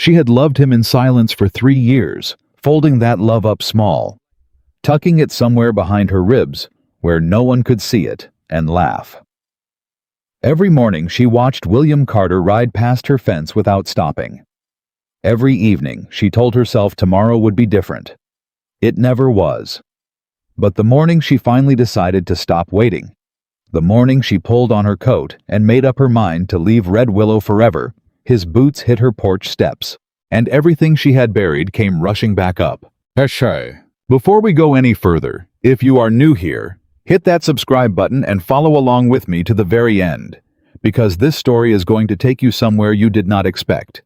She had loved him in silence for 3 years, folding that love up small, tucking it somewhere behind her ribs, where no one could see it, and laugh. Every morning she watched William Carter ride past her fence without stopping. Every evening she told herself tomorrow would be different. It never was. But the morning she finally decided to stop waiting, the morning she pulled on her coat and made up her mind to leave Red Willow forever, his boots hit her porch steps, and everything she had buried came rushing back up. Hey, before we go any further, if you are new here, hit that subscribe button and follow along with me to the very end, because this story is going to take you somewhere you did not expect.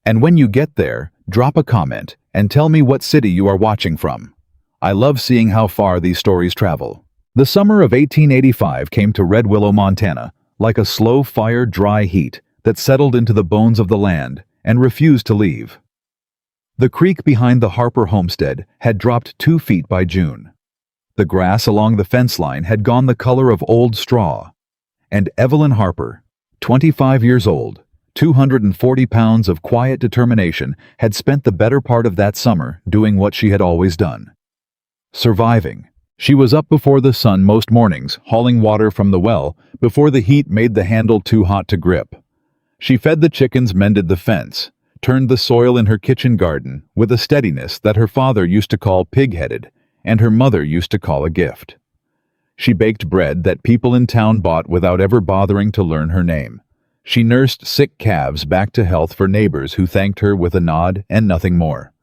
And when you get there, drop a comment and tell me what city you are watching from. I love seeing how far these stories travel. The summer of 1885 came to Red Willow, Montana, like a slow fire, dry heat that settled into the bones of the land and refused to leave. The creek behind the Harper homestead had dropped 2 feet by June. The grass along the fence line had gone the color of old straw, and Evelyn Harper, 25 years old, 240 pounds of quiet determination, had spent the better part of that summer doing what she had always done. Surviving. She was up before the sun most mornings, hauling water from the well before the heat made the handle too hot to grip. She fed the chickens, mended the fence, turned the soil in her kitchen garden with a steadiness that her father used to call pig-headed and her mother used to call a gift. She baked bread that people in town bought without ever bothering to learn her name. She nursed sick calves back to health for neighbors who thanked her with a nod and nothing more.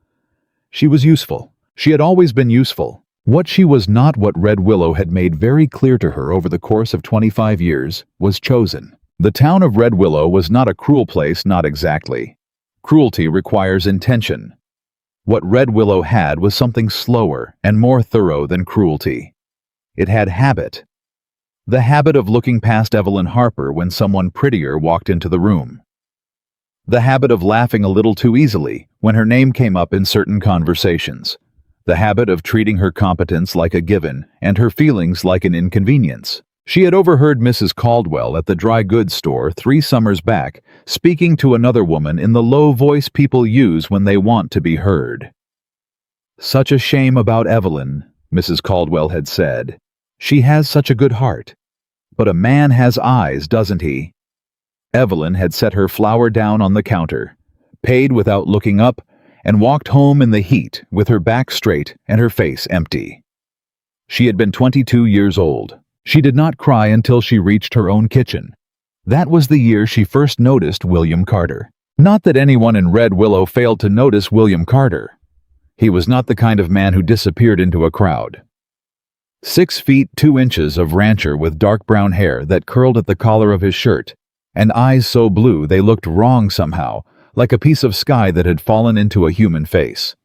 She was useful. She had always been useful. What she was not, what Red Willow had made very clear to her over the course of 25 years, was chosen. The town of Red Willow was not a cruel place, not exactly. Cruelty requires intention. What Red Willow had was something slower and more thorough than cruelty. It had habit. The habit of looking past Evelyn Harper when someone prettier walked into the room. The habit of laughing a little too easily when her name came up in certain conversations. The habit of treating her competence like a given and her feelings like an inconvenience. She had overheard Mrs. Caldwell at the dry goods store 3 summers back speaking to another woman in the low voice people use when they want to be heard. "Such a shame about Evelyn," Mrs. Caldwell had said. "She has such a good heart. But a man has eyes, doesn't he?" Evelyn had set her flour down on the counter, paid without looking up, and walked home in the heat with her back straight and her face empty. She had been 22 years old. She did not cry until she reached her own kitchen. That was the year she first noticed William Carter. Not that anyone in Red Willow failed to notice William Carter. He was not the kind of man who disappeared into a crowd. 6 feet 2 inches of rancher with dark brown hair that curled at the collar of his shirt, and eyes so blue they looked wrong somehow, like a piece of sky that had fallen into a human face.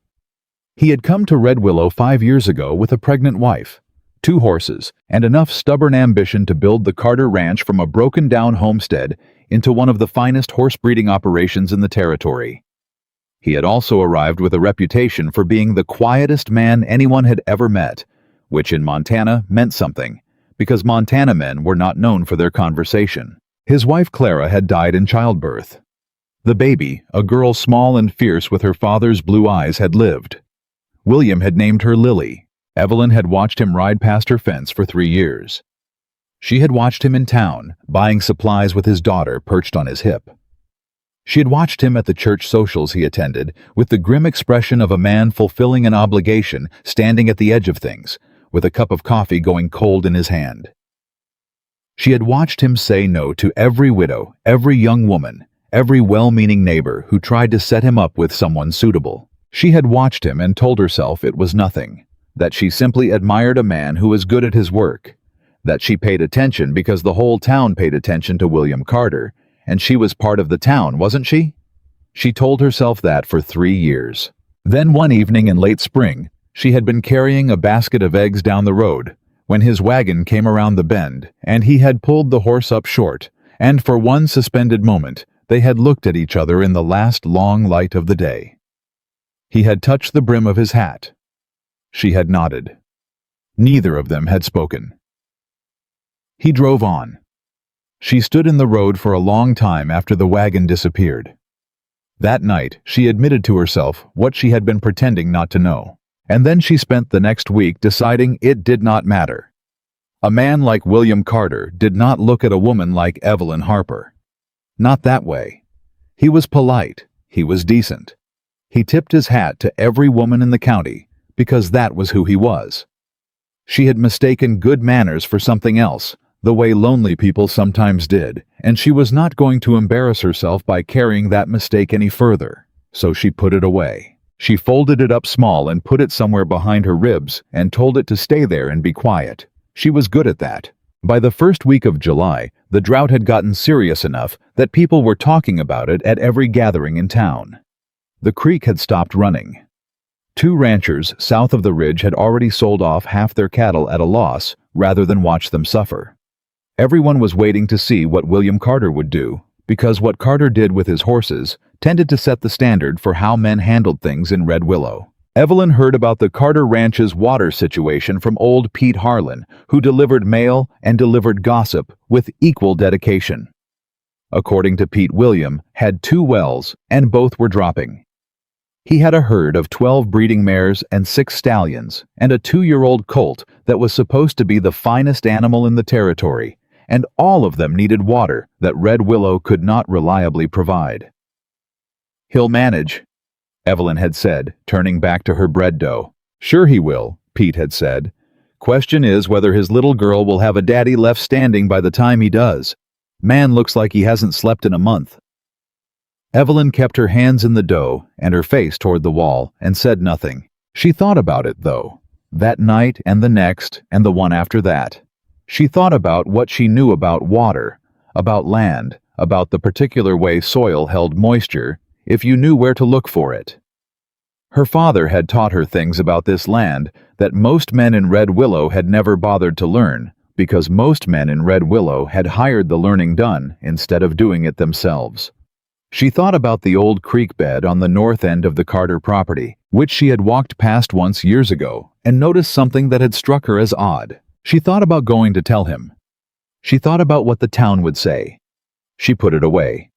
He had come to Red Willow 5 years ago with a pregnant wife, 2 horses, and enough stubborn ambition to build the Carter Ranch from a broken-down homestead into one of the finest horse-breeding operations in the territory. He had also arrived with a reputation for being the quietest man anyone had ever met, which in Montana meant something, because Montana men were not known for their conversation. His wife Clara had died in childbirth. The baby, a girl small and fierce with her father's blue eyes, had lived. William had named her Lily. Evelyn had watched him ride past her fence for 3 years. She had watched him in town, buying supplies with his daughter perched on his hip. She had watched him at the church socials he attended, with the grim expression of a man fulfilling an obligation, standing at the edge of things, with a cup of coffee going cold in his hand. She had watched him say no to every widow, every young woman, every well-meaning neighbor who tried to set him up with someone suitable. She had watched him and told herself it was nothing, that she simply admired a man who was good at his work, that she paid attention because the whole town paid attention to William Carter, and she was part of the town, wasn't she? She told herself that for 3 years. Then one evening in late spring, she had been carrying a basket of eggs down the road, when his wagon came around the bend, and he had pulled the horse up short, and for one suspended moment, they had looked at each other in the last long light of the day. He had touched the brim of his hat. She had nodded. Neither of them had spoken. He drove on. She stood in the road for a long time after the wagon disappeared. That night, she admitted to herself what she had been pretending not to know. And then she spent the next week deciding it did not matter. A man like William Carter did not look at a woman like Evelyn Harper. Not that way. He was polite. He was decent. He tipped his hat to every woman in the county because that was who he was. She had mistaken good manners for something else, the way lonely people sometimes did, and she was not going to embarrass herself by carrying that mistake any further, so she put it away. She folded it up small and put it somewhere behind her ribs and told it to stay there and be quiet. She was good at that. By the first week of July, the drought had gotten serious enough that people were talking about it at every gathering in town. The creek had stopped running. 2 ranchers south of the ridge had already sold off half their cattle at a loss rather than watch them suffer. Everyone was waiting to see what William Carter would do, because what Carter did with his horses tended to set the standard for how men handled things in Red Willow. Evelyn heard about the Carter Ranch's water situation from old Pete Harlan, who delivered mail and delivered gossip with equal dedication. According to Pete, William had 2 wells, and both were dropping. He had a herd of 12 breeding mares and 6 stallions, and a 2-year-old colt that was supposed to be the finest animal in the territory, and all of them needed water that Red Willow could not reliably provide. "He'll manage," Evelyn had said, turning back to her bread dough. "Sure he will," Pete had said. "Question is whether his little girl will have a daddy left standing by the time he does. Man looks like he hasn't slept in a month." Evelyn kept her hands in the dough and her face toward the wall and said nothing. She thought about it, though, that night and the next and the one after that. She thought about what she knew about water, about land, about the particular way soil held moisture, if you knew where to look for it. Her father had taught her things about this land that most men in Red Willow had never bothered to learn, because most men in Red Willow had hired the learning done instead of doing it themselves. She thought about the old creek bed on the north end of the Carter property, which she had walked past once years ago, and noticed something that had struck her as odd. She thought about going to tell him. She thought about what the town would say. She put it away.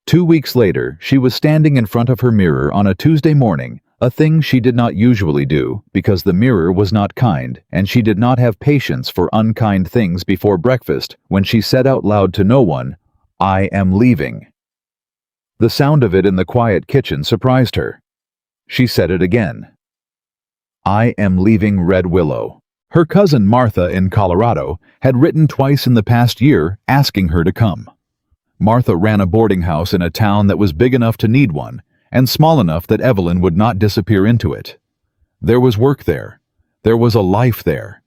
2 weeks later, she was standing in front of her mirror on a Tuesday morning, a thing she did not usually do because the mirror was not kind and she did not have patience for unkind things before breakfast when she said out loud to no one, "I am leaving." The sound of it in the quiet kitchen surprised her. She said it again. "I am leaving Red Willow." Her cousin Martha in Colorado had written twice in the past year asking her to come. Martha ran a boarding house in a town that was big enough to need one, and small enough that Evelyn would not disappear into it. There was work there. There was a life there.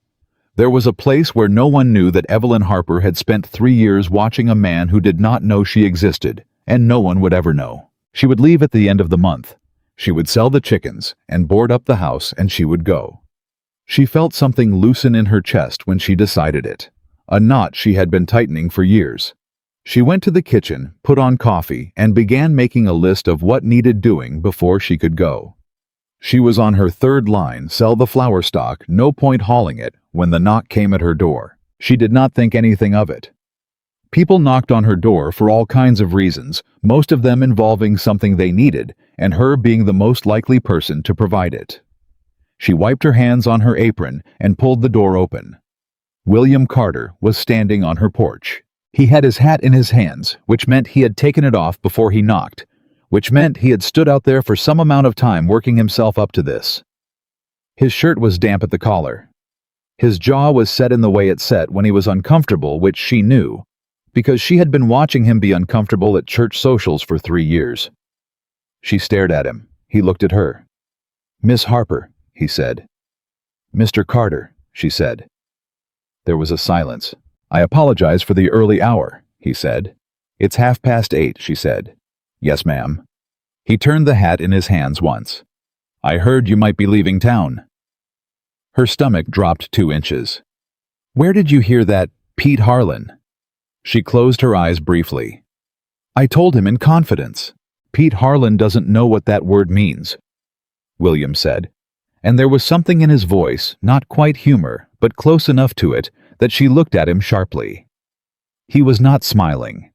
There was a place where no one knew that Evelyn Harper had spent 3 years watching a man who did not know she existed, and no one would ever know. She would leave at the end of the month. She would sell the chickens and board up the house, and she would go. She felt something loosen in her chest when she decided it, a knot she had been tightening for years. She went to the kitchen, put on coffee, and began making a list of what needed doing before she could go. She was on her 3rd line, sell the flour stock, no point hauling it, when the knock came at her door. She did not think anything of it. People knocked on her door for all kinds of reasons, most of them involving something they needed, and her being the most likely person to provide it. She wiped her hands on her apron and pulled the door open. William Carter was standing on her porch. He had his hat in his hands, which meant he had taken it off before he knocked, which meant he had stood out there for some amount of time working himself up to this. His shirt was damp at the collar. His jaw was set in the way it set when he was uncomfortable, which she knew, because she had been watching him be uncomfortable at church socials for 3 years. She stared at him. He looked at her. "Miss Harper," he said. "Mr. Carter," she said. There was a silence. "I apologize for the early hour," he said. "It's 8:30, she said. "Yes, ma'am." He turned the hat in his hands once. "I heard you might be leaving town." Her stomach dropped 2 inches. "Where did you hear that, Pete Harlan?" She closed her eyes briefly. "I told him in confidence. Pete Harlan doesn't know what that word means," William said. And there was something in his voice, not quite humor, but close enough to it, that she looked at him sharply. He was not smiling.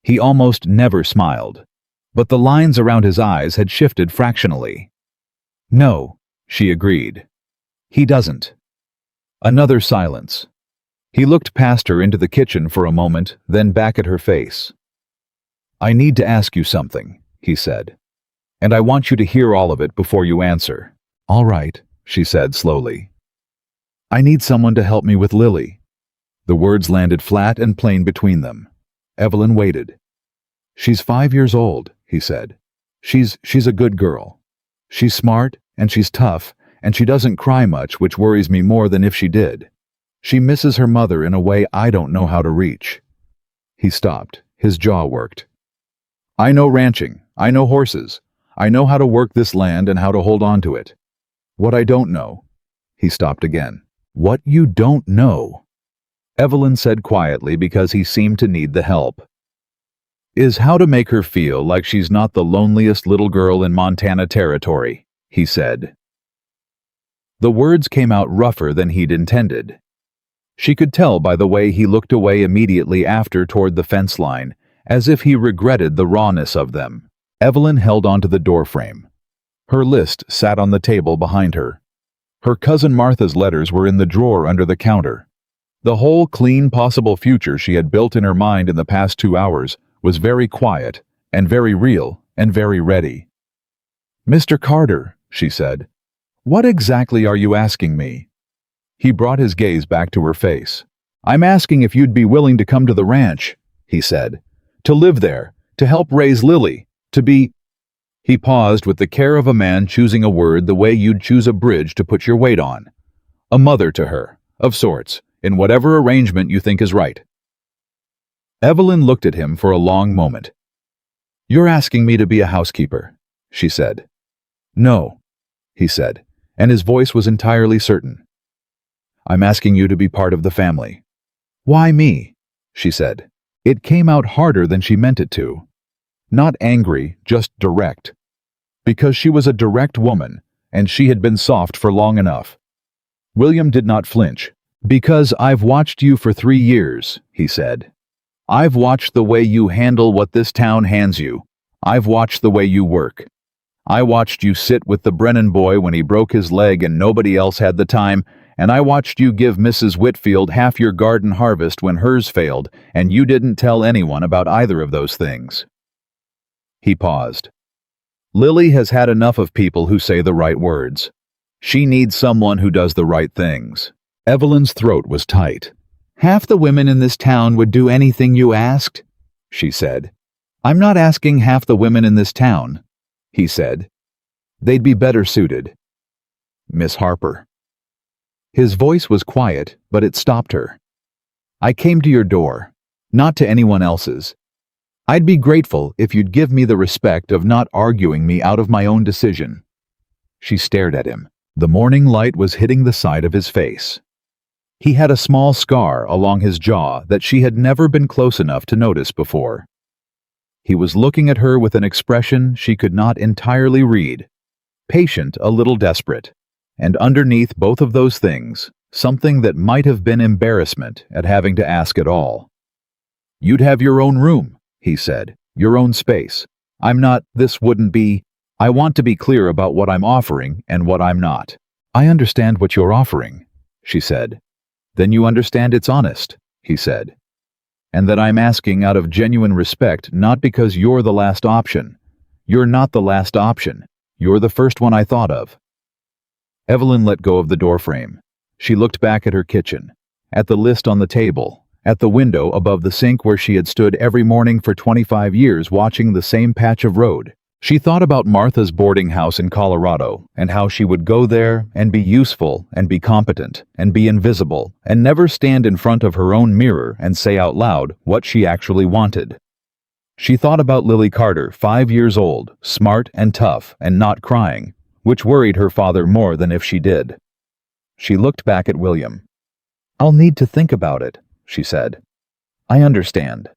He almost never smiled. but the lines around his eyes had shifted fractionally. "No," she agreed. "He doesn't." Another silence. He looked past her into the kitchen for a moment, then back at her face. "I need to ask you something," he said. "And I want you to hear all of it before you answer." "All right," she said slowly. "I need someone to help me with Lily." The words landed flat and plain between them. Evelyn waited. "She's 5 years old," he said. She's a good girl. She's smart, and she's tough, and she doesn't cry much, which worries me more than if she did. She misses her mother in a way I don't know how to reach." He stopped. His jaw worked. "I know ranching. I know horses. I know how to work this land and how to hold on to it. What I don't know—" He stopped again. "What you don't know," Evelyn said quietly because he seemed to need the help, "is how to make her feel like she's not the loneliest little girl in Montana Territory," he said. The words came out rougher than he'd intended. She could tell by the way he looked away immediately after toward the fence line, as if he regretted the rawness of them. Evelyn held onto the doorframe. Her list sat on the table behind her. Her cousin Martha's letters were in the drawer under the counter. The whole clean possible future she had built in her mind in the past 2 hours was very quiet and very real and very ready. "Mr. Carter," she said, "what exactly are you asking me?" He brought his gaze back to her face. "I'm asking if you'd be willing to come to the ranch," he said. "To live there, to help raise Lily, to be—" He paused with the care of a man choosing a word the way you'd choose a bridge to put your weight on. "A mother to her, of sorts, in whatever arrangement you think is right." Evelyn looked at him for a long moment. "You're asking me to be a housekeeper," she said. "No," he said, and his voice was entirely certain. "I'm asking you to be part of the family." "Why me?" she said. It came out harder than she meant it to. Not angry, just direct. Because she was a direct woman, and she had been soft for long enough. William did not flinch. "Because I've watched you for 3 years, he said. "I've watched the way you handle what this town hands you. I've watched the way you work. I watched you sit with the Brennan boy when he broke his leg and nobody else had the time, and I watched you give Mrs. Whitfield half your garden harvest when hers failed, and you didn't tell anyone about either of those things." He paused. "Lily has had enough of people who say the right words. She needs someone who does the right things." Evelyn's throat was tight. "Half the women in this town would do anything you asked," she said. "I'm not asking half the women in this town," he said. "They'd be better suited." "Miss Harper." His voice was quiet, but it stopped her. "I came to your door, not to anyone else's. I'd be grateful if you'd give me the respect of not arguing me out of my own decision." She stared at him. The morning light was hitting the side of his face. He had a small scar along his jaw that she had never been close enough to notice before. He was looking at her with an expression she could not entirely read. Patient, a little desperate. And underneath both of those things, something that might have been embarrassment at having to ask at all. "You'd have your own room," he said. "Your own space. This wouldn't be. I want to be clear about what I'm offering and what I'm not." "I understand what you're offering," she said. "Then you understand it's honest," he said. "And that I'm asking out of genuine respect, not because you're the last option. You're not the last option. You're the first one I thought of." Evelyn let go of the doorframe. She looked back at her kitchen, at the list on the table, at the window above the sink where she had stood every morning for 25 years watching the same patch of road. She thought about Martha's boarding house in Colorado and how she would go there and be useful and be competent and be invisible and never stand in front of her own mirror and say out loud what she actually wanted. She thought about Lily Carter, 5 years old, smart and tough and not crying, which worried her father more than if she did. She looked back at William. "I'll need to think about it," she said. "I understand.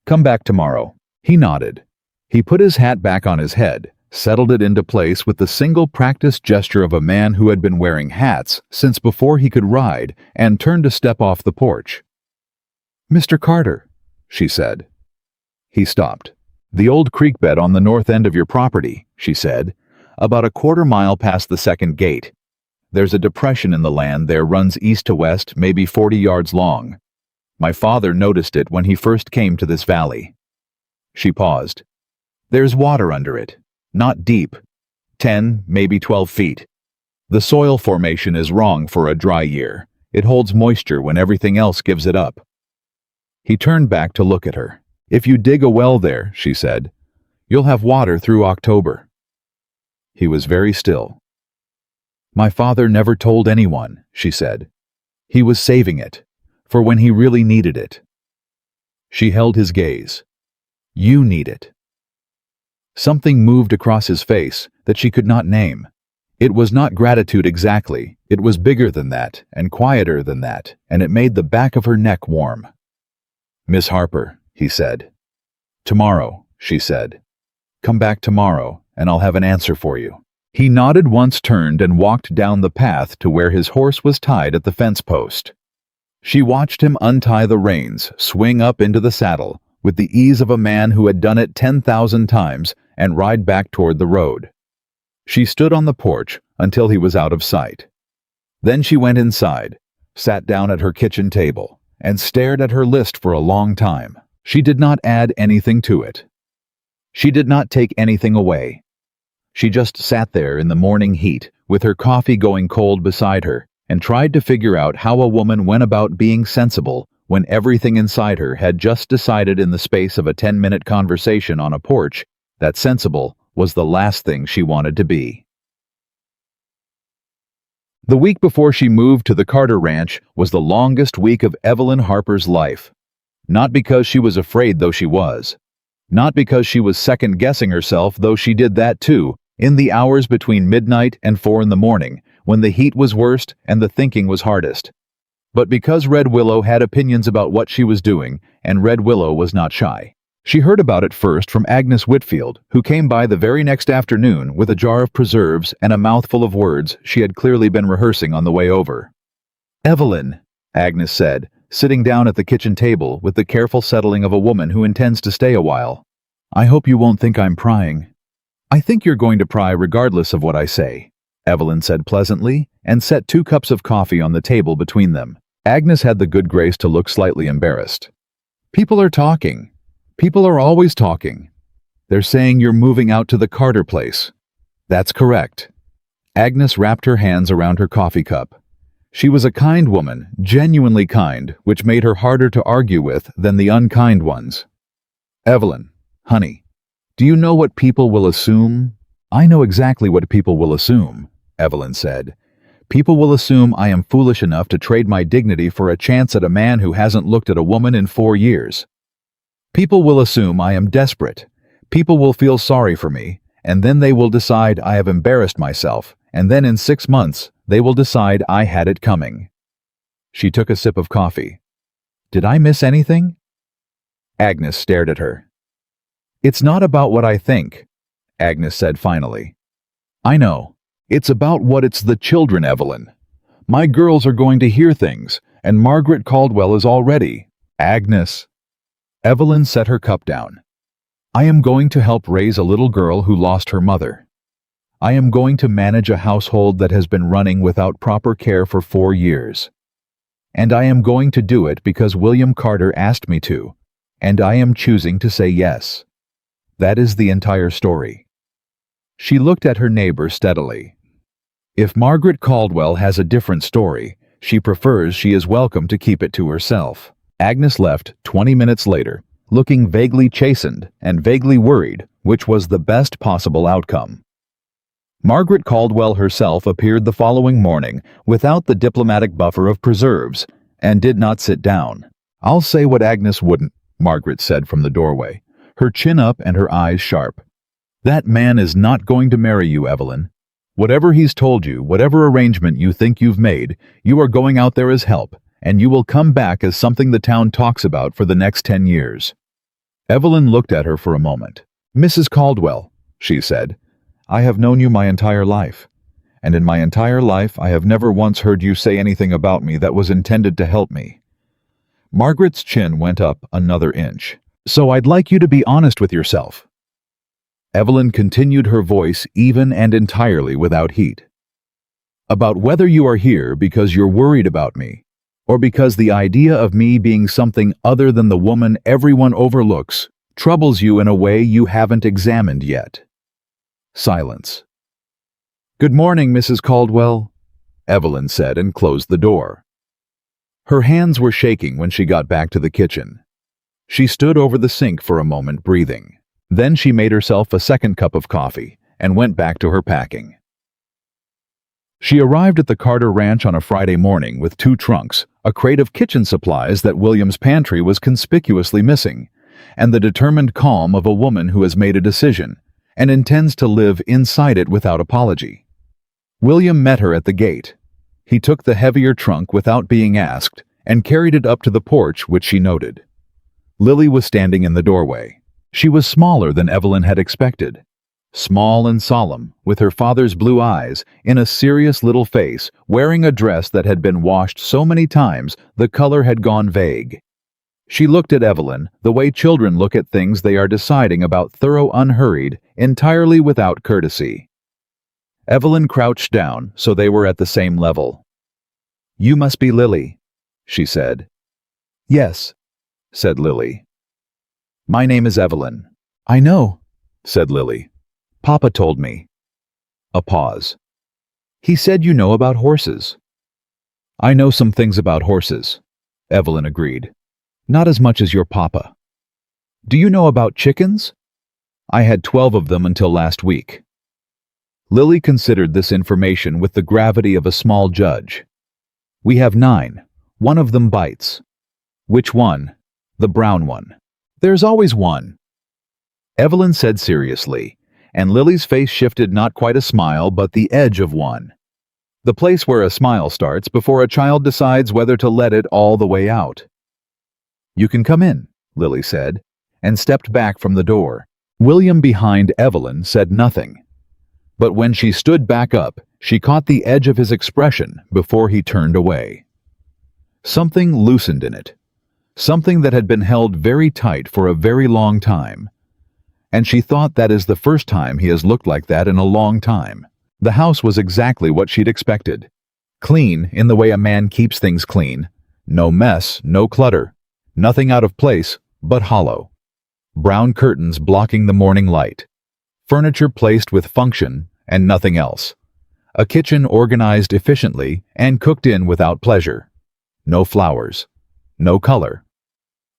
Come back tomorrow." He nodded. He put his hat back on his head, settled it into place with the single practiced gesture of a man who had been wearing hats since before he could ride, and turned to step off the porch. "Mr. Carter," she said. He stopped. "The old creek bed on the north end of your property," she said, "about a quarter-mile past the second gate. There's a depression in the land there, runs east to west, maybe 40 yards long. My father noticed it when he first came to this valley." She paused. "There's water under it. Not deep. 10, maybe 12 feet. The soil formation is wrong for a dry year. It holds moisture when everything else gives it up." He turned back to look at her. "If you dig a well there," she said, "you'll have water through October." He was very still. "My father never told anyone," she said. "He was saving it, for when he really needed it." She held his gaze. "You need it." Something moved across his face that she could not name. It was not gratitude exactly. It was bigger than that, and quieter than that, and it made the back of her neck warm. "Miss Harper," he said. "Tomorrow," she said. "Come back tomorrow, and I'll have an answer for you." He nodded once, turned, and walked down the path to where his horse was tied at the fence post. She watched him untie the reins, swing up into the saddle, with the ease of a man who had done it 10,000 times, and ride back toward the road. She stood on the porch until he was out of sight. Then she went inside, sat down at her kitchen table, and stared at her list for a long time. She did not add anything to it. She did not take anything away. She just sat there in the morning heat, with her coffee going cold beside her, and tried to figure out how a woman went about being sensible when everything inside her had just decided in the space of a 10-minute conversation on a porch that sensible was the last thing she wanted to be. The week before she moved to the Carter Ranch was the longest week of Evelyn Harper's life. Not because she was afraid, though she was. Not because she was second-guessing herself, though she did that too, in the hours between midnight and 4 in the morning, when the heat was worst and the thinking was hardest. But because Red Willow had opinions about what she was doing, and Red Willow was not shy. She heard about it first from Agnes Whitfield, who came by the very next afternoon with a jar of preserves and a mouthful of words she had clearly been rehearsing on the way over. "Evelyn," Agnes said, sitting down at the kitchen table with the careful settling of a woman who intends to stay a while. "I hope you won't think I'm prying." "I think you're going to pry regardless of what I say," Evelyn said pleasantly, and set 2 cups of coffee on the table between them. Agnes had the good grace to look slightly embarrassed. "People are talking. People are always talking. They're saying you're moving out to the Carter place." "That's correct." Agnes wrapped her hands around her coffee cup. She was a kind woman, genuinely kind, which made her harder to argue with than the unkind ones. "Evelyn, honey, do you know what people will assume?" "I know exactly what people will assume," Evelyn said. "People will assume I am foolish enough to trade my dignity for a chance at a man who hasn't looked at a woman in 4 years. People will assume I am desperate. People will feel sorry for me, and then they will decide I have embarrassed myself, and then in 6 months they will decide I had it coming." She took a sip of coffee. "Did I miss anything?" Agnes stared at her. "It's not about what I think," Agnes said finally. "I know. It's about what it's the children, Evelyn. My girls are going to hear things, and Margaret Caldwell is already—" "Agnes." Evelyn set her cup down. "I am going to help raise a little girl who lost her mother. I am going to manage a household that has been running without proper care for 4 years. And I am going to do it because William Carter asked me to, and I am choosing to say yes. That is the entire story." She looked at her neighbor steadily. "If Margaret Caldwell has a different story, she prefers she is welcome to keep it to herself." Agnes left 20 minutes later, looking vaguely chastened and vaguely worried, which was the best possible outcome. Margaret Caldwell herself appeared the following morning without the diplomatic buffer of preserves, and did not sit down. "I'll say what Agnes wouldn't," Margaret said from the doorway, her chin up and her eyes sharp. "That man is not going to marry you, Evelyn. Whatever he's told you, whatever arrangement you think you've made, you are going out there as help, and you will come back as something the town talks about for the next 10 years. Evelyn looked at her for a moment. "Mrs. Caldwell," she said, "I have known you my entire life, and in my entire life I have never once heard you say anything about me that was intended to help me." Margaret's chin went up another inch. So I'd like you to be honest with yourself. Evelyn continued, her voice even and entirely without heat. About whether you are here because you're worried about me, or because the idea of me being something other than the woman everyone overlooks troubles you in a way you haven't examined yet. Silence. Good morning, Mrs. Caldwell, Evelyn said and closed the door. Her hands were shaking when she got back to the kitchen. She stood over the sink for a moment, breathing. Then she made herself a second cup of coffee and went back to her packing. She arrived at the Carter Ranch on a Friday morning with 2 trunks, a crate of kitchen supplies that William's pantry was conspicuously missing, and the determined calm of a woman who has made a decision and intends to live inside it without apology. William met her at the gate. He took the heavier trunk without being asked and carried it up to the porch, which she noted. Lily was standing in the doorway. She was smaller than Evelyn had expected. Small and solemn, with her father's blue eyes, in a serious little face, wearing a dress that had been washed so many times the color had gone vague. She looked at Evelyn the way children look at things they are deciding about, thorough, unhurried, entirely without courtesy. Evelyn crouched down so they were at the same level. "You must be Lily," she said. "Yes," said Lily. "My name is Evelyn." "I know," said Lily. "Papa told me." A pause. "He said you know about horses." "I know some things about horses," Evelyn agreed. "Not as much as your papa." "Do you know about chickens?" "I had 12 of them until last week." Lily considered this information with the gravity of a small judge. "We have 9. One of them bites." "Which one?" "The brown one." "There's always one," Evelyn said seriously, and Lily's face shifted, not quite a smile, but the edge of one. The place where a smile starts before a child decides whether to let it all the way out. "You can come in," Lily said, and stepped back from the door. William, behind Evelyn, said nothing. But when she stood back up, she caught the edge of his expression before he turned away. Something loosened in it. Something that had been held very tight for a very long time. And she thought that is the first time he has looked like that in a long time. The house was exactly what she'd expected. Clean in the way a man keeps things clean. No mess, no clutter. Nothing out of place, but hollow. Brown curtains blocking the morning light. Furniture placed with function and nothing else. A kitchen organized efficiently and cooked in without pleasure. No flowers. No color.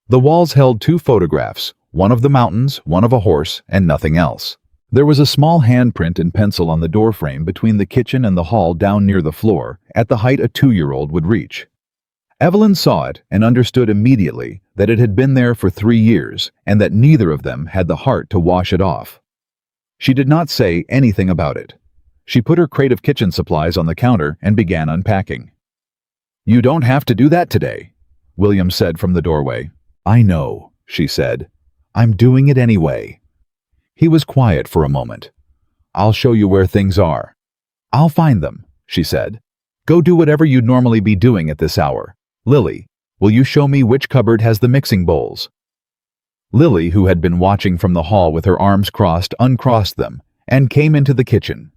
The walls held 2 photographs, one of the mountains, one of a horse, and nothing else. There was a small handprint in pencil on the doorframe between the kitchen and the hall down near the floor, at the height a 2-year-old would reach. Evelyn saw it and understood immediately that it had been there for 3 years and that neither of them had the heart to wash it off. She did not say anything about it. She put her crate of kitchen supplies on the counter and began unpacking. "You don't have to do that today," William said from the doorway. "I know," she said. "I'm doing it anyway." He was quiet for a moment. "I'll show you where things are." "I'll find them," she said. "Go do whatever you'd normally be doing at this hour. Lily, will you show me which cupboard has the mixing bowls?" Lily, who had been watching from the hall with her arms crossed, uncrossed them and came into the kitchen.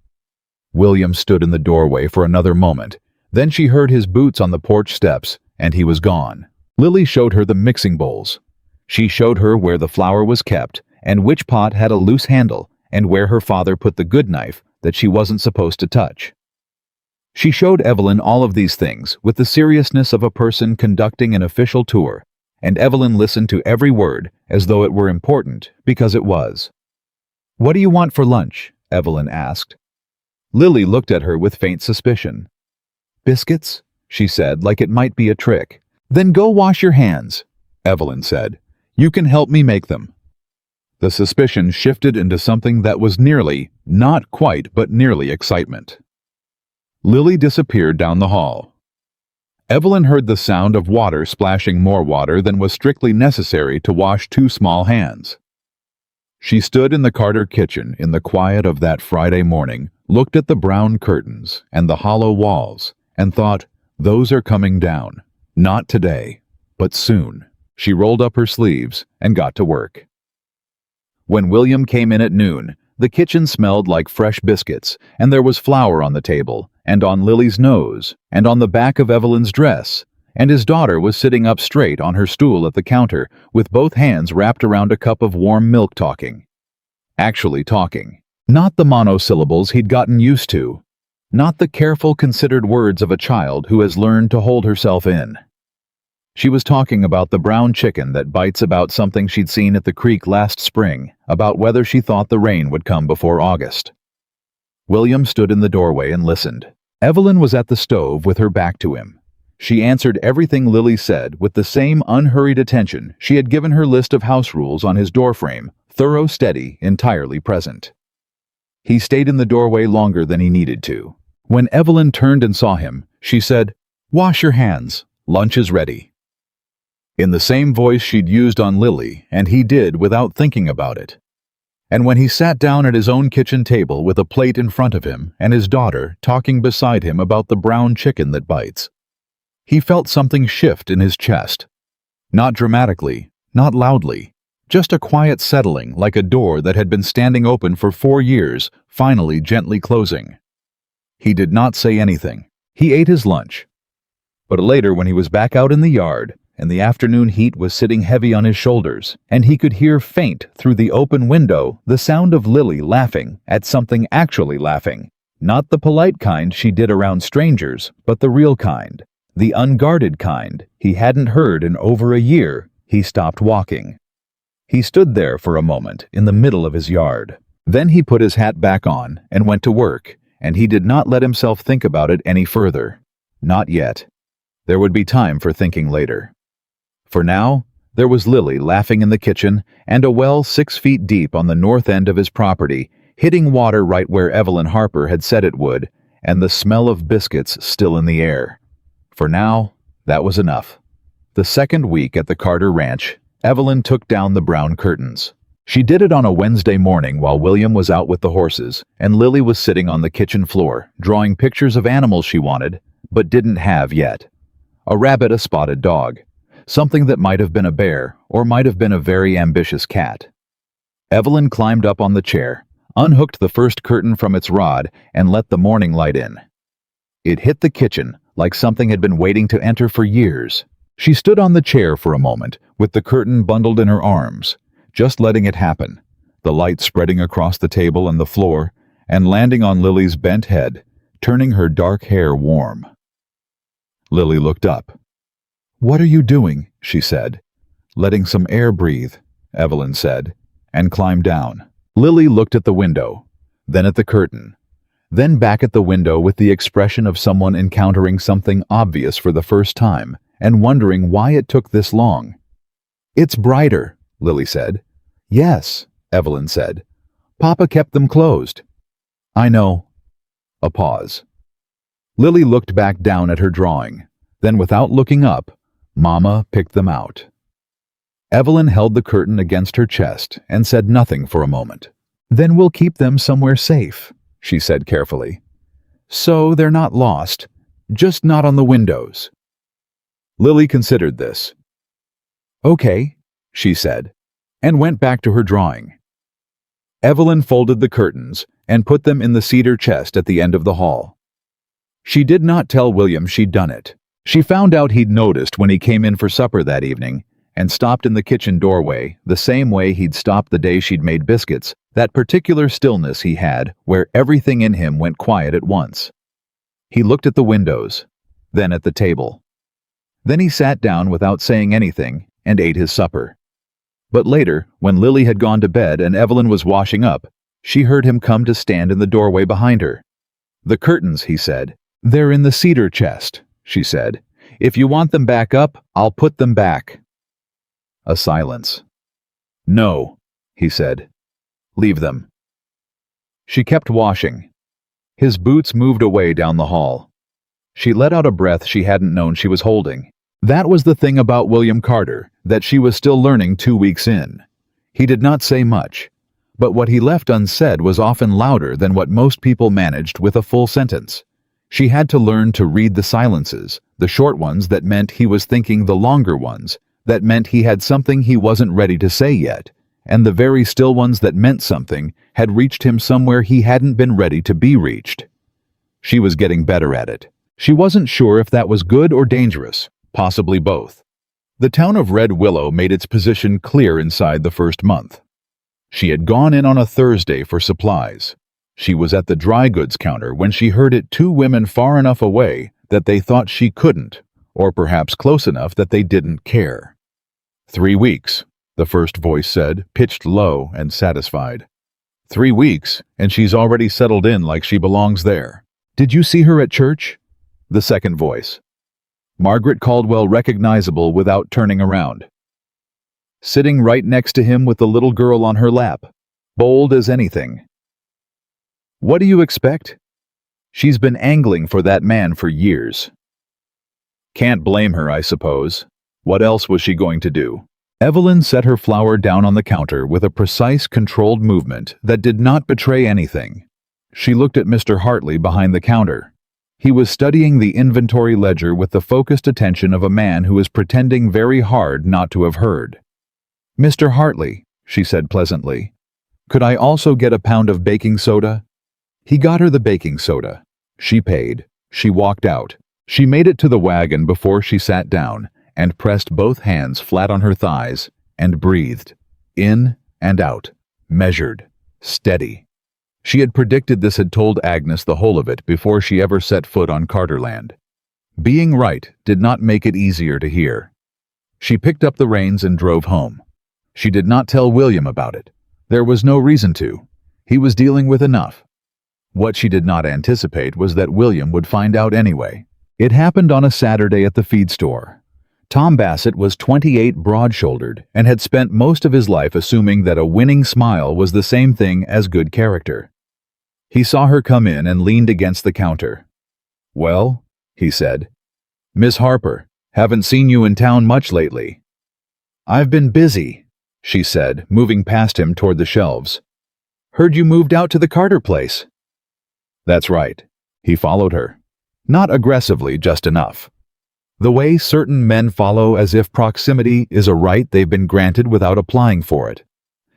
William stood in the doorway for another moment. Then she heard his boots on the porch steps, and he was gone. Lily showed her the mixing bowls. She showed her where the flour was kept and which pot had a loose handle and where her father put the good knife that she wasn't supposed to touch. She showed Evelyn all of these things with the seriousness of a person conducting an official tour, and Evelyn listened to every word as though it were important, because it was. "What do you want for lunch?" Evelyn asked. Lily looked at her with faint suspicion. "Biscuits?" she said, like it might be a trick. "Then go wash your hands," Evelyn said. "You can help me make them." The suspicion shifted into something that was nearly, not quite, but nearly excitement. Lily disappeared down the hall. Evelyn heard the sound of water splashing more water than was strictly necessary to wash 2 small hands. She stood in the Carter kitchen in the quiet of that Friday morning, looked at the brown curtains and the hollow walls, and thought, those are coming down. Not today, but soon. She rolled up her sleeves and got to work. When William came in at noon, the kitchen smelled like fresh biscuits, and there was flour on the table, and on Lily's nose, and on the back of Evelyn's dress, and his daughter was sitting up straight on her stool at the counter with both hands wrapped around a cup of warm milk talking. Actually talking. Not the monosyllables he'd gotten used to. Not the careful, considered words of a child who has learned to hold herself in. She was talking about the brown chicken that bites, about something she'd seen at the creek last spring, about whether she thought the rain would come before August. William stood in the doorway and listened. Evelyn was at the stove with her back to him. She answered everything Lily said with the same unhurried attention she had given her list of house rules on his doorframe, thorough, steady, entirely present. He stayed in the doorway longer than he needed to. When Evelyn turned and saw him, she said, "Wash your hands. Lunch is ready." In the same voice she'd used on Lily, and he did without thinking about it. And when he sat down at his own kitchen table with a plate in front of him and his daughter talking beside him about the brown chicken that bites, he felt something shift in his chest. Not dramatically, not loudly, just a quiet settling, like a door that had been standing open for 4 years, finally gently closing. He did not say anything. He ate his lunch. But later, when he was back out in the yard, and the afternoon heat was sitting heavy on his shoulders, and he could hear faint through the open window the sound of Lily laughing at something, actually laughing. Not the polite kind she did around strangers, but the real kind, the unguarded kind he hadn't heard in over a year, he stopped walking. He stood there for a moment in the middle of his yard. Then he put his hat back on and went to work, and he did not let himself think about it any further. Not yet. There would be time for thinking later. For now, there was Lily laughing in the kitchen, and a well 6 feet deep on the north end of his property, hitting water right where Evelyn Harper had said it would, and the smell of biscuits still in the air. For now, that was enough. The second week at the Carter Ranch, Evelyn took down the brown curtains. She did it on a Wednesday morning while William was out with the horses, and Lily was sitting on the kitchen floor, drawing pictures of animals she wanted, but didn't have yet. A rabbit, a spotted dog. Something that might have been a bear, or might have been a very ambitious cat. Evelyn climbed up on the chair, unhooked the first curtain from its rod, and let the morning light in. It hit the kitchen like something had been waiting to enter for years. She stood on the chair for a moment, with the curtain bundled in her arms, just letting it happen, the light spreading across the table and the floor, and landing on Lily's bent head, turning her dark hair warm. Lily looked up. "What are you doing?" she said. "Letting some air breathe," Evelyn said, and climbed down. Lily looked at the window, then at the curtain, then back at the window with the expression of someone encountering something obvious for the first time and wondering why it took this long. "It's brighter," Lily said. "Yes," Evelyn said. "Papa kept them closed." "I know." A pause. Lily looked back down at her drawing. Then, without looking up, Mama picked them out. Evelyn held the curtain against her chest and said nothing for a moment. "Then we'll keep them somewhere safe," she said carefully. "So they're not lost, just not on the windows." Lily considered this. "Okay," she said, and went back to her drawing. Evelyn folded the curtains and put them in the cedar chest at the end of the hall. She did not tell William she'd done it. She found out he'd noticed when he came in for supper that evening and stopped in the kitchen doorway the same way he'd stopped the day she'd made biscuits, that particular stillness he had where everything in him went quiet at once. He looked at the windows, then at the table. Then he sat down without saying anything and ate his supper. But later, when Lily had gone to bed and Evelyn was washing up, she heard him come to stand in the doorway behind her. "The curtains," he said. "They're in the cedar chest," she said. "If you want them back up, I'll put them back." A silence. "No," he said. "Leave them." She kept washing. His boots moved away down the hall. She let out a breath she hadn't known she was holding. That was the thing about William Carter that she was still learning 2 weeks in. He did not say much, but what he left unsaid was often louder than what most people managed with a full sentence. She had to learn to read the silences, the short ones that meant he was thinking, the longer ones that meant he had something he wasn't ready to say yet, and the very still ones that meant something had reached him somewhere he hadn't been ready to be reached. She was getting better at it. She wasn't sure if that was good or dangerous, possibly both. The town of Red Willow made its position clear inside the first month. She had gone in on a Thursday for supplies. She was at the dry goods counter when she heard it, two women far enough away that they thought she couldn't, or perhaps close enough that they didn't care. 3 weeks, the first voice said, pitched low and satisfied. 3 weeks, and she's already settled in like she belongs there. Did you see her at church? The second voice. Margaret Caldwell, recognizable without turning around. Sitting right next to him with the little girl on her lap, bold as anything. What do you expect? She's been angling for that man for years. Can't blame her, I suppose. What else was she going to do? Evelyn set her flower down on the counter with a precise, controlled movement that did not betray anything. She looked at Mr. Hartley behind the counter. He was studying the inventory ledger with the focused attention of a man who is pretending very hard not to have heard. Mr. Hartley, she said pleasantly, could I also get a pound of baking soda? He got her the baking soda. She paid. She walked out. She made it to the wagon before she sat down and pressed both hands flat on her thighs and breathed, in and out, measured, steady. She had predicted this, had told Agnes the whole of it before she ever set foot on Carterland. Being right did not make it easier to hear. She picked up the reins and drove home. She did not tell William about it. There was no reason to. He was dealing with enough. What she did not anticipate was that William would find out anyway. It happened on a Saturday at the feed store. Tom Bassett was 28, broad-shouldered, and had spent most of his life assuming that a winning smile was the same thing as good character. He saw her come in and leaned against the counter. "Well," he said. "Miss Harper, haven't seen you in town much lately." "I've been busy," she said, moving past him toward the shelves. "Heard you moved out to the Carter place." "That's right." He followed her. Not aggressively, just enough. The way certain men follow, as if proximity is a right they've been granted without applying for it.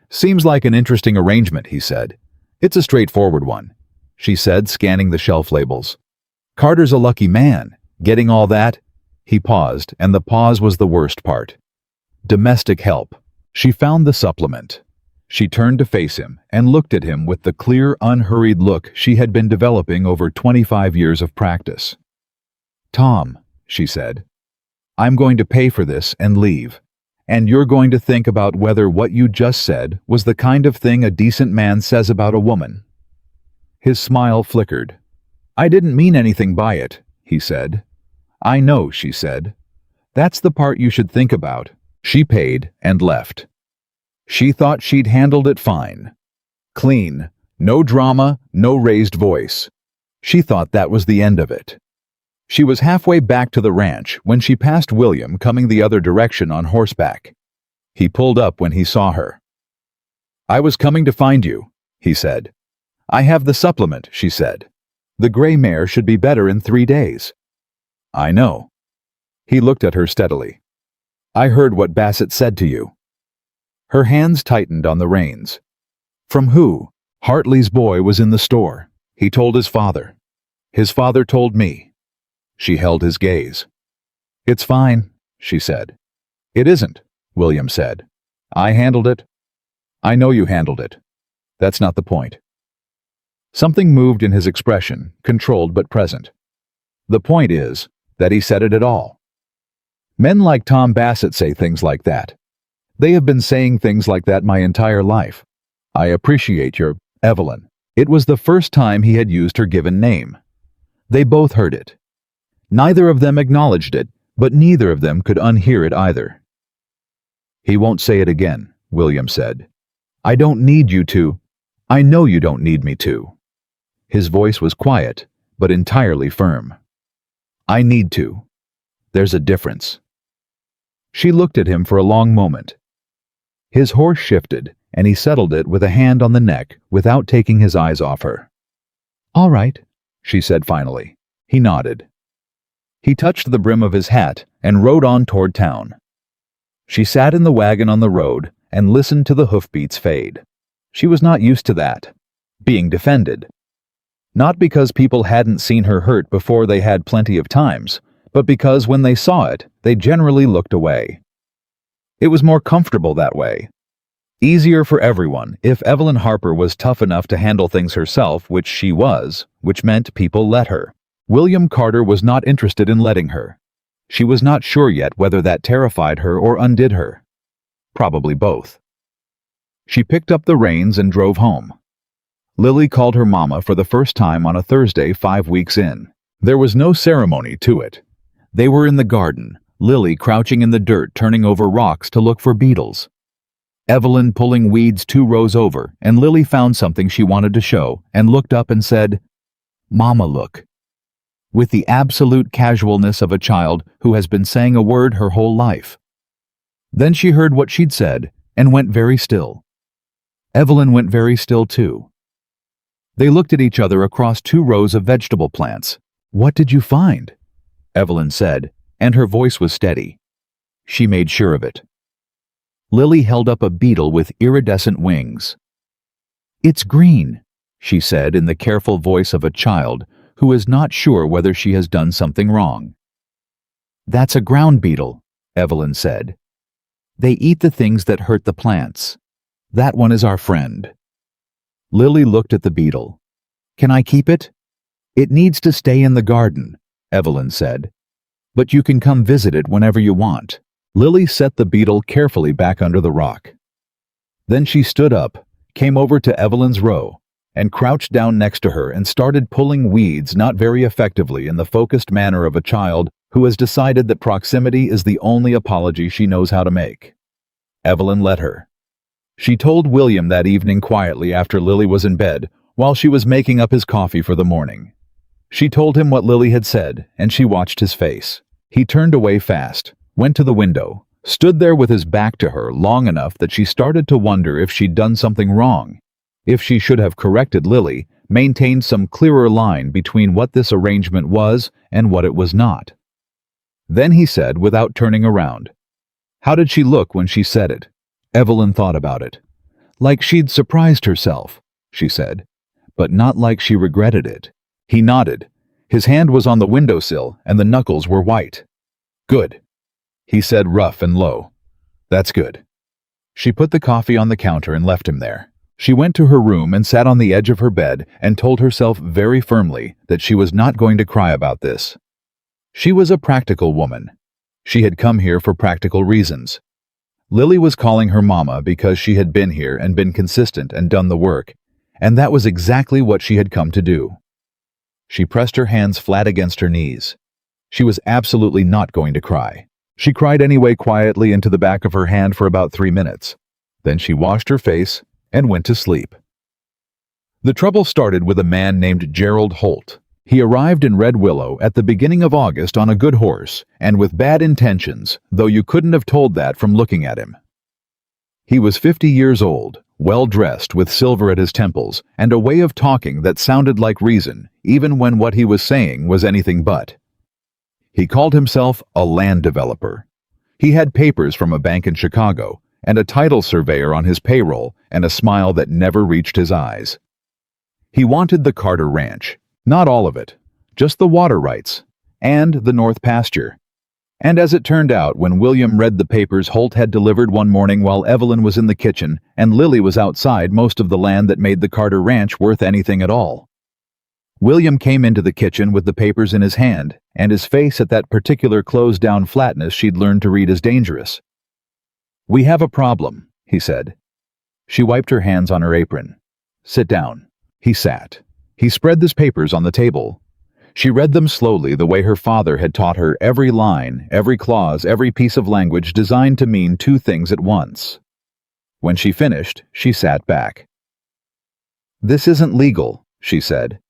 "Seems like an interesting arrangement," he said. "It's a straightforward one," she said, scanning the shelf labels. "Carter's a lucky man, getting all that." He paused, and the pause was the worst part. Domestic help. She found the supplement. She turned to face him and looked at him with the clear, unhurried look she had been developing over 25 years of practice. "Tom," she said, "I'm going to pay for this and leave, and you're going to think about whether what you just said was the kind of thing a decent man says about a woman." His smile flickered. "I didn't mean anything by it," he said. "I know," she said. "That's the part you should think about." She paid and left. She thought she'd handled it fine. Clean, no drama, no raised voice. She thought that was the end of it. She was halfway back to the ranch when she passed William coming the other direction on horseback. He pulled up when he saw her. "I was coming to find you," he said. "I have the supplement," she said. "The gray mare should be better in 3 days." "I know." He looked at her steadily. "I heard what Bassett said to you." Her hands tightened on the reins. "From who?" "Hartley's boy was in the store. He told his father. His father told me." She held his gaze. "It's fine," she said. "It isn't," William said. "I handled it." "I know you handled it. That's not the point." Something moved in his expression, controlled but present. "The point is that he said it at all." Men like Tom Bassett say things like that. They have been saying things like that my entire life. "I appreciate your Evelyn." It was the first time he had used her given name. They both heard it. Neither of them acknowledged it, but neither of them could unhear it either. "He won't say it again," William said. "I don't need you to. I know you don't need me to." His voice was quiet, but entirely firm. "I need to. There's a difference." She looked at him for a long moment. His horse shifted, and he settled it with a hand on the neck without taking his eyes off her. "All right," she said finally. He nodded. He touched the brim of his hat and rode on toward town. She sat in the wagon on the road and listened to the hoofbeats fade. She was not used to that, being defended. Not because people hadn't seen her hurt before they had plenty of times, but because when they saw it, they generally looked away. It was more comfortable that way. Easier for everyone if Evelyn Harper was tough enough to handle things herself, which she was, which meant people let her. William Carter was not interested in letting her. She was not sure yet whether that terrified her or undid her. Probably both. She picked up the reins and drove home. Lily called her mama for the first time on a Thursday 5 weeks in. There was no ceremony to it. They were in the garden, Lily crouching in the dirt turning over rocks to look for beetles. Evelyn pulling weeds 2 rows over, and Lily found something she wanted to show and looked up and said, "Mama, look." With the absolute casualness of a child who has been saying a word her whole life. Then she heard what she'd said and went very still. Evelyn went very still too. They looked at each other across 2 rows of vegetable plants. "What did you find?" Evelyn said, and her voice was steady. She made sure of it. Lily held up a beetle with iridescent wings. "It's green," she said in the careful voice of a child who is not sure whether she has done something wrong. "That's a ground beetle," Evelyn said. "They eat the things that hurt the plants. That one is our friend." Lily looked at the beetle. "Can I keep it?" "It needs to stay in the garden," Evelyn said. "But you can come visit it whenever you want." Lily set the beetle carefully back under the rock. Then she stood up, came over to Evelyn's row, and crouched down next to her and started pulling weeds not very effectively in the focused manner of a child who has decided that proximity is the only apology she knows how to make. Evelyn let her. She told William that evening quietly after Lily was in bed, while she was making up his coffee for the morning. She told him what Lily had said, and she watched his face. He turned away fast, went to the window, stood there with his back to her long enough that she started to wonder if she'd done something wrong, if she should have corrected Lily, maintained some clearer line between what this arrangement was and what it was not. Then he said, without turning around, "How did she look when she said it?" Evelyn thought about it. "Like she'd surprised herself," she said, "but not like she regretted it." He nodded. His hand was on the windowsill and the knuckles were white. "Good," he said, rough and low. "That's good." She put the coffee on the counter and left him there. She went to her room and sat on the edge of her bed and told herself very firmly that she was not going to cry about this. She was a practical woman. She had come here for practical reasons. Lily was calling her mama because she had been here and been consistent and done the work, and that was exactly what she had come to do. She pressed her hands flat against her knees. She was absolutely not going to cry. She cried anyway quietly into the back of her hand for about 3 minutes. Then she washed her face and went to sleep. The trouble started with a man named Gerald Holt. He arrived in Red Willow at the beginning of August on a good horse and with bad intentions, though you couldn't have told that from looking at him. He was 50 years old, well-dressed with silver at his temples, and a way of talking that sounded like reason, even when what he was saying was anything but. He called himself a land developer. He had papers from a bank in Chicago, and a title surveyor on his payroll, and a smile that never reached his eyes. He wanted the Carter Ranch. Not all of it, just the water rights, and the north pasture. And as it turned out, when William read the papers Holt had delivered one morning while Evelyn was in the kitchen and Lily was outside, most of the land that made the Carter Ranch worth anything at all. William came into the kitchen with the papers in his hand, and his face at that particular closed-down flatness she'd learned to read as dangerous. "We have a problem," he said. She wiped her hands on her apron. "Sit down." He sat. He spread these papers on the table. She read them slowly the way her father had taught her, every line, every clause, every piece of language designed to mean 2 things at once. When she finished, she sat back. "This isn't legal," she said.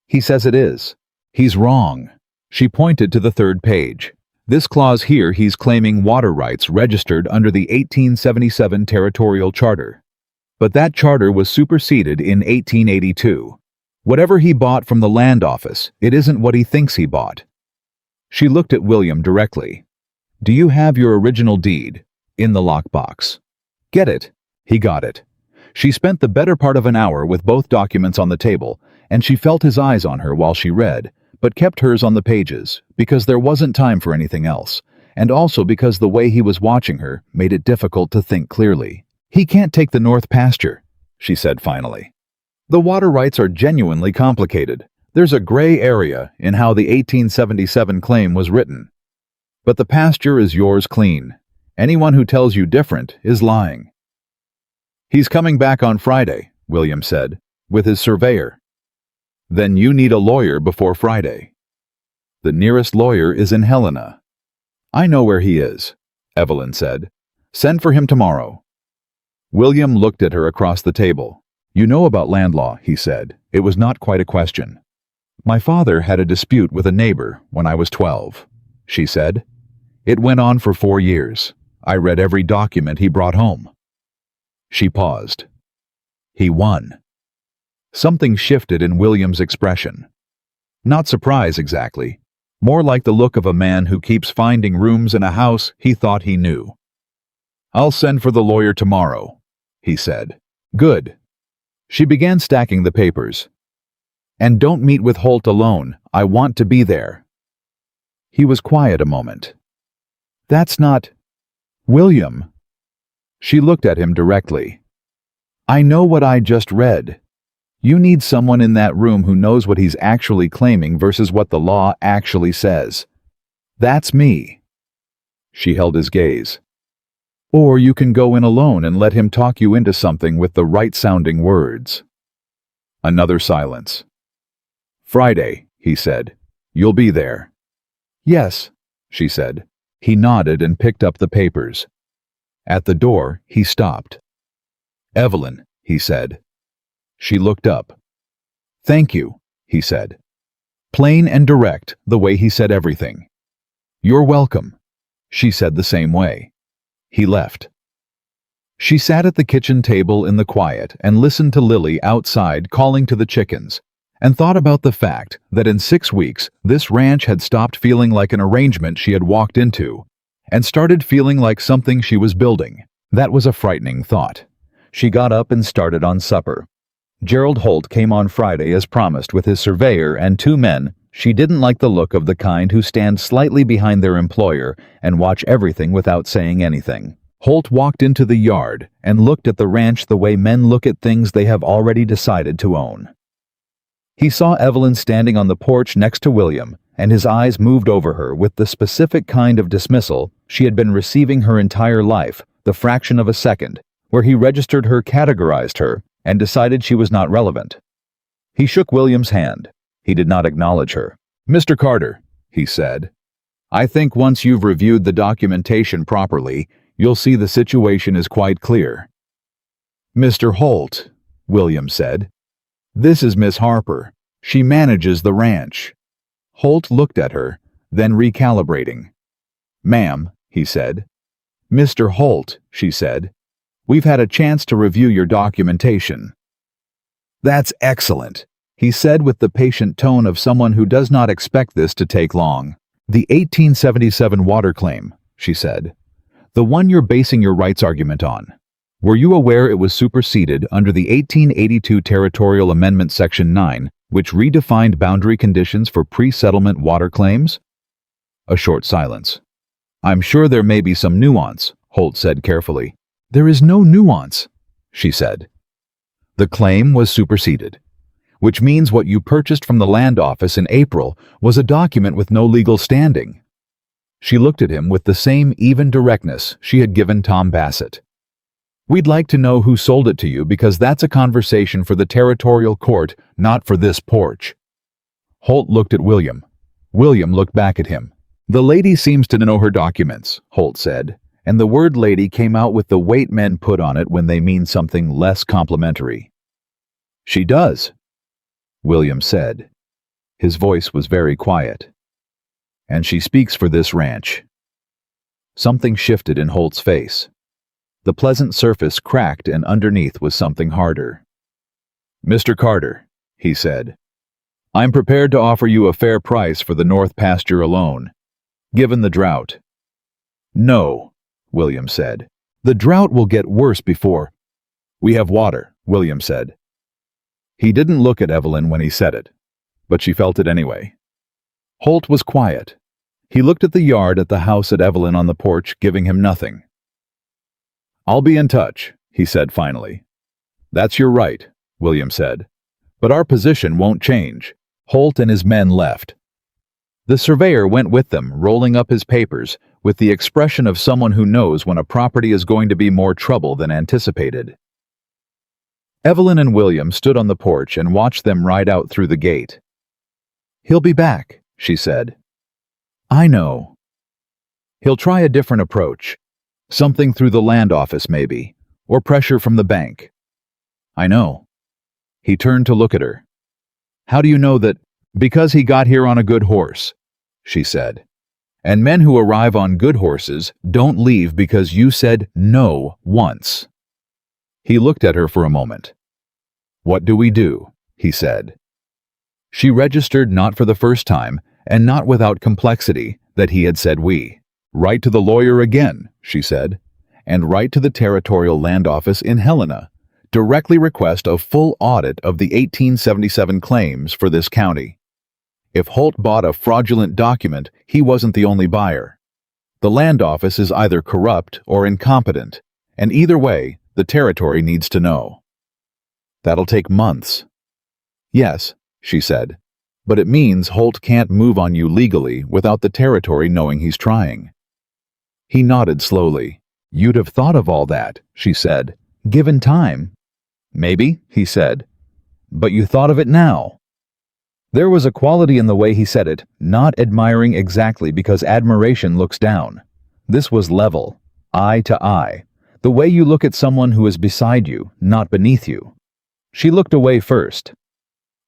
"He says it is." "He's wrong." She pointed to the 3rd page. "This clause here, he's claiming water rights registered under the 1877 Territorial Charter. But that charter was superseded in 1882. Whatever he bought from the land office, it isn't what he thinks he bought." She looked at William directly. "Do you have your original deed?" In the lockbox. Get it? He got it. She spent the better part of an hour with both documents on the table, and she felt his eyes on her while she read, but kept hers on the pages, because there wasn't time for anything else, and also because the way he was watching her made it difficult to think clearly. He can't take the North pasture, she said finally. The water rights are genuinely complicated. There's a gray area in how the 1877 claim was written. But the pasture is yours clean. Anyone who tells you different is lying. He's coming back on Friday, William said, with his surveyor. Then you need a lawyer before Friday. The nearest lawyer is in Helena. I know where he is, Evelyn said. Send for him tomorrow. William looked at her across the table. You know about land law, he said. It was not quite a question. My father had a dispute with a neighbor when I was 12, she said. It went on for 4 years. I read every document he brought home. She paused. He won. Something shifted in William's expression. Not surprise exactly, more like the look of a man who keeps finding rooms in a house he thought he knew. I'll send for the lawyer tomorrow, he said. Good. She began stacking the papers. And don't meet with Holt alone. I want to be there. He was quiet a moment. That's not... William. She looked at him directly. I know what I just read. You need someone in that room who knows what he's actually claiming versus what the law actually says. That's me. She held his gaze. Or you can go in alone and let him talk you into something with the right-sounding words. Another silence. Friday, he said. You'll be there. Yes, she said. He nodded and picked up the papers. At the door, he stopped. Evelyn, he said. She looked up. Thank you, he said. Plain and direct, the way he said everything. You're welcome. She said the same way. He left. She sat at the kitchen table in the quiet and listened to Lily outside calling to the chickens, and thought about the fact that in 6 weeks this ranch had stopped feeling like an arrangement she had walked into, and started feeling like something she was building. That was a frightening thought. She got up and started on supper. Gerald Holt came on Friday as promised with his surveyor and 2 men. She didn't like the look of the kind who stand slightly behind their employer and watch everything without saying anything. Holt walked into the yard and looked at the ranch the way men look at things they have already decided to own. He saw Evelyn standing on the porch next to William, and his eyes moved over her with the specific kind of dismissal she had been receiving her entire life, the fraction of a second, where he registered her, categorized her, and decided she was not relevant. He shook William's hand. He did not acknowledge her. Mr. Carter, he said, I think once you've reviewed the documentation properly, you'll see the situation is quite clear. Mr. Holt, William said, this is Miss Harper. She manages the ranch. Holt looked at her, then recalibrating. Ma'am, he said. Mr. Holt, she said, we've had a chance to review your documentation. That's excellent, he said with the patient tone of someone who does not expect this to take long. The 1877 water claim, she said. The one you're basing your rights argument on. Were you aware it was superseded under the 1882 Territorial Amendment Section 9, which redefined boundary conditions for pre-settlement water claims? A short silence. I'm sure there may be some nuance, Holt said carefully. There is no nuance, she said. The claim was superseded, which means what you purchased from the land office in April was a document with no legal standing. She looked at him with the same even directness she had given Tom Bassett. We'd like to know who sold it to you because that's a conversation for the territorial court, not for this porch. Holt looked at William. William looked back at him. The lady seems to know her documents, Holt said, and the word lady came out with the weight men put on it when they mean something less complimentary. She does, William said. His voice was very quiet. And she speaks for this ranch. Something shifted in Holt's face. The pleasant surface cracked and underneath was something harder. Mr. Carter, he said, I'm prepared to offer you a fair price for the north pasture alone, given the drought. No, William said. "The drought will get worse before—" "We have water," William said. He didn't look at Evelyn when he said it, but she felt it anyway. Holt was quiet. He looked at the yard at the house at Evelyn on the porch, giving him nothing. "I'll be in touch," he said finally. "That's your right," William said. "But our position won't change." Holt and his men left. The surveyor went with them, rolling up his papers, with the expression of someone who knows when a property is going to be more trouble than anticipated. Evelyn and William stood on the porch and watched them ride out through the gate. "He'll be back," she said. "I know. He'll try a different approach. Something through the land office, maybe, or pressure from the bank." "I know." He turned to look at her. "How do you know that—" "Because he got here on a good horse," she said. "And men who arrive on good horses don't leave because you said no once." He looked at her for a moment. "What do we do?" he said. She registered not for the first time, and not without complexity, that he had said we. "Write to the lawyer again," she said, "and write to the Territorial Land Office in Helena. Directly request a full audit of the 1877 claims for this county. If Holt bought a fraudulent document, he wasn't the only buyer. The land office is either corrupt or incompetent, and either way, the territory needs to know." "That'll take months." "Yes," she said, "but it means Holt can't move on you legally without the territory knowing he's trying." He nodded slowly. "You'd have thought of all that," she said, "given time." "Maybe," he said, "but you thought of it now." There was a quality in the way he said it, not admiring exactly because admiration looks down. This was level, eye to eye, the way you look at someone who is beside you, not beneath you. She looked away first.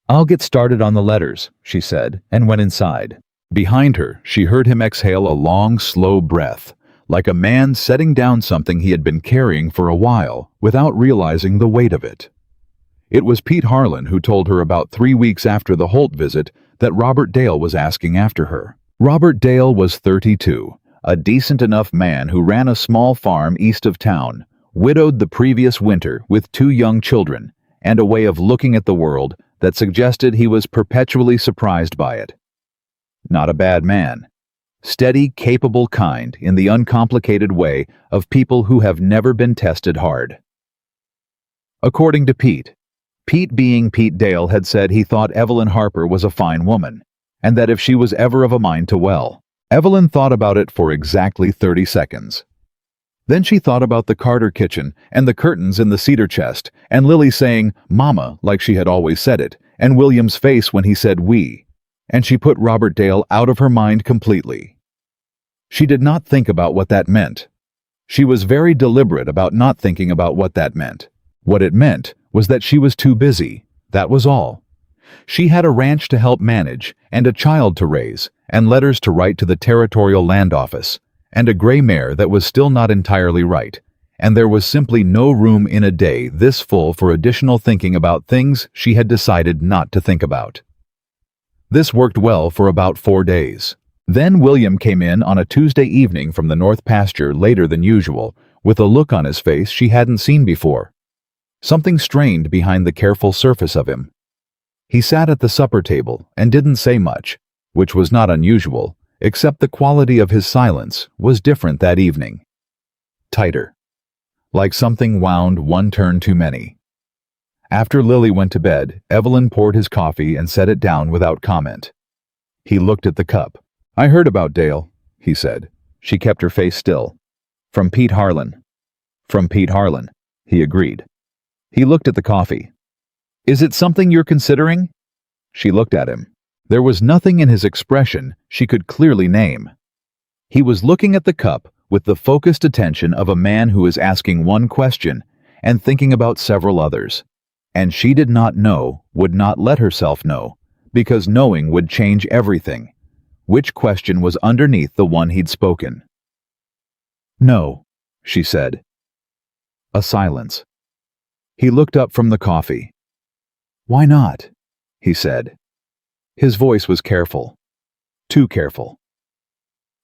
"I'll get started on the letters," she said, and went inside. Behind her, she heard him exhale a long, slow breath, like a man setting down something he had been carrying for a while, without realizing the weight of it. It was Pete Harlan who told her about 3 weeks after the Holt visit that Robert Dale was asking after her. Robert Dale was 32, a decent enough man who ran a small farm east of town, widowed the previous winter with 2 young children, and a way of looking at the world that suggested he was perpetually surprised by it. Not a bad man. Steady, capable kind in the uncomplicated way of people who have never been tested hard. According to Pete being Pete Dale had said he thought Evelyn Harper was a fine woman, and that if she was ever of a mind to well. Evelyn thought about it for exactly 30 seconds. Then she thought about the Carter kitchen and the curtains in the cedar chest, and Lily saying "Mama" like she had always said it, and William's face when he said "we," and she put Robert Dale out of her mind completely. She did not think about what that meant. She was very deliberate about not thinking about what that meant. What it meant was that she was too busy, that was all. She had a ranch to help manage, and a child to raise, and letters to write to the Territorial Land Office, and a gray mare that was still not entirely right, and there was simply no room in a day this full for additional thinking about things she had decided not to think about. This worked well for about 4 days. Then William came in on a Tuesday evening from the north pasture later than usual, with a look on his face she hadn't seen before. Something strained behind the careful surface of him. He sat at the supper table and didn't say much, which was not unusual, except the quality of his silence was different that evening. Tighter. Like something wound one turn too many. After Lily went to bed, Evelyn poured his coffee and set it down without comment. He looked at the cup. "I heard about Dale," he said. She kept her face still. "From Pete Harlan." "From Pete Harlan," he agreed. He looked at the coffee. "Is it something you're considering?" She looked at him. There was nothing in his expression she could clearly name. He was looking at the cup with the focused attention of a man who is asking one question and thinking about several others. And she did not know, would not let herself know, because knowing would change everything. Which question was underneath the one he'd spoken? "No," she said. A silence. He looked up from the coffee. "Why not?" he said. His voice was careful. Too careful.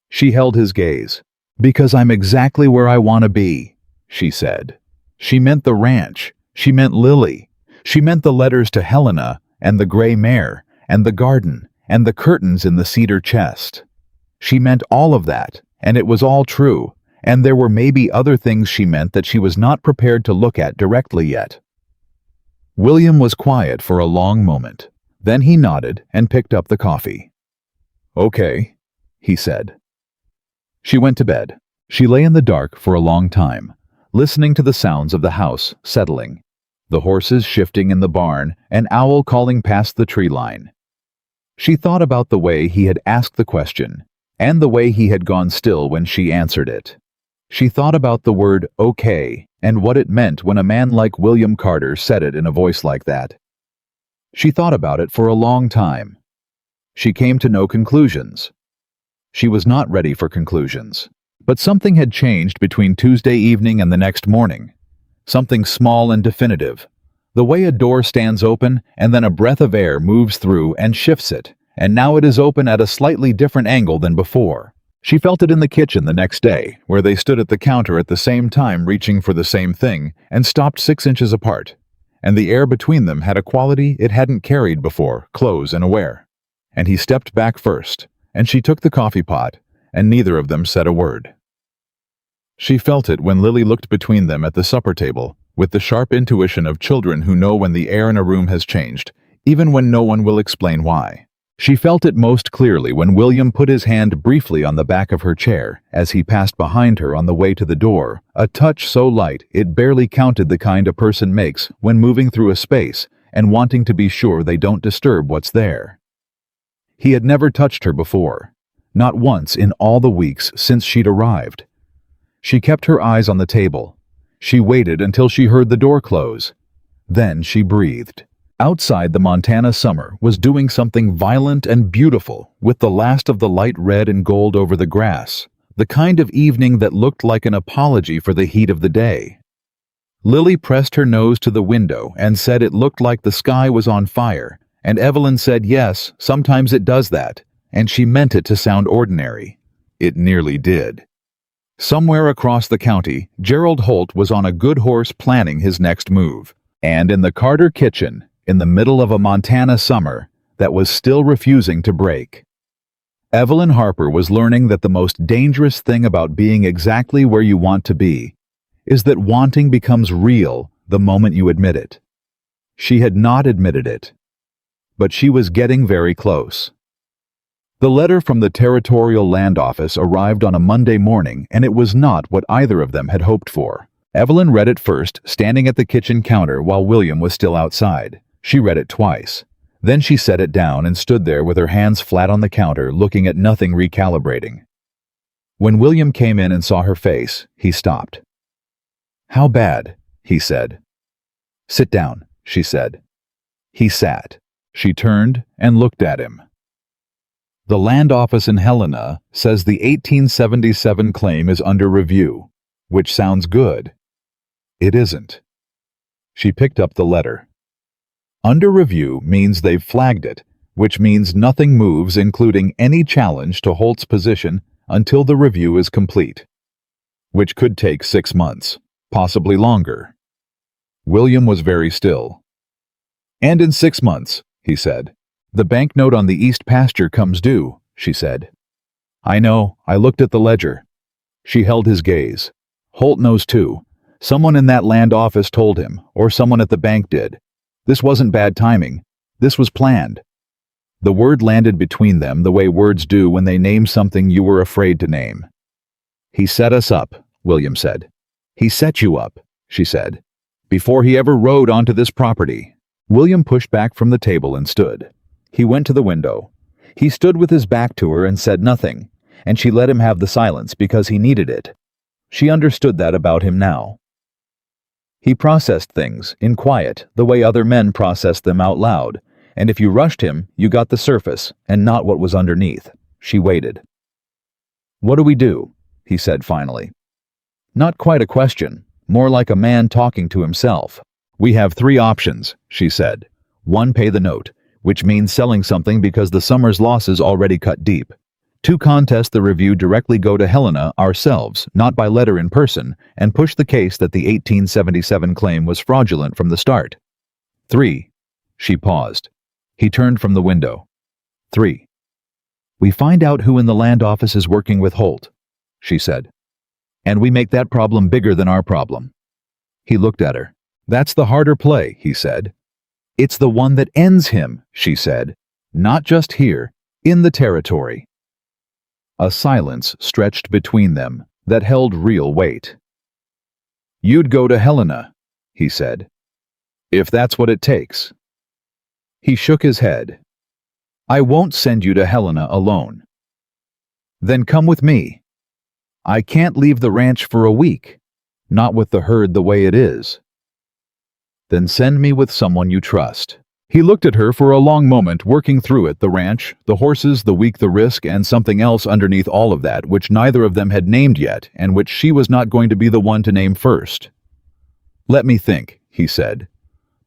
She held his gaze. "Because I'm exactly where I want to be," she said. She meant the ranch. She meant Lily. She meant the letters to Helena, and the gray mare, and the garden, and the curtains in the cedar chest. She meant all of that, and it was all true, and there were maybe other things she meant that she was not prepared to look at directly yet. William was quiet for a long moment. Then he nodded and picked up the coffee. "Okay," he said. She went to bed. She lay in the dark for a long time, listening to the sounds of the house settling, the horses shifting in the barn, an owl calling past the tree line. She thought about the way he had asked the question, and the way he had gone still when she answered it. She thought about the word "okay" and what it meant when a man like William Carter said it in a voice like that. She thought about it for a long time. She came to no conclusions. She was not ready for conclusions. But something had changed between Tuesday evening and the next morning. Something small and definitive. The way a door stands open and then a breath of air moves through and shifts it, and now it is open at a slightly different angle than before. She felt it in the kitchen the next day, where they stood at the counter at the same time reaching for the same thing and stopped 6 inches apart. And the air between them had a quality it hadn't carried before, close and aware. And he stepped back first, and she took the coffee pot, and neither of them said a word. She felt it when Lily looked between them at the supper table, with the sharp intuition of children who know when the air in a room has changed, even when no one will explain why. She felt it most clearly when William put his hand briefly on the back of her chair as he passed behind her on the way to the door, a touch so light it barely counted the kind a person makes when moving through a space and wanting to be sure they don't disturb what's there. He had never touched her before, not once in all the weeks since she'd arrived. She kept her eyes on the table. She waited until she heard the door close. Then she breathed. Outside, the Montana summer was doing something violent and beautiful with the last of the light red and gold over the grass, the kind of evening that looked like an apology for the heat of the day. Lily pressed her nose to the window and said it looked like the sky was on fire, and Evelyn said yes, sometimes it does that, and she meant it to sound ordinary. It nearly did. Somewhere across the county, Gerald Holt was on a good horse planning his next move, and in the Carter kitchen, in the middle of a Montana summer that was still refusing to break. Evelyn Harper was learning that the most dangerous thing about being exactly where you want to be is that wanting becomes real the moment you admit it. She had not admitted it, but she was getting very close. The letter from the Territorial Land Office arrived on a Monday morning, and it was not what either of them had hoped for. Evelyn read it first, standing at the kitchen counter while William was still outside. She read it twice. Then she set it down and stood there with her hands flat on the counter, looking at nothing, recalibrating. When William came in and saw her face, he stopped. "How bad?" he said. "Sit down," she said. He sat. She turned and looked at him. "The land office in Helena says the 1877 claim is under review, which sounds good. It isn't." She picked up the letter. Under review means they've flagged it, which means nothing moves, including any challenge to Holt's position, until the review is complete, which could take 6 months, possibly longer. William was very still. "And in 6 months," he said. "The banknote on the east pasture comes due," she said. "I know, I looked at the ledger." She held his gaze. "Holt knows too. Someone in that land office told him, or someone at the bank did. This wasn't bad timing. This was planned." The word landed between them the way words do when they name something you were afraid to name. "He set us up," William said. "He set you up," she said, "before he ever rode onto this property." William pushed back from the table and stood. He went to the window. He stood with his back to her and said nothing, and she let him have the silence because he needed it. She understood that about him now. He processed things, in quiet, the way other men processed them out loud, and if you rushed him, you got the surface, and not what was underneath. She waited. "What do we do?" he said finally. Not quite a question, more like a man talking to himself. "We have 3 options," she said. "1, pay the note, which means selling something because the summer's losses already cut deep. To contest the review, directly go to Helena ourselves, not by letter in person, and push the case that the 1877 claim was fraudulent from the start. 3. She paused. He turned from the window. 3. We find out who in the land office is working with Holt, she said. And we make that problem bigger than our problem. He looked at her. That's the harder play, he said. It's the one that ends him, she said. Not just here, in the territory. A silence stretched between them that held real weight. You'd go to Helena, he said. If that's what it takes. He shook his head. I won't send you to Helena alone. Then come with me. I can't leave the ranch for a week, not with the herd the way it is. Then send me with someone you trust. He looked at her for a long moment, working through it, the ranch, the horses, the week, the risk, and something else underneath all of that, which neither of them had named yet, and which she was not going to be the one to name first. Let me think, he said.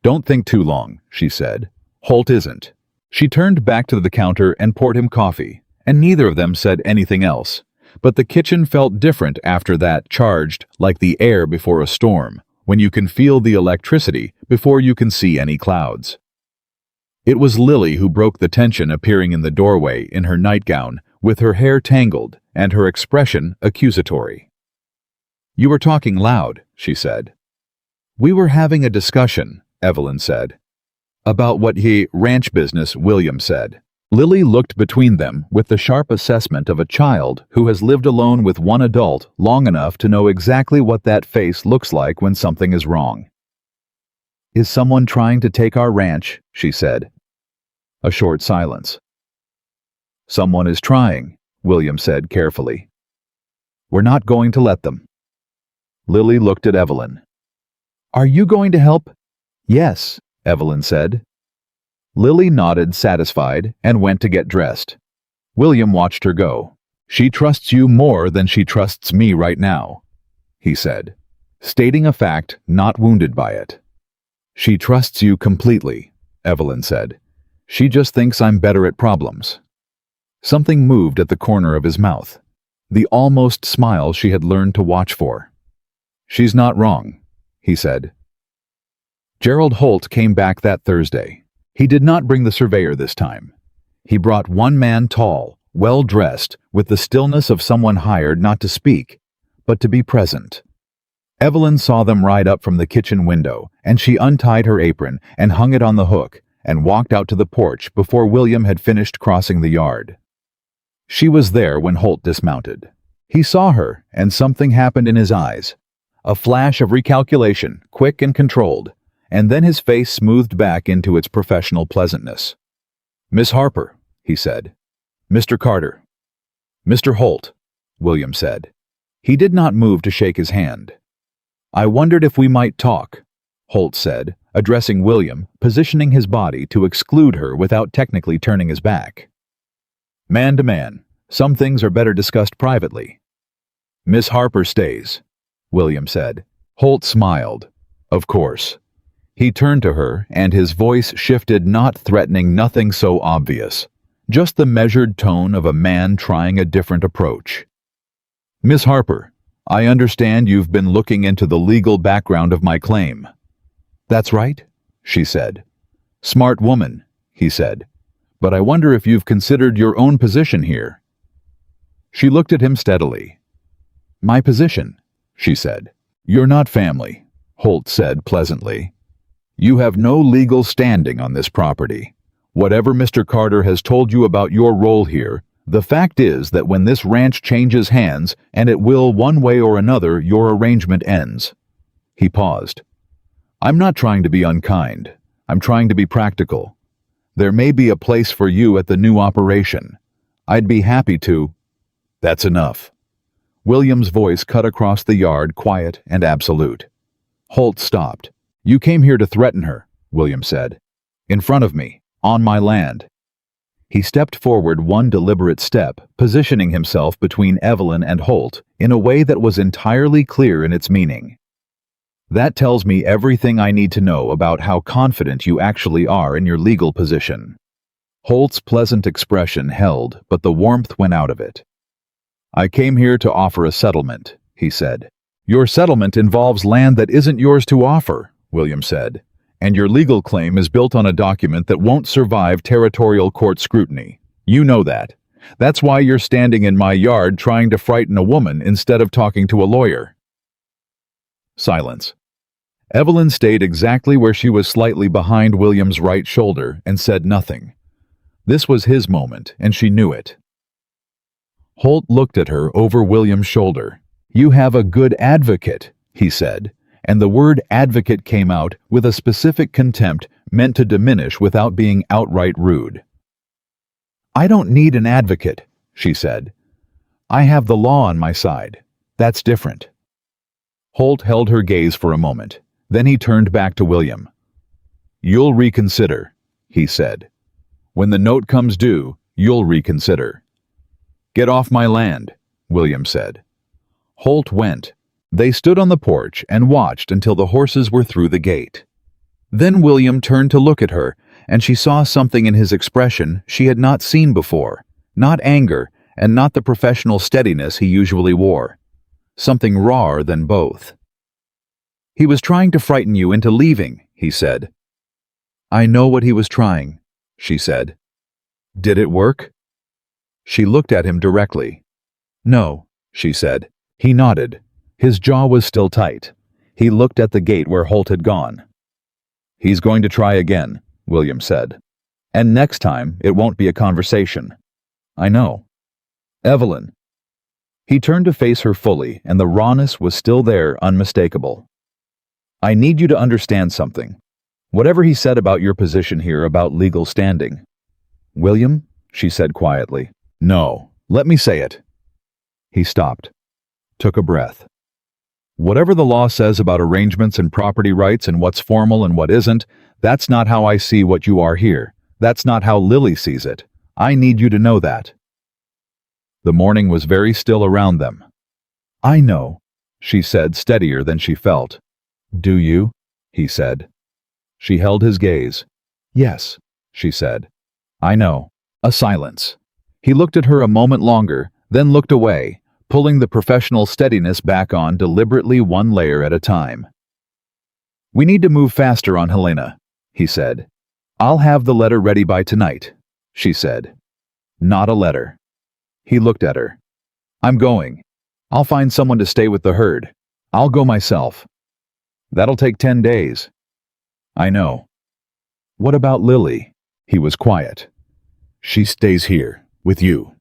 Don't think too long, she said. Holt isn't. She turned back to the counter and poured him coffee, and neither of them said anything else. But the kitchen felt different after that, charged like the air before a storm, when you can feel the electricity before you can see any clouds. It was Lily who broke the tension, appearing in the doorway in her nightgown, with her hair tangled and her expression accusatory. You were talking loud, she said. We were having a discussion, Evelyn said. About what ranch business, William said. Lily looked between them with the sharp assessment of a child who has lived alone with one adult long enough to know exactly what that face looks like when something is wrong. Is someone trying to take our ranch? She said. A short silence. Someone is trying, William said carefully. We're not going to let them. Lily looked at Evelyn. Are you going to help? Yes, Evelyn said. Lily nodded, satisfied, and went to get dressed. William watched her go. She trusts you more than she trusts me right now, he said, stating a fact, not wounded by it. She trusts you completely, Evelyn said. She just thinks I'm better at problems. Something moved at the corner of his mouth, the almost smile she had learned to watch for. She's not wrong, he said. Gerald Holt came back that Thursday. He did not bring the surveyor this time. He brought one man, tall, well-dressed, with the stillness of someone hired not to speak, but to be present. Evelyn saw them ride up from the kitchen window, and she untied her apron and hung it on the hook and walked out to the porch before William had finished crossing the yard. She was there when Holt dismounted. He saw her, and something happened in his eyes. A flash of recalculation, quick and controlled, and then his face smoothed back into its professional pleasantness. Miss Harper, he said. Mr. Carter. Mr. Holt, William said. He did not move to shake his hand. I wondered if we might talk, Holt said, addressing William, positioning his body to exclude her without technically turning his back. Man to man, some things are better discussed privately. Miss Harper stays, William said. Holt smiled. Of course. He turned to her, and his voice shifted, not threatening, nothing so obvious, just the measured tone of a man trying a different approach. Miss Harper, I understand you've been looking into the legal background of my claim. That's right, she said. Smart woman, he said. But I wonder if you've considered your own position here. She looked at him steadily. My position, she said. You're not family, Holt said pleasantly. You have no legal standing on this property. Whatever Mr. Carter has told you about your role here, the fact is that when this ranch changes hands, and it will one way or another, your arrangement ends. He paused. I'm not trying to be unkind. I'm trying to be practical. There may be a place for you at the new operation. I'd be happy to. That's enough. William's voice cut across the yard, quiet and absolute. Holt stopped. You came here to threaten her, William said. In front of me, on my land. He stepped forward one deliberate step, positioning himself between Evelyn and Holt in a way that was entirely clear in its meaning. That tells me everything I need to know about how confident you actually are in your legal position. Holt's pleasant expression held, but the warmth went out of it. "I came here to offer a settlement," he said. "Your settlement involves land that isn't yours to offer," William said, "and your legal claim is built on a document that won't survive territorial court scrutiny. You know that. That's why you're standing in my yard trying to frighten a woman instead of talking to a lawyer." Silence. Evelyn stayed exactly where she was, slightly behind William's right shoulder, and said nothing. This was his moment, and she knew it. Holt looked at her over William's shoulder. "You have a good advocate," he said, and the word advocate came out with a specific contempt meant to diminish without being outright rude. "I don't need an advocate," she said. "I have the law on my side. That's different." Holt held her gaze for a moment. Then he turned back to William. "You'll reconsider," he said. "When the note comes due, you'll reconsider." "Get off my land," William said. Holt went. They stood on the porch and watched until the horses were through the gate. Then William turned to look at her, and she saw something in his expression she had not seen before. Not anger, and not the professional steadiness he usually wore. Something rawer than both. "He was trying to frighten you into leaving," he said. "I know what he was trying," she said. "Did it work?" She looked at him directly. "No," she said. He nodded. His jaw was still tight. He looked at the gate where Holt had gone. "He's going to try again," William said. "And next time, it won't be a conversation." "I know." "Evelyn." He turned to face her fully, and the rawness was still there, unmistakable. "I need you to understand something. Whatever he said about your position here, about legal standing." "William," she said quietly. "No, let me say it." He stopped, took a breath. "Whatever the law says about arrangements and property rights and what's formal and what isn't, that's not how I see what you are here. That's not how Lily sees it. I need you to know that." The morning was very still around them. "I know," she said, steadier than she felt. "Do you?" he said. She held his gaze. "Yes," she said. "I know." A silence. He looked at her a moment longer, then looked away, pulling the professional steadiness back on deliberately, one layer at a time. "We need to move faster on Helena," he said. "I'll have the letter ready by tonight," she said. "Not a letter." He looked at her. "I'm going. I'll find someone to stay with the herd. I'll go myself." "That'll take 10 days. "I know." "What about Lily?" He was quiet. "She stays here, with you."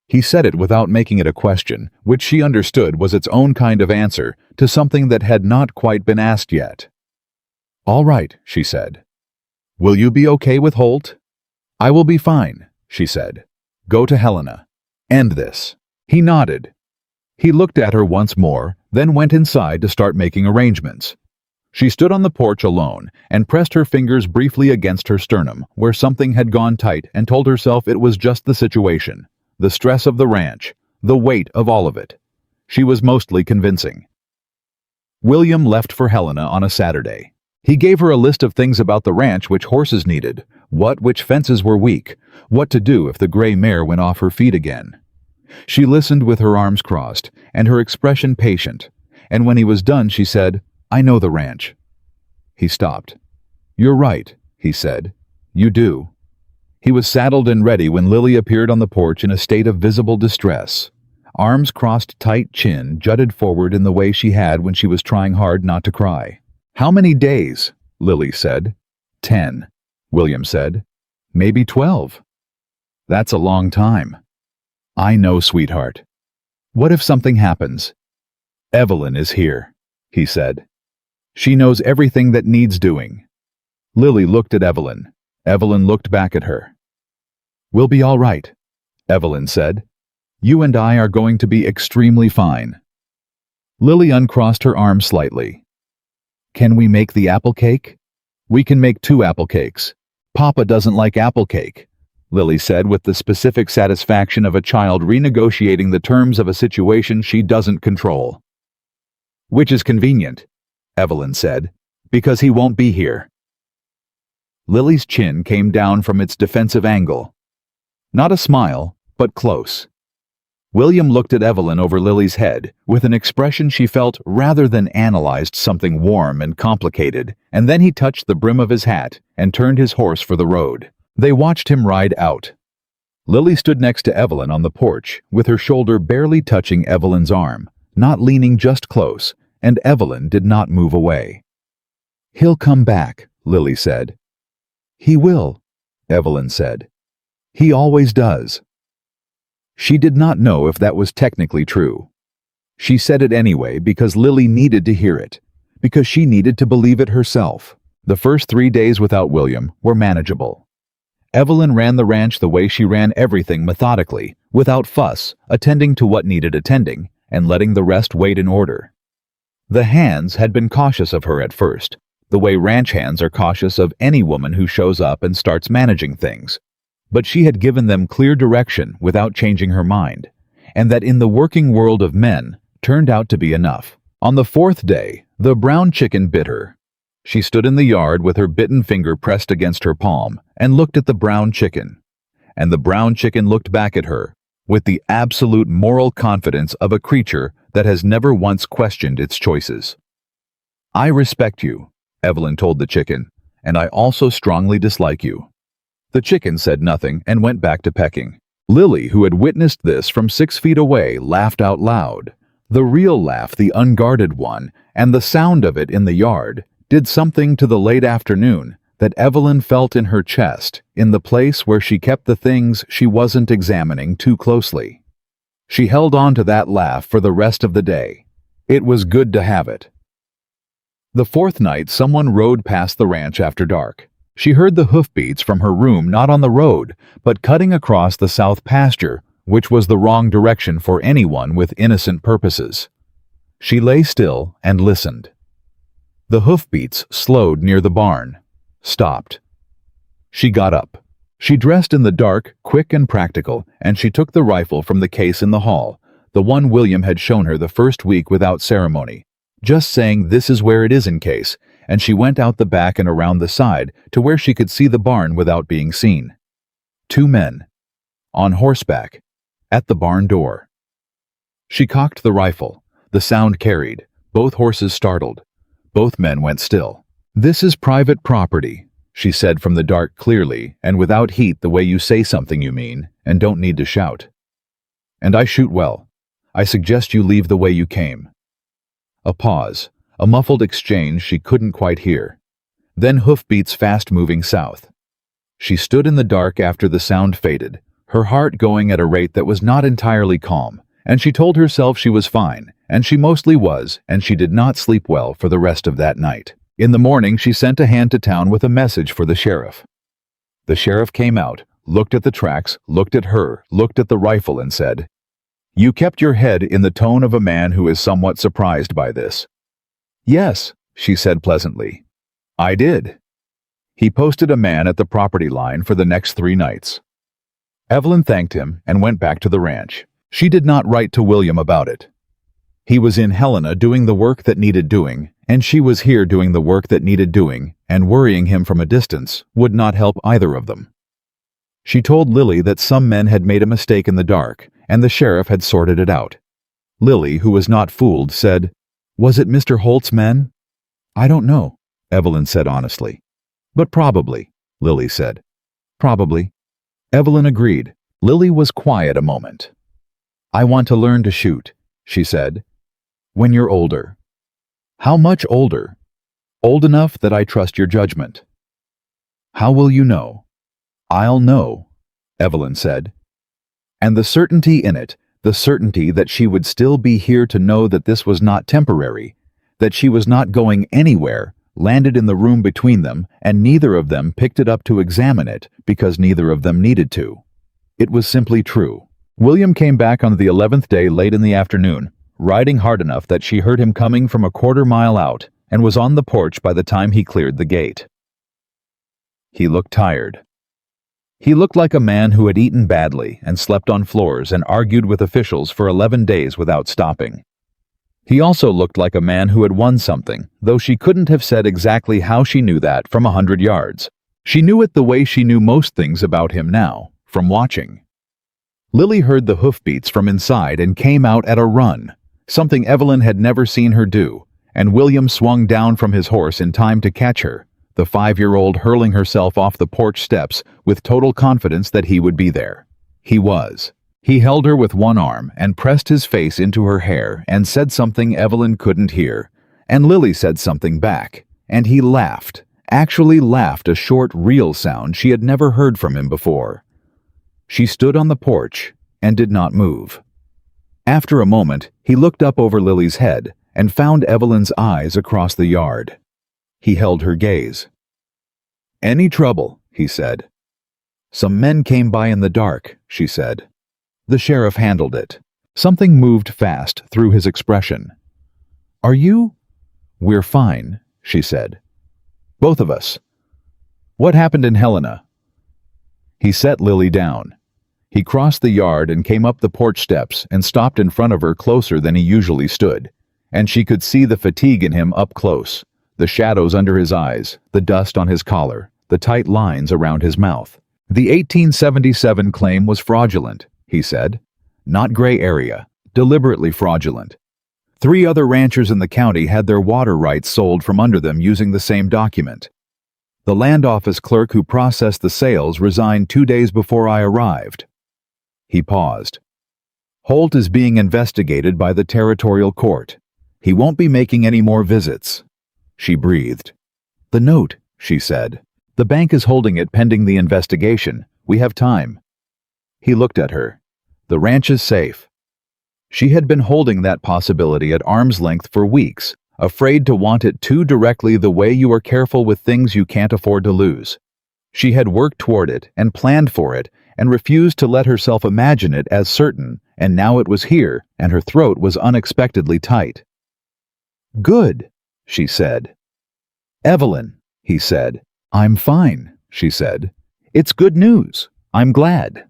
He said it without making it a question, which she understood was its own kind of answer to something that had not quite been asked yet. "All right," she said. "Will you be okay with Holt?" "I will be fine," she said. "Go to Helena. End this." He nodded. He looked at her once more, then went inside to start making arrangements. She stood on the porch alone and pressed her fingers briefly against her sternum, where something had gone tight, and told herself it was just the situation, the stress of the ranch, the weight of all of it. She was mostly convincing. William left for Helena on a Saturday. He gave her a list of things about the ranch which horses needed, which fences were weak, what to do if the gray mare went off her feet again. She listened with her arms crossed and her expression patient, and when he was done she said, "I know the ranch." He stopped. "You're right," he said. "You do." He was saddled and ready when Lily appeared on the porch in a state of visible distress. Arms crossed tight, chin jutted forward in the way she had when she was trying hard not to cry. "How many days?" Lily said. 10, William said. "Maybe 12. "That's a long time." "I know, sweetheart." "What if something happens?" "Evelyn is here," he said. "She knows everything that needs doing." Lily looked at Evelyn. Evelyn looked back at her. "We'll be all right," Evelyn said. "You and I are going to be extremely fine." Lily uncrossed her arms slightly. "Can we make the apple cake?" "We can make 2 apple cakes. Papa doesn't like apple cake," Lily said with the specific satisfaction of a child renegotiating the terms of a situation she doesn't control. "Which is convenient," Evelyn said, "because he won't be here." Lily's chin came down from its defensive angle. Not a smile, but close. William looked at Evelyn over Lily's head with an expression she felt rather than analyzed something warm and complicated, and then he touched the brim of his hat and turned his horse for the road. They watched him ride out. Lily stood next to Evelyn on the porch, with her shoulder barely touching Evelyn's arm, not leaning just close, and Evelyn did not move away. "He'll come back," Lily said. "He will," Evelyn said. "He always does." She did not know if that was technically true. She said it anyway because Lily needed to hear it, because she needed to believe it herself. The first 3 days without William were manageable. Evelyn ran the ranch the way she ran everything methodically, without fuss, attending to what needed attending, and letting the rest wait in order. The hands had been cautious of her at first, the way ranch hands are cautious of any woman who shows up and starts managing things. But she had given them clear direction without changing her mind, and that in the working world of men turned out to be enough. On the 4th day, the brown chicken bit her. She stood in the yard with her bitten finger pressed against her palm and looked at the brown chicken. And the brown chicken looked back at her with the absolute moral confidence of a creature that has never once questioned its choices. "I respect you," Evelyn told the chicken, "and I also strongly dislike you." The chicken said nothing and went back to pecking. Lily, who had witnessed this from 6 feet away, laughed out loud. The real laugh, the unguarded one, and the sound of it in the yard, did something to the late afternoon that Evelyn felt in her chest, in the place where she kept the things she wasn't examining too closely. She held on to that laugh for the rest of the day. It was good to have it. The 4th night, someone rode past the ranch after dark. She heard the hoofbeats from her room, not on the road, but cutting across the south pasture, which was the wrong direction for anyone with innocent purposes. She lay still and listened. The hoofbeats slowed near the barn, stopped. She got up. She dressed in the dark, quick and practical, and she took the rifle from the case in the hall, the one William had shown her the first week without ceremony, just saying "this is where it is" in case, and she went out the back and around the side to where she could see the barn without being seen. 2 men, on horseback, at the barn door. She cocked the rifle. The sound carried. Both horses startled. Both men went still. "This is private property," she said from the dark clearly and without heat, the way you say something you mean and don't need to shout. "And I shoot well. I suggest you leave the way you came." A pause. A muffled exchange she couldn't quite hear. Then hoofbeats fast moving south. She stood in the dark after the sound faded, her heart going at a rate that was not entirely calm, and she told herself she was fine, and she mostly was, and she did not sleep well for the rest of that night. In the morning she sent a hand to town with a message for the sheriff. The sheriff came out, looked at the tracks, looked at her, looked at the rifle and said, "You kept your head," in the tone of a man who is somewhat surprised by this. "Yes," she said pleasantly. "I did." He posted a man at the property line for the next 3 nights. Evelyn thanked him and went back to the ranch. She did not write to William about it. He was in Helena doing the work that needed doing, and she was here doing the work that needed doing, and worrying him from a distance would not help either of them. She told Lily that some men had made a mistake in the dark, and the sheriff had sorted it out. Lily, who was not fooled, said, "Was it Mr. Holt's men?" "I don't know," Evelyn said honestly. "But probably," Lily said. "Probably." Evelyn agreed. Lily was quiet a moment. "I want to learn to shoot," she said. "When you're older." "How much older?" "Old enough that I trust your judgment." "How will you know?" "I'll know," Evelyn said. And the certainty in it, the certainty that she would still be here to know that this was not temporary, that she was not going anywhere, landed in the room between them, and neither of them picked it up to examine it because neither of them needed to. It was simply true. William came back on the 11th day late in the afternoon, riding hard enough that she heard him coming from a quarter-mile out and was on the porch by the time he cleared the gate. He looked tired. He looked like a man who had eaten badly and slept on floors and argued with officials for 11 days without stopping. He also looked like a man who had won something, though she couldn't have said exactly how she knew that from 100 yards. She knew it the way she knew most things about him now, from watching. Lily heard the hoofbeats from inside and came out at a run, something Evelyn had never seen her do, and William swung down from his horse in time to catch her, the 5-year-old hurling herself off the porch steps with total confidence that he would be there. He was. He held her with one arm and pressed his face into her hair and said something Evelyn couldn't hear, and Lily said something back, and he laughed, actually laughed, a short, real sound she had never heard from him before. She stood on the porch and did not move. After a moment, he looked up over Lily's head and found Evelyn's eyes across the yard. He held her gaze. "Any trouble?" he said. "Some men came by in the dark," she said. The sheriff handled it. Something moved fast through his expression. "Are you?" "We're fine," she said. "Both of us." "What happened in Helena?" He set Lily down. He crossed the yard and came up the porch steps and stopped in front of her closer than he usually stood, and she could see the fatigue in him up close, the shadows under his eyes, the dust on his collar, the tight lines around his mouth. "The 1877 claim was fraudulent," he said. "Not gray area, deliberately fraudulent. 3 other ranchers in the county had their water rights sold from under them using the same document. The land office clerk who processed the sales resigned 2 days before I arrived." He paused. "Holt is being investigated by the territorial court. He won't be making any more visits." She breathed. "The note," she said. "The bank is holding it pending the investigation. We have time." He looked at her. "The ranch is safe." She had been holding that possibility at arm's length for weeks, afraid to want it too directly, the way you are careful with things you can't afford to lose. She had worked toward it and planned for it and refused to let herself imagine it as certain, and now it was here, and her throat was unexpectedly tight. "Good," she said. "Evelyn," he said. "I'm fine," she said. "It's good news. I'm glad."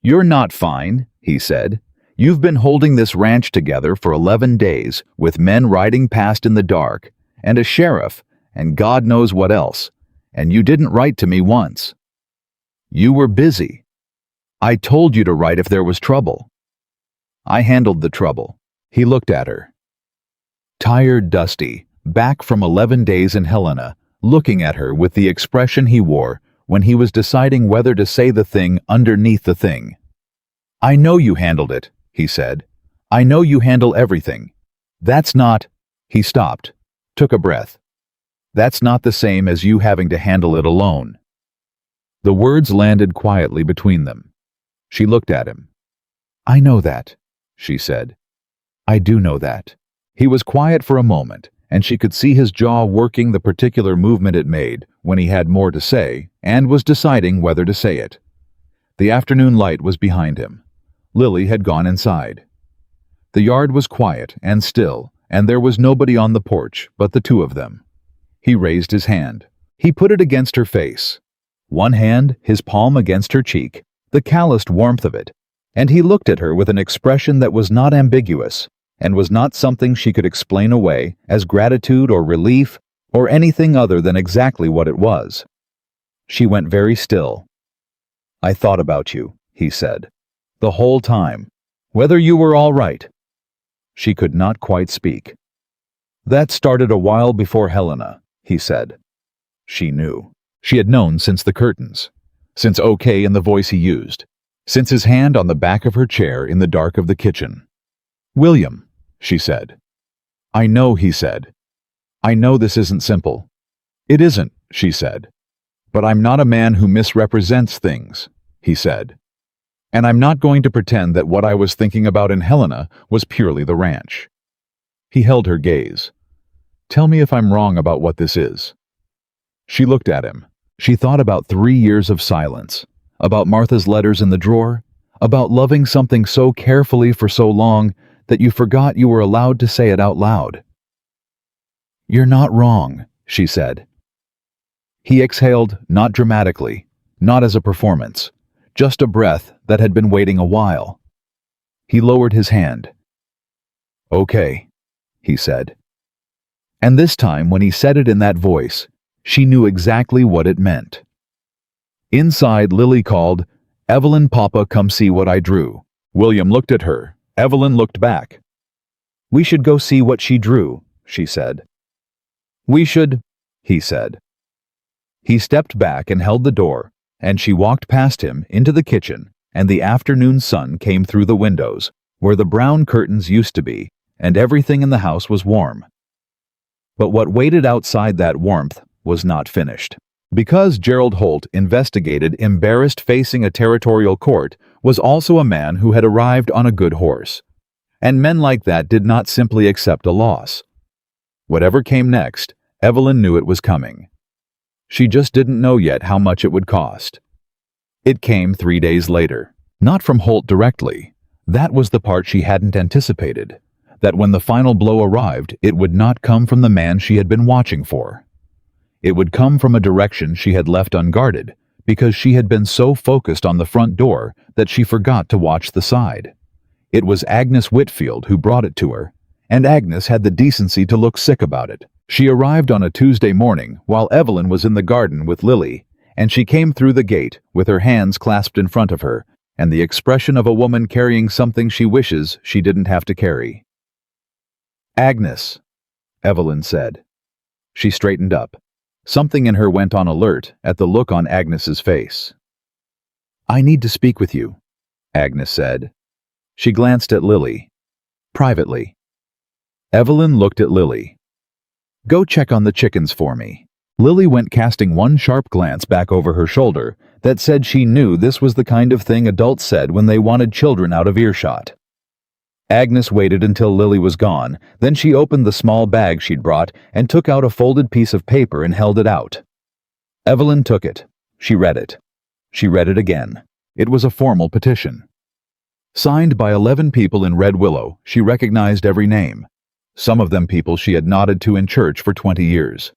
"You're not fine," he said. "You've been holding this ranch together for 11 days, with men riding past in the dark, and a sheriff, and God knows what else, and you didn't write to me once. You were busy. I told you to write if there was trouble." "I handled the trouble." He looked at her. Tired, dusty, back from 11 days in Helena, looking at her with the expression he wore when he was deciding whether to say the thing underneath the thing. "I know you handled it," he said. "I know you handle everything. That's not—" He stopped, took a breath. "That's not the same as you having to handle it alone." The words landed quietly between them. She looked at him. "I know that," she said. "I do know that." He was quiet for a moment, and she could see his jaw working the particular movement it made when he had more to say and was deciding whether to say it. The afternoon light was behind him. Lily had gone inside. The yard was quiet and still, and there was nobody on the porch but the two of them. He raised his hand. He put it against her face. One hand, his palm against her cheek, the calloused warmth of it, and he looked at her with an expression that was not ambiguous, and was not something she could explain away as gratitude or relief or anything other than exactly what it was. She went very still. "I thought about you," he said, "the whole time, whether you were all right." She could not quite speak. "That started a while before Helena," he said. She knew. She had known since the curtains, since okay in the voice he used, since his hand on the back of her chair in the dark of the kitchen. "William," she said. "I know," he said. "I know this isn't simple." "It isn't," she said. "But I'm not a man who misrepresents things," he said. "And I'm not going to pretend that what I was thinking about in Helena was purely the ranch." He held her gaze. "Tell me if I'm wrong about what this is." She looked at him. She thought about 3 years of silence, about Martha's letters in the drawer, about loving something so carefully for so long that you forgot you were allowed to say it out loud. "You're not wrong," she said. He exhaled, not dramatically, not as a performance, just a breath that had been waiting a while. He lowered his hand. "Okay," he said. And this time, when he said it in that voice, she knew exactly what it meant. Inside, Lily called, "Evelyn, Papa, come see what I drew." William looked at her. Evelyn looked back. "We should go see what she drew," she said. "We should," he said. He stepped back and held the door, and she walked past him into the kitchen, and the afternoon sun came through the windows, where the brown curtains used to be, and everything in the house was warm. But what waited outside that warmth was not finished. Because Gerald Holt investigated embarrassed facing a territorial court was also a man who had arrived on a good horse. And men like that did not simply accept a loss. Whatever came next, Evelyn knew it was coming. She just didn't know yet how much it would cost. It came 3 days later. Not from Holt directly. That was the part she hadn't anticipated. That when the final blow arrived, it would not come from the man she had been watching for. It would come from a direction she had left unguarded, because she had been so focused on the front door that she forgot to watch the side. It was Agnes Whitfield who brought it to her, and Agnes had the decency to look sick about it. She arrived on a Tuesday morning while Evelyn was in the garden with Lily, and she came through the gate with her hands clasped in front of her, and the expression of a woman carrying something she wishes she didn't have to carry. "Agnes," Evelyn said. She straightened up. Something in her went on alert at the look on Agnes's face. "I need to speak with you," Agnes said. She glanced at Lily. "Privately." Evelyn looked at Lily. "Go check on the chickens for me." Lily went, casting one sharp glance back over her shoulder that said she knew this was the kind of thing adults said when they wanted children out of earshot. Agnes waited until Lily was gone, then she opened the small bag she'd brought and took out a folded piece of paper and held it out. Evelyn took it. She read it. She read it again. It was a formal petition. Signed by 11 people in Red Willow, she recognized every name. Some of them people she had nodded to in church for 20 years.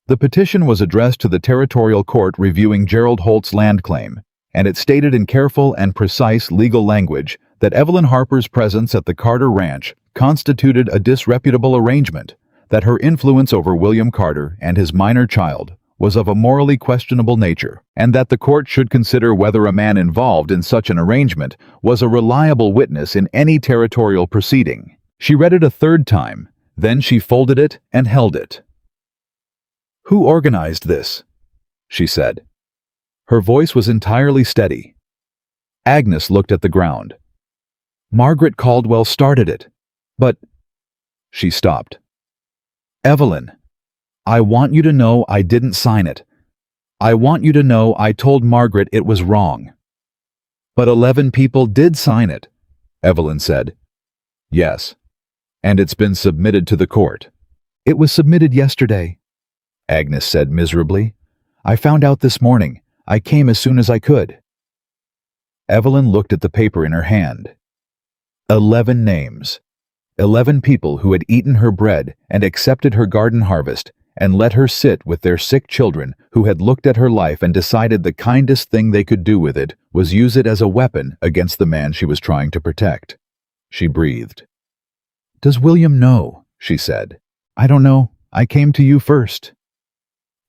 The petition was addressed to the territorial court reviewing Gerald Holt's land claim, and it stated in careful and precise legal language that Evelyn Harper's presence at the Carter Ranch constituted a disreputable arrangement, that her influence over William Carter and his minor child was of a morally questionable nature, and that the court should consider whether a man involved in such an arrangement was a reliable witness in any territorial proceeding. She read it a third time, then she folded it and held it. "Who organized this?" she said. Her voice was entirely steady. Agnes looked at the ground. "Margaret Caldwell started it. But—" She stopped. "Evelyn, I want you to know I didn't sign it. I want you to know I told Margaret it was wrong." "But 11 people did sign it," Evelyn said. "Yes, and it's been submitted to the court." "It was submitted yesterday," Agnes said miserably. "I found out this morning. I came as soon as I could." Evelyn looked at the paper in her hand. 11 names. 11 people who had eaten her bread and accepted her garden harvest and let her sit with their sick children, who had looked at her life and decided the kindest thing they could do with it was use it as a weapon against the man she was trying to protect. She breathed. "Does William know?" she said. "I don't know. I came to you first."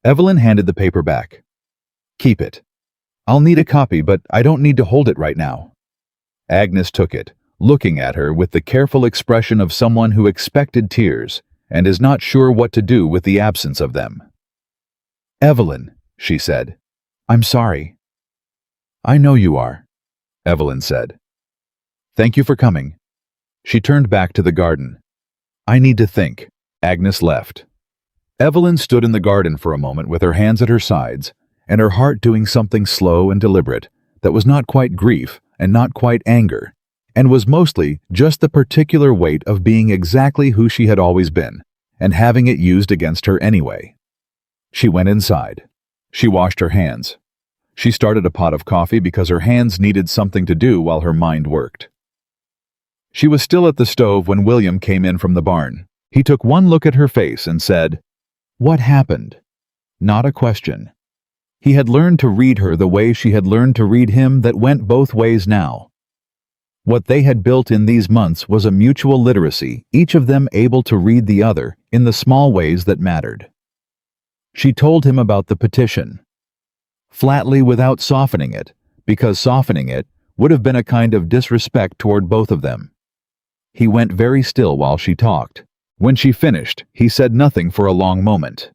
Evelyn handed the paper back. "Keep it. I'll need a copy, but I don't need to hold it right now." Agnes took it, looking at her with the careful expression of someone who expected tears and is not sure what to do with the absence of them. "Evelyn," she said, "I'm sorry." "I know you are," Evelyn said. "Thank you for coming." She turned back to the garden. "I need to think." Agnes left. Evelyn stood in the garden for a moment with her hands at her sides, and her heart doing something slow and deliberate that was not quite grief and not quite anger, and was mostly just the particular weight of being exactly who she had always been, and having it used against her anyway. She went inside. She washed her hands. She started a pot of coffee because her hands needed something to do while her mind worked. She was still at the stove when William came in from the barn. He took one look at her face and said, "What happened?" Not a question. He had learned to read her the way she had learned to read him, that went both ways now. What they had built in these months was a mutual literacy, each of them able to read the other in the small ways that mattered. She told him about the petition. flatly without softening it, because softening it would have been a kind of disrespect toward both of them. He went very still while she talked. When she finished, he said nothing for a long moment.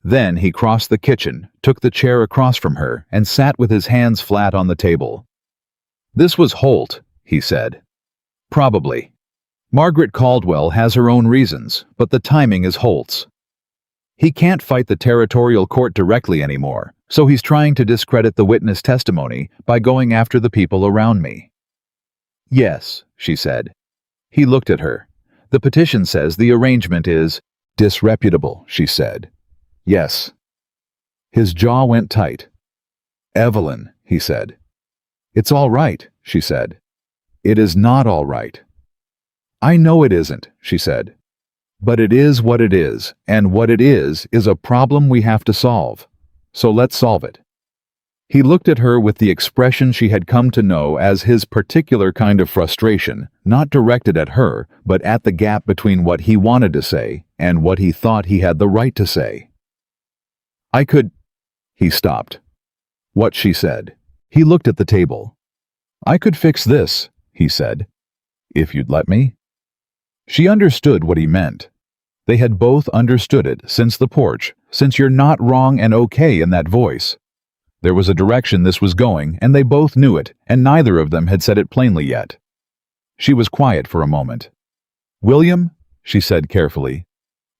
Then he crossed the kitchen, took the chair across from her, and sat with his hands flat on the table. "This was Holt," he said. "Probably. Margaret Caldwell has her own reasons, but the timing is Holt's. He can't fight the territorial court directly anymore, so he's trying to discredit the witness testimony by going after the people around me." "Yes," she said. He looked at her. "The petition says the arrangement is disreputable," she said. "Yes." His jaw went tight. "Evelyn," he said. "It's all right," she said. "It is not all right." "I know it isn't," she said. "But it is what it is, and what it is a problem we have to solve. So let's solve it." He looked at her with the expression she had come to know as his particular kind of frustration, not directed at her, but at the gap between what he wanted to say and what he thought he had the right to say. "I could—" He stopped. "What?" she said. He looked at the table. "I could fix this," he said. "If you'd let me." She understood what he meant. They had both understood it since the porch, since "you're not wrong" and "okay" in that voice. There was a direction this was going, and they both knew it, and neither of them had said it plainly yet. She was quiet for a moment. "William," she said carefully,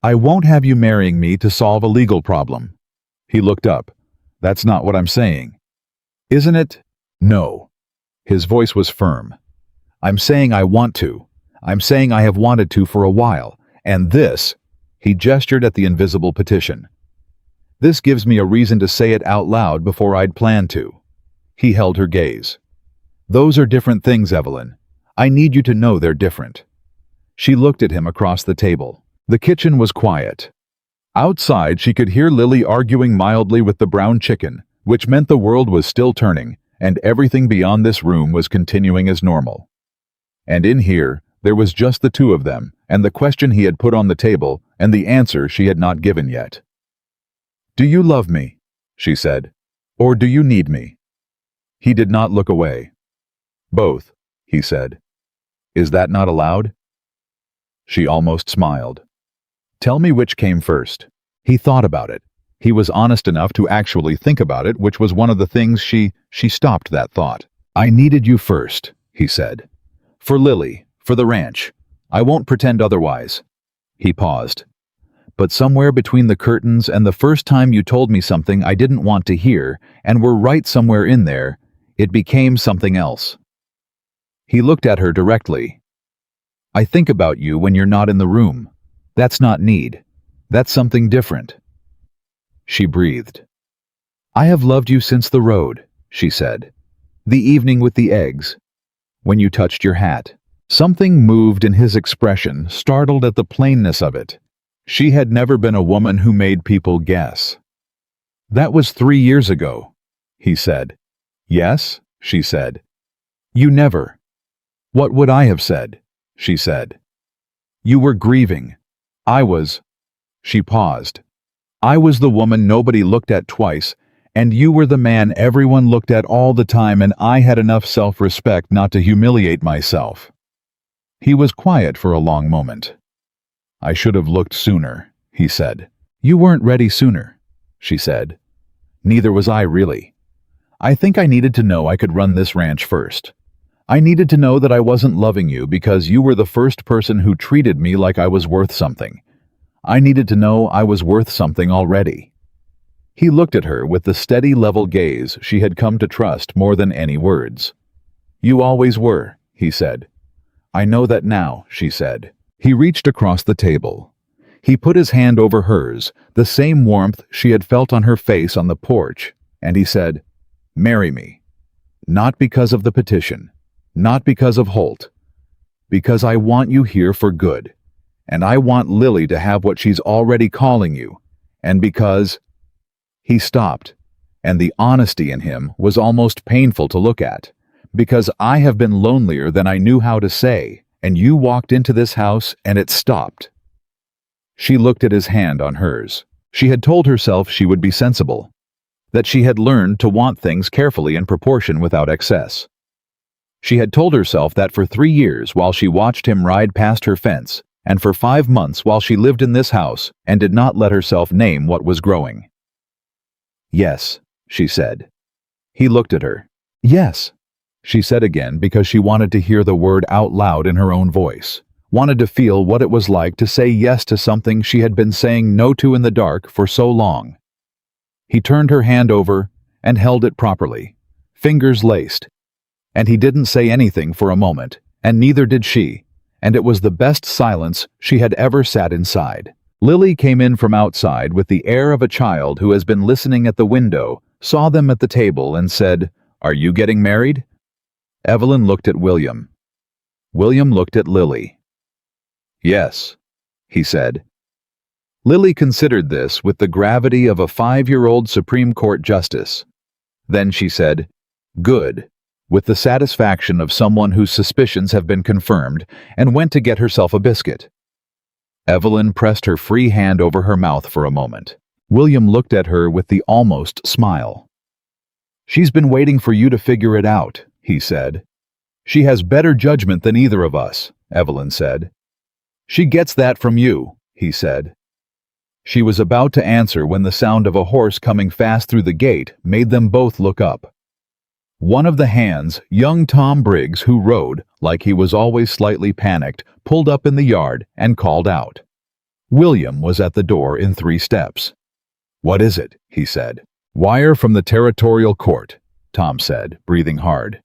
"I won't have you marrying me to solve a legal problem." He looked up. "That's not what I'm saying." "Isn't it?" "No." His voice was firm. "I'm saying I want to. I'm saying I have wanted to for a while, and this," he gestured at the invisible petition, "this gives me a reason to say it out loud before I'd planned to." He held her gaze. "Those are different things, Evelyn. I need you to know they're different." She looked at him across the table. The kitchen was quiet. Outside, she could hear Lily arguing mildly with the brown chicken, which meant the world was still turning, and everything beyond this room was continuing as normal. And in here, there was just the two of them, and the question he had put on the table, and the answer she had not given yet. "Do you love me?" she said. "Or do you need me?" He did not look away. "Both," he said. "Is that not allowed?" She almost smiled. "Tell me which came first." He thought about it. He was honest enough to actually think about it, which was one of the things she stopped that thought. "I needed you first," he said. "For Lily, for the ranch. I won't pretend otherwise." He paused. "But somewhere between the curtains and the first time you told me something I didn't want to hear, and were right somewhere in there, it became something else." He looked at her directly. "I think about you when you're not in the room. That's not need. That's something different." She breathed. "I have loved you since the road," she said. "The evening with the eggs. When you touched your hat." Something moved in his expression, startled at the plainness of it. She had never been a woman who made people guess. "That was 3 years ago," he said. "Yes," she said. "You never." "What would I have said?" she said. "You were grieving. I was—" She paused. "I was the woman nobody looked at twice, and you were the man everyone looked at all the time, and I had enough self-respect not to humiliate myself." He was quiet for a long moment. "I should have looked sooner," he said. "You weren't ready sooner," she said. "Neither was I, really. I think I needed to know I could run this ranch first. I needed to know that I wasn't loving you because you were the first person who treated me like I was worth something. I needed to know I was worth something already." He looked at her with the steady, level gaze she had come to trust more than any words. "You always were," he said. "I know that now," she said. He reached across the table. He put his hand over hers, the same warmth she had felt on her face on the porch, and he said, "Marry me. Not because of the petition. Not because of Holt. Because I want you here for good. And I want Lily to have what she's already calling you. And because—" He stopped, and the honesty in him was almost painful to look at. "Because I have been lonelier than I knew how to say, and you walked into this house and it stopped." She looked at his hand on hers. She had told herself she would be sensible. that she had learned to want things carefully in proportion without excess. She had told herself that for 3 years while she watched him ride past her fence, and for 5 months while she lived in this house and did not let herself name what was growing. "Yes," she said. He looked at her. "Yes," she said again because she wanted to hear the word out loud in her own voice, wanted to feel what it was like to say yes to something she had been saying no to in the dark for so long. He turned her hand over and held it properly, fingers laced, and he didn't say anything for a moment, and neither did she, and it was the best silence she had ever sat inside. Lily came in from outside with the air of a child who has been listening at the window, saw them at the table, and said, "Are you getting married?" Evelyn looked at William. William looked at Lily. "Yes," he said. Lily considered this with the gravity of a 5-year-old Supreme Court justice. Then she said, "Good," with the satisfaction of someone whose suspicions have been confirmed, and went to get herself a biscuit. Evelyn pressed her free hand over her mouth for a moment. William looked at her with the almost smile. "She's been waiting for you to figure it out," he said. "She has better judgment than either of us," Evelyn said. "She gets that from you," he said. She was about to answer when the sound of a horse coming fast through the gate made them both look up. One of the hands, young Tom Briggs, who rode, like he was always slightly panicked, pulled up in the yard and called out. William was at the door in 3 steps. "What is it?" he said. "Wire from the territorial court," Tom said, breathing hard.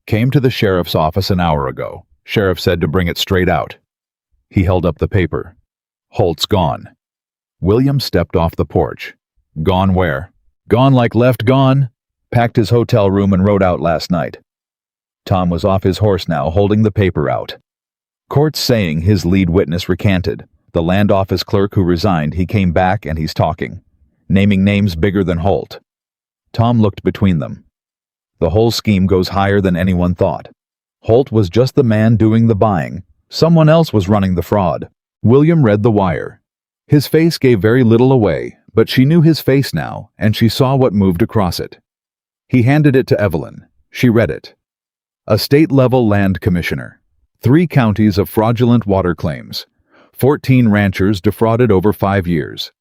"Came to the sheriff's office an hour ago. Sheriff said to bring it straight out." He held up the paper. "Holt's gone." William stepped off the porch. "Gone where?" "Gone like left gone. Packed his hotel room and rode out last night." Tom was off his horse now, holding the paper out. Court's saying his lead witness recanted. The land office clerk who resigned, he came back and he's talking. Naming names bigger than Holt. Tom looked between them. The whole scheme goes higher than anyone thought. Holt was just the man doing the buying. Someone else was running the fraud. William read the wire. His face gave very little away, but she knew his face now, and she saw what moved across it. He handed it to Evelyn. She read it. A state-level land commissioner. 3 counties of fraudulent water claims. 14 ranchers defrauded over 5 years.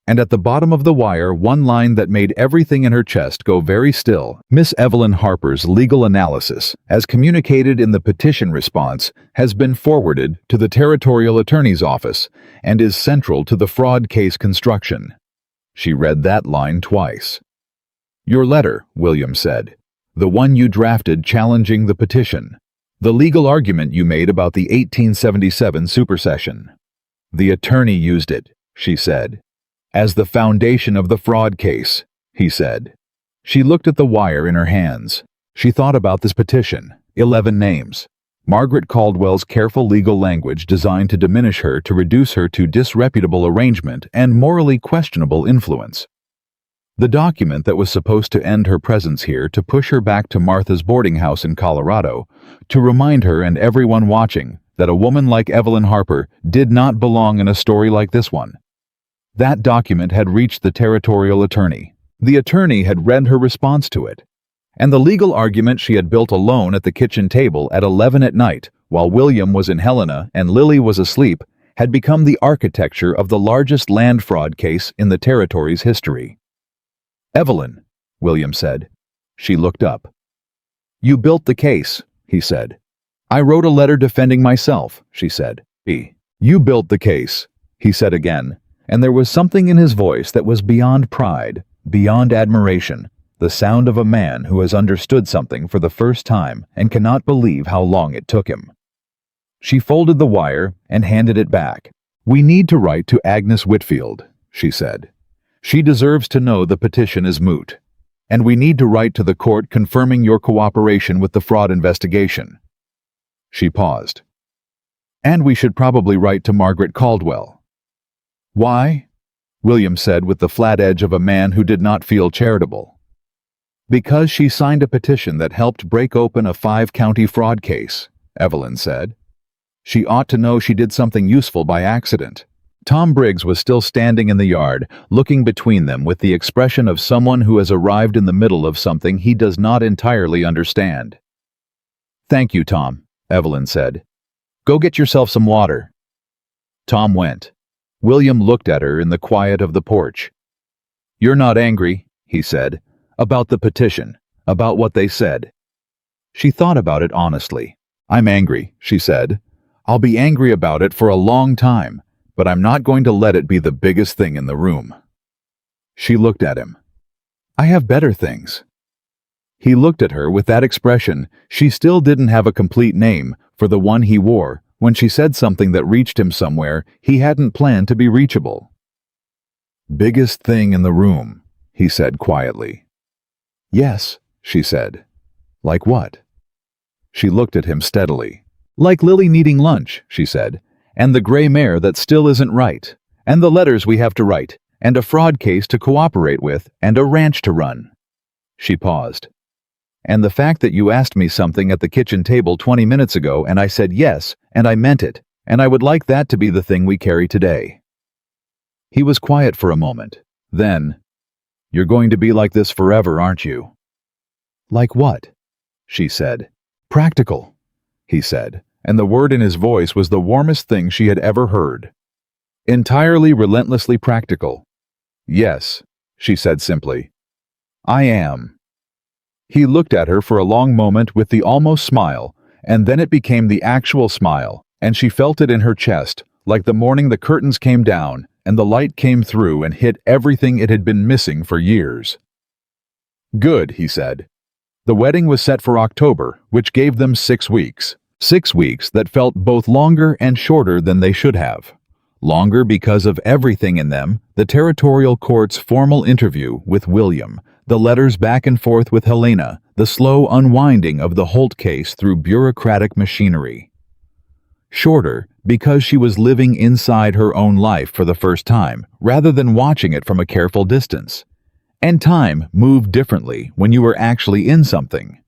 And at the bottom of the wire, one line that made everything in her chest go very still. Miss Evelyn Harper's legal analysis, as communicated in the petition response, has been forwarded to the Territorial Attorney's Office and is central to the fraud case construction. She read that line twice. "Your letter," William said. "The one you drafted challenging the petition. The legal argument you made about the 1877 supersession. The attorney used it," she said. "As the foundation of the fraud case," he said. She looked at the wire in her hands. She thought about this petition. 11 names. Margaret Caldwell's careful legal language designed to diminish her, to reduce her to disreputable arrangement and morally questionable influence. The document that was supposed to end her presence here, to push her back to Martha's boarding house in Colorado, to remind her and everyone watching that a woman like Evelyn Harper did not belong in a story like this one. That document had reached the territorial attorney. The attorney had read her response to it. And the legal argument she had built alone at the kitchen table at 11 at night, while William was in Helena and Lily was asleep, had become the architecture of the largest land fraud case in the territory's history. "Evelyn," William said. She looked up. "You built the case," he said. "I wrote a letter defending myself," she said. "You built the case," he said again, and there was something in his voice that was beyond pride, beyond admiration, the sound of a man who has understood something for the first time and cannot believe how long it took him. She folded the wire and handed it back. "We need to write to Agnes Whitfield," she said. "She deserves to know the petition is moot. And we need to write to the court confirming your cooperation with the fraud investigation." She paused. "And we should probably write to Margaret Caldwell." "Why?" William said with the flat edge of a man who did not feel charitable. "Because she signed a petition that helped break open a 5-county fraud case," Evelyn said. "She ought to know she did something useful by accident. Tom Briggs was still standing in the yard, looking between them with the expression of someone who has arrived in the middle of something he does not entirely understand. "Thank you, Tom," Evelyn said. "Go get yourself some water." Tom went. William looked at her in the quiet of the porch. "You're not angry," he said, "about the petition, about what they said." She thought about it honestly. "I'm angry," she said. "I'll be angry about it for a long time, but I'm not going to let it be the biggest thing in the room." She looked at him. "I have better things." He looked at her with that expression. She still didn't have a complete name for the one he wore when she said something that reached him somewhere he hadn't planned to be reachable. "Biggest thing in the room," he said quietly. "Yes," she said. "Like what?" She looked at him steadily. "Like Lily needing lunch," she said, "and the gray mare that still isn't right, and the letters we have to write, and a fraud case to cooperate with, and a ranch to run." She paused. "And the fact that you asked me something at the kitchen table 20 minutes ago and I said yes, and I meant it, and I would like that to be the thing we carry today." He was quiet for a moment. Then, "You're going to be like this forever, aren't you?" "Like what?" she said. "Practical," he said, and the word in his voice was the warmest thing she had ever heard. "Entirely relentlessly practical." "Yes," she said simply. "I am." He looked at her for a long moment with the almost smile, and then it became the actual smile, and she felt it in her chest, like the morning the curtains came down and the light came through and hit everything it had been missing for years. "Good," he said. The wedding was set for October, which gave them 6 weeks. 6 weeks that felt both longer and shorter than they should have. Longer because of everything in them: the territorial court's formal interview with William, the letters back and forth with Helena, the slow unwinding of the Holt case through bureaucratic machinery. Shorter because she was living inside her own life for the first time, rather than watching it from a careful distance. And time moved differently when you were actually in something.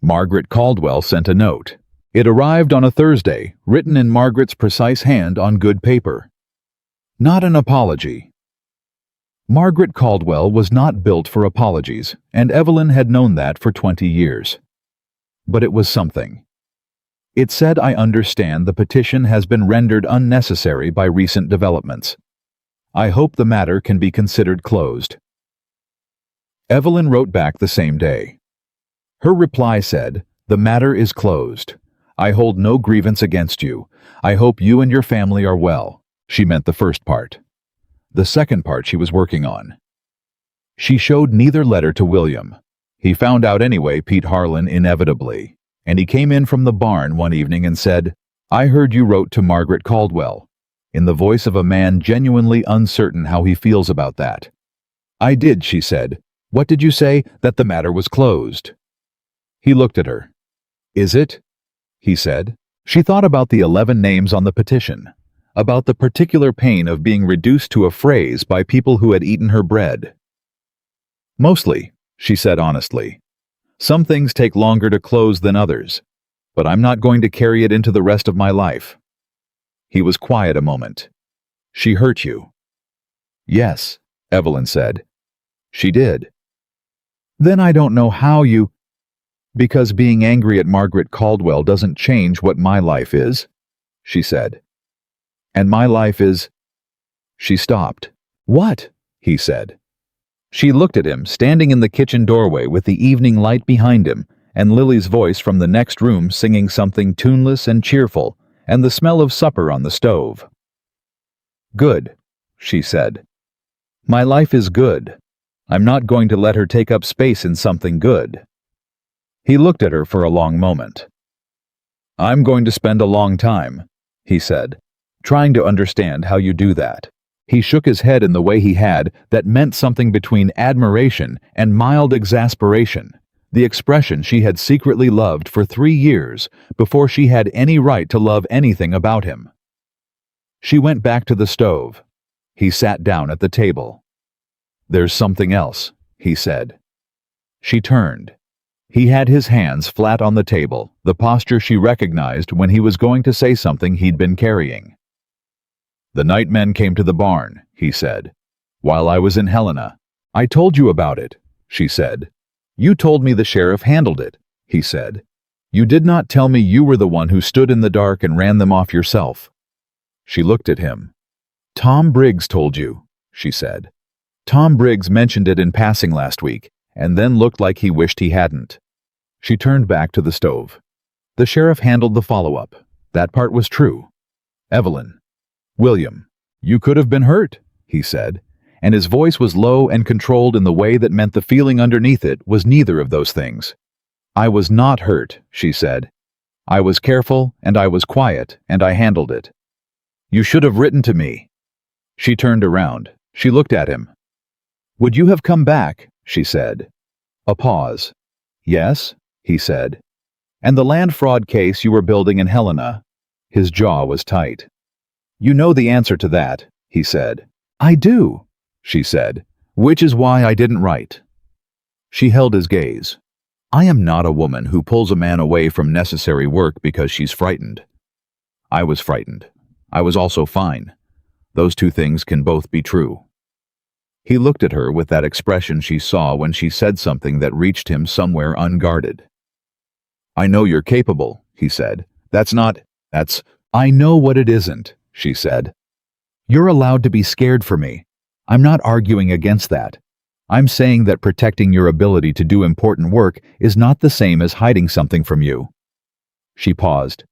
Margaret Caldwell sent a note. It arrived on a Thursday, written in Margaret's precise hand on good paper. Not an apology. Margaret Caldwell was not built for apologies, and Evelyn had known that for 20 years. But it was something. It said, "I understand the petition has been rendered unnecessary by recent developments. I hope the matter can be considered closed." Evelyn wrote back the same day. Her reply said, "The matter is closed. I hold no grievance against you. I hope you and your family are well." She meant the first part. The second part she was working on. She showed neither letter to William. He found out anyway, Pete Harlan, inevitably. And he came in from the barn one evening and said, "I heard you wrote to Margaret Caldwell," in the voice of a man genuinely uncertain how he feels about that. "I did," she said. "What did you say?" "That the matter was closed." He looked at her. "Is it?" he said. She thought about the 11 names on the petition, about the particular pain of being reduced to a phrase by people who had eaten her bread. "Mostly," she said honestly. "Some things take longer to close than others, but I'm not going to carry it into the rest of my life." He was quiet a moment. "She hurt you?" "Yes," Evelyn said. "She did." "Then I don't know how you—" "Because being angry at Margaret Caldwell doesn't change what my life is," she said. "And my life is—" She stopped. "What?" he said. She looked at him, standing in the kitchen doorway with the evening light behind him, and Lily's voice from the next room singing something tuneless and cheerful, and the smell of supper on the stove. "Good," she said. "My life is good. I'm not going to let her take up space in something good." He looked at her for a long moment. "I'm going to spend a long time," he said, "trying to understand how you do that." He shook his head in the way he had that meant something between admiration and mild exasperation, the expression she had secretly loved for 3 years before she had any right to love anything about him. She went back to the stove. He sat down at the table. "There's something else," he said. She turned. He had his hands flat on the table, the posture she recognized when he was going to say something he'd been carrying. "The nightmen came to the barn," he said, "while I was in Helena. I told you about it," she said. "You told me the sheriff handled it," he said. "You did not tell me you were the one who stood in the dark and ran them off yourself." She looked at him. "Tom Briggs told you," she said. "Tom Briggs mentioned it in passing last week, and then looked like he wished he hadn't." She turned back to the stove. "The sheriff handled the follow-up. That part was true. Evelyn." "William, you could have been hurt," he said, and his voice was low and controlled in the way that meant the feeling underneath it was neither of those things. "I was not hurt," she said. "I was careful, and I was quiet, and I handled it. You should have written to me." She turned around. She looked at him. "Would you have come back?" she said. A pause. "Yes," he said. "And the land fraud case you were building in Helena?" His jaw was tight. "You know the answer to that," he said. "I do," she said, "which is why I didn't write." She held his gaze. "I am not a woman who pulls a man away from necessary work because she's frightened." I was frightened. I was also fine. Those two things can both be true. He looked at her with that expression she saw when she said something that reached him somewhere unguarded. "I know you're capable," he said. That's... "I know what it isn't," she said. "You're allowed to be scared for me. I'm not arguing against that. I'm saying that protecting your ability to do important work is not the same as hiding something from you." She paused.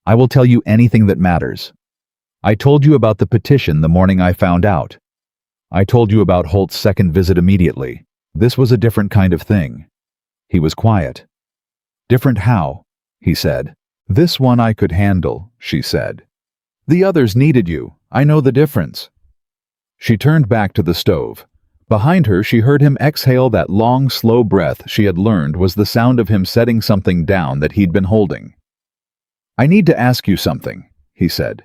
"I will tell you anything that matters. I told you about the petition the morning I found out. I told you about Holt's second visit immediately. This was a different kind of thing." He was quiet. "Different how?" he said. "This one I could handle," she said. "The others needed you. I know the difference." She turned back to the stove. Behind her, she heard him exhale that long, slow breath she had learned was the sound of him setting something down that he'd been holding. "I need to ask you something," he said.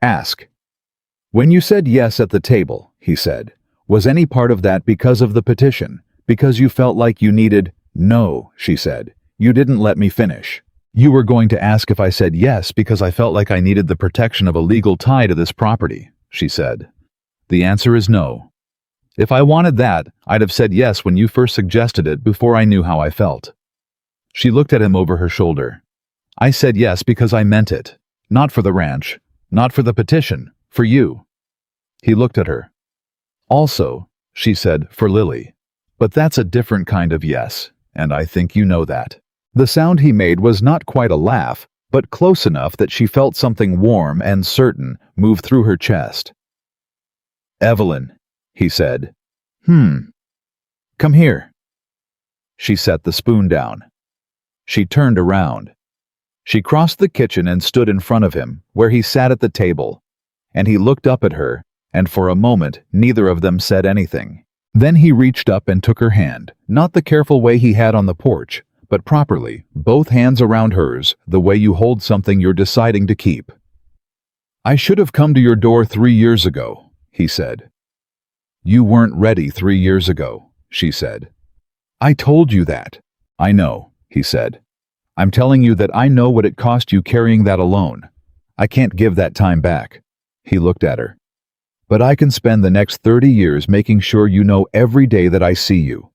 "Ask." "When you said yes at the table," he said, "was any part of that because of the petition? Because you felt like you needed—" "No," she said. "You didn't let me finish. You were going to ask if I said yes because I felt like I needed the protection of a legal tie to this property," she said. "The answer is no. If I wanted that, I'd have said yes when you first suggested it before I knew how I felt." She looked at him over her shoulder. "I said yes because I meant it. Not for the ranch. Not for the petition. For you." He looked at her. "Also," she said, "for Lily. But that's a different kind of yes, and I think you know that." The sound he made was not quite a laugh, but close enough that she felt something warm and certain move through her chest. "Evelyn," he said. Come here." She set the spoon down. She turned around. She crossed the kitchen and stood in front of him, where he sat at the table, and he looked up at her, and for a moment neither of them said anything. Then he reached up and took her hand, not the careful way he had on the porch, but properly, both hands around hers, the way you hold something you're deciding to keep. "I should have come to your door 3 years ago," he said. "You weren't ready 3 years ago," she said. "I told you that." "I know," he said. "I'm telling you that I know what it cost you carrying that alone. I can't give that time back." He looked at her. "But I can spend the next 30 years making sure you know every day that I see you.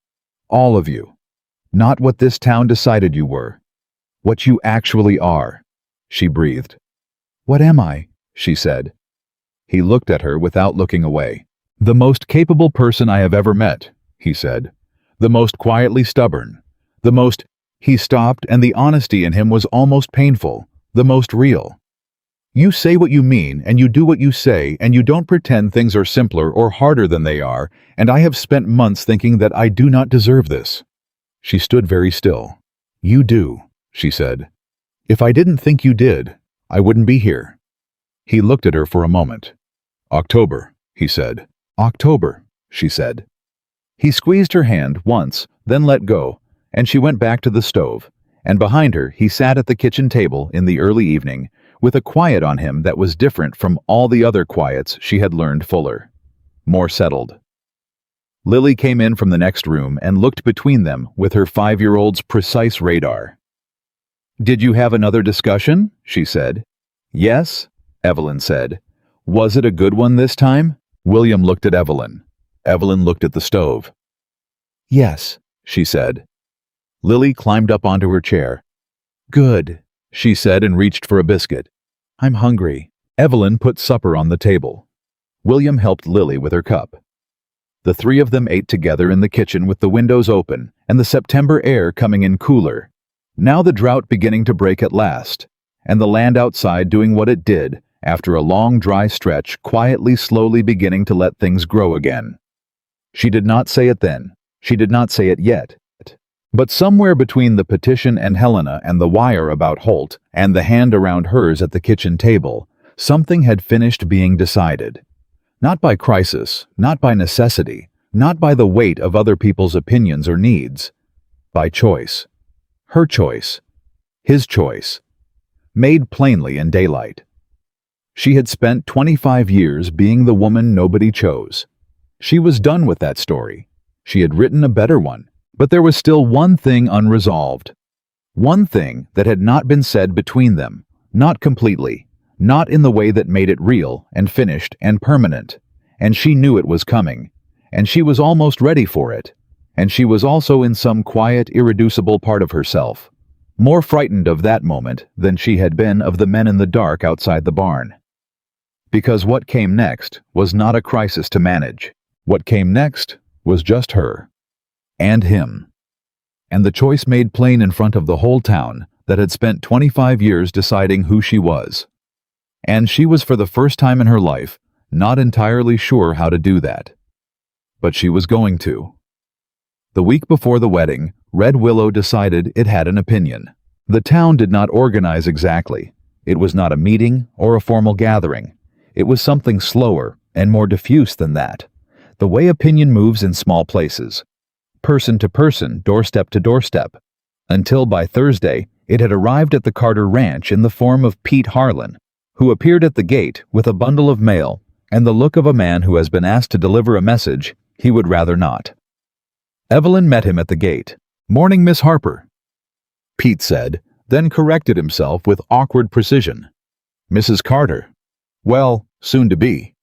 All of you. Not what this town decided you were. What you actually are." She breathed. "What am I?" she said. He looked at her without looking away. "The most capable person I have ever met," he said. "The most quietly stubborn. The most—" He stopped, and the honesty in him was almost painful. "The most real. You say what you mean, and you do what you say, and you don't pretend things are simpler or harder than they are, and I have spent months thinking that I do not deserve this." She stood very still. "You do," she said. "If I didn't think you did, I wouldn't be here." He looked at her for a moment. "October," he said. "October," she said. He squeezed her hand once, then let go, and she went back to the stove, and behind her he sat at the kitchen table in the early evening, with a quiet on him that was different from all the other quiets she had learned fuller. More settled. Lily came in from the next room and looked between them with her 5-year-old's precise radar. "Did you have another discussion?" she said. "Yes," Evelyn said. Was it a good one this time? William looked at Evelyn. Evelyn looked at the stove. Yes, she said. Lily climbed up onto her chair. Good, she said and reached for a biscuit. I'm hungry. Evelyn put supper on the table. William helped Lily with her cup. The three of them ate together in the kitchen with the windows open and the September air coming in cooler. Now the drought beginning to break at last, and the land outside doing what it did after a long dry stretch, quietly, slowly beginning to let things grow again. She did not say it then. She did not say it yet. But somewhere between the petition and Helena and the wire about Holt and the hand around hers at the kitchen table, something had finished being decided. Not by crisis, not by necessity, not by the weight of other people's opinions or needs. By choice. Her choice. His choice. Made plainly in daylight. She had spent 25 years being the woman nobody chose. She was done with that story. She had written a better one, but there was still one thing unresolved. One thing that had not been said between them, not completely, not in the way that made it real and finished and permanent, and she knew it was coming, and she was almost ready for it, and she was also in some quiet, irreducible part of herself, more frightened of that moment than she had been of the men in the dark outside the barn. Because what came next was not a crisis to manage. What came next was just her. And him. And the choice made plain in front of the whole town that had spent 25 years deciding who she was. And she was for the first time in her life not entirely sure how to do that. But she was going to. The week before the wedding, Red Willow decided it had an opinion. The town did not organize exactly. It was not a meeting or a formal gathering. It was something slower and more diffuse than that. The way opinion moves in small places. Person to person, doorstep to doorstep. Until by Thursday, it had arrived at the Carter Ranch in the form of Pete Harlan, who appeared at the gate with a bundle of mail and the look of a man who has been asked to deliver a message he would rather not. Evelyn met him at the gate. "Morning, Miss Harper," Pete said, then corrected himself with awkward precision. "Mrs. Carter." "Well, soon to be."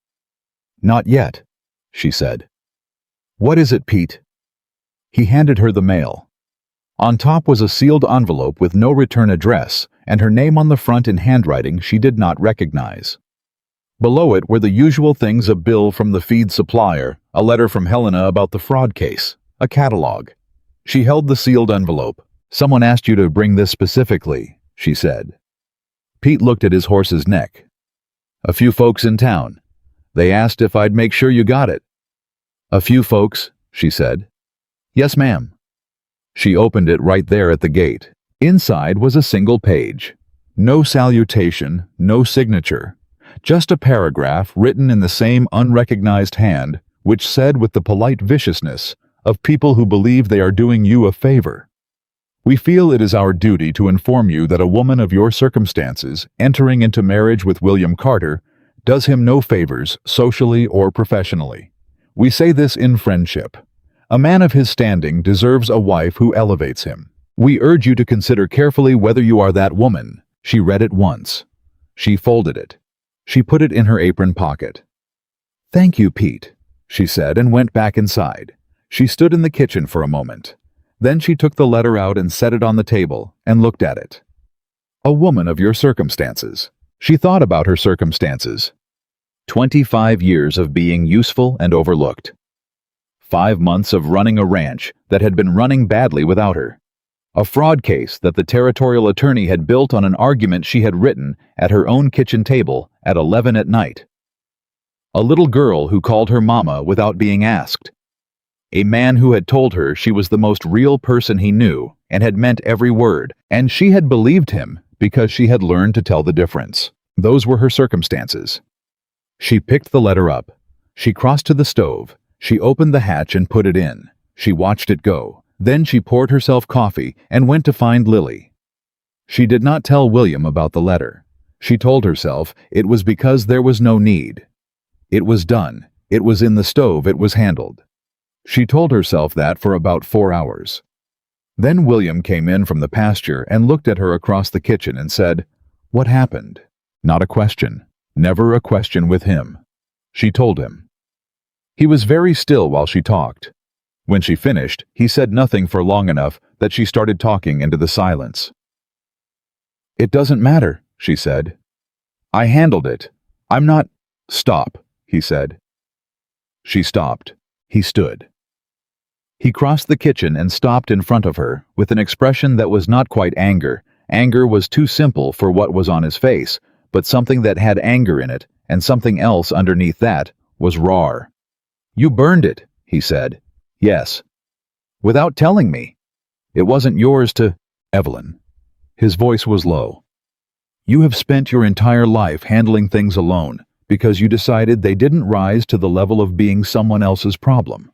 "Not yet," she said. "What is it, Pete?" He handed her the mail. On top was a sealed envelope with no return address and her name on the front in handwriting she did not recognize. Below it were the usual things: a bill from the feed supplier, a letter from Helena about the fraud case, a catalog. She held the sealed envelope. "Someone asked you to bring this specifically," she said. Pete looked at his horse's neck. "A few folks in town. They asked if I'd make sure you got it." "A few folks," she said. "Yes, ma'am." She opened it right there at the gate. Inside was a single page. No salutation, no signature. Just a paragraph written in the same unrecognized hand, which said with the polite viciousness of people who believe they are doing you a favor. "We feel it is our duty to inform you that a woman of your circumstances entering into marriage with William Carter does him no favors, socially or professionally. We say this in friendship. A man of his standing deserves a wife who elevates him. We urge you to consider carefully whether you are that woman." She read it once. She folded it. She put it in her apron pocket. "Thank you, Pete," she said, and went back inside. She stood in the kitchen for a moment. Then she took the letter out and set it on the table and looked at it. A woman of your circumstances. She thought about her circumstances. 25 years of being useful and overlooked. 5 months of running a ranch that had been running badly without her. A fraud case that the territorial attorney had built on an argument she had written at her own kitchen table at 11 at night. A little girl who called her mama without being asked. A man who had told her she was the most real person he knew and had meant every word, and she had believed him because she had learned to tell the difference. Those were her circumstances. She picked the letter up. She crossed to the stove. She opened the hatch and put it in. She watched it go. Then she poured herself coffee and went to find Lily. She did not tell William about the letter. She told herself it was because there was no need. It was done. It was in the stove. It was handled. She told herself that for about 4 hours. Then William came in from the pasture and looked at her across the kitchen and said, "What happened?" Not a question. Never a question with him, she told him. He was very still while she talked. When she finished, he said nothing for long enough that she started talking into the silence. It doesn't matter, she said. I handled it. I'm not— Stop, he said. She stopped. He stood. He crossed the kitchen and stopped in front of her with an expression that was not quite anger. Anger was too simple for what was on his face, but something that had anger in it, and something else underneath that, was raw. You burned it, he said. Yes. Without telling me. It wasn't yours to— Evelyn. His voice was low. You have spent your entire life handling things alone because you decided they didn't rise to the level of being someone else's problem.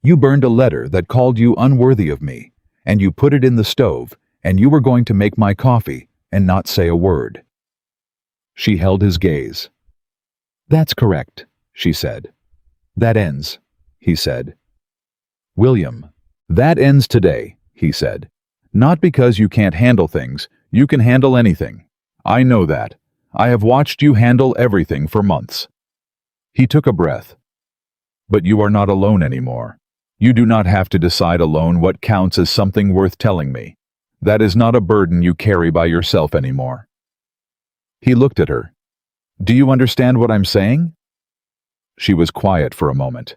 You burned a letter that called you unworthy of me, and you put it in the stove, and you were going to make my coffee and not say a word. She held his gaze. That's correct, she said. That ends, he said. William, that ends today, he said. Not because you can't handle things, you can handle anything. I know that. I have watched you handle everything for months. He took a breath. But you are not alone anymore. You do not have to decide alone what counts as something worth telling me. That is not a burden you carry by yourself anymore. He looked at her. Do you understand what I'm saying? She was quiet for a moment.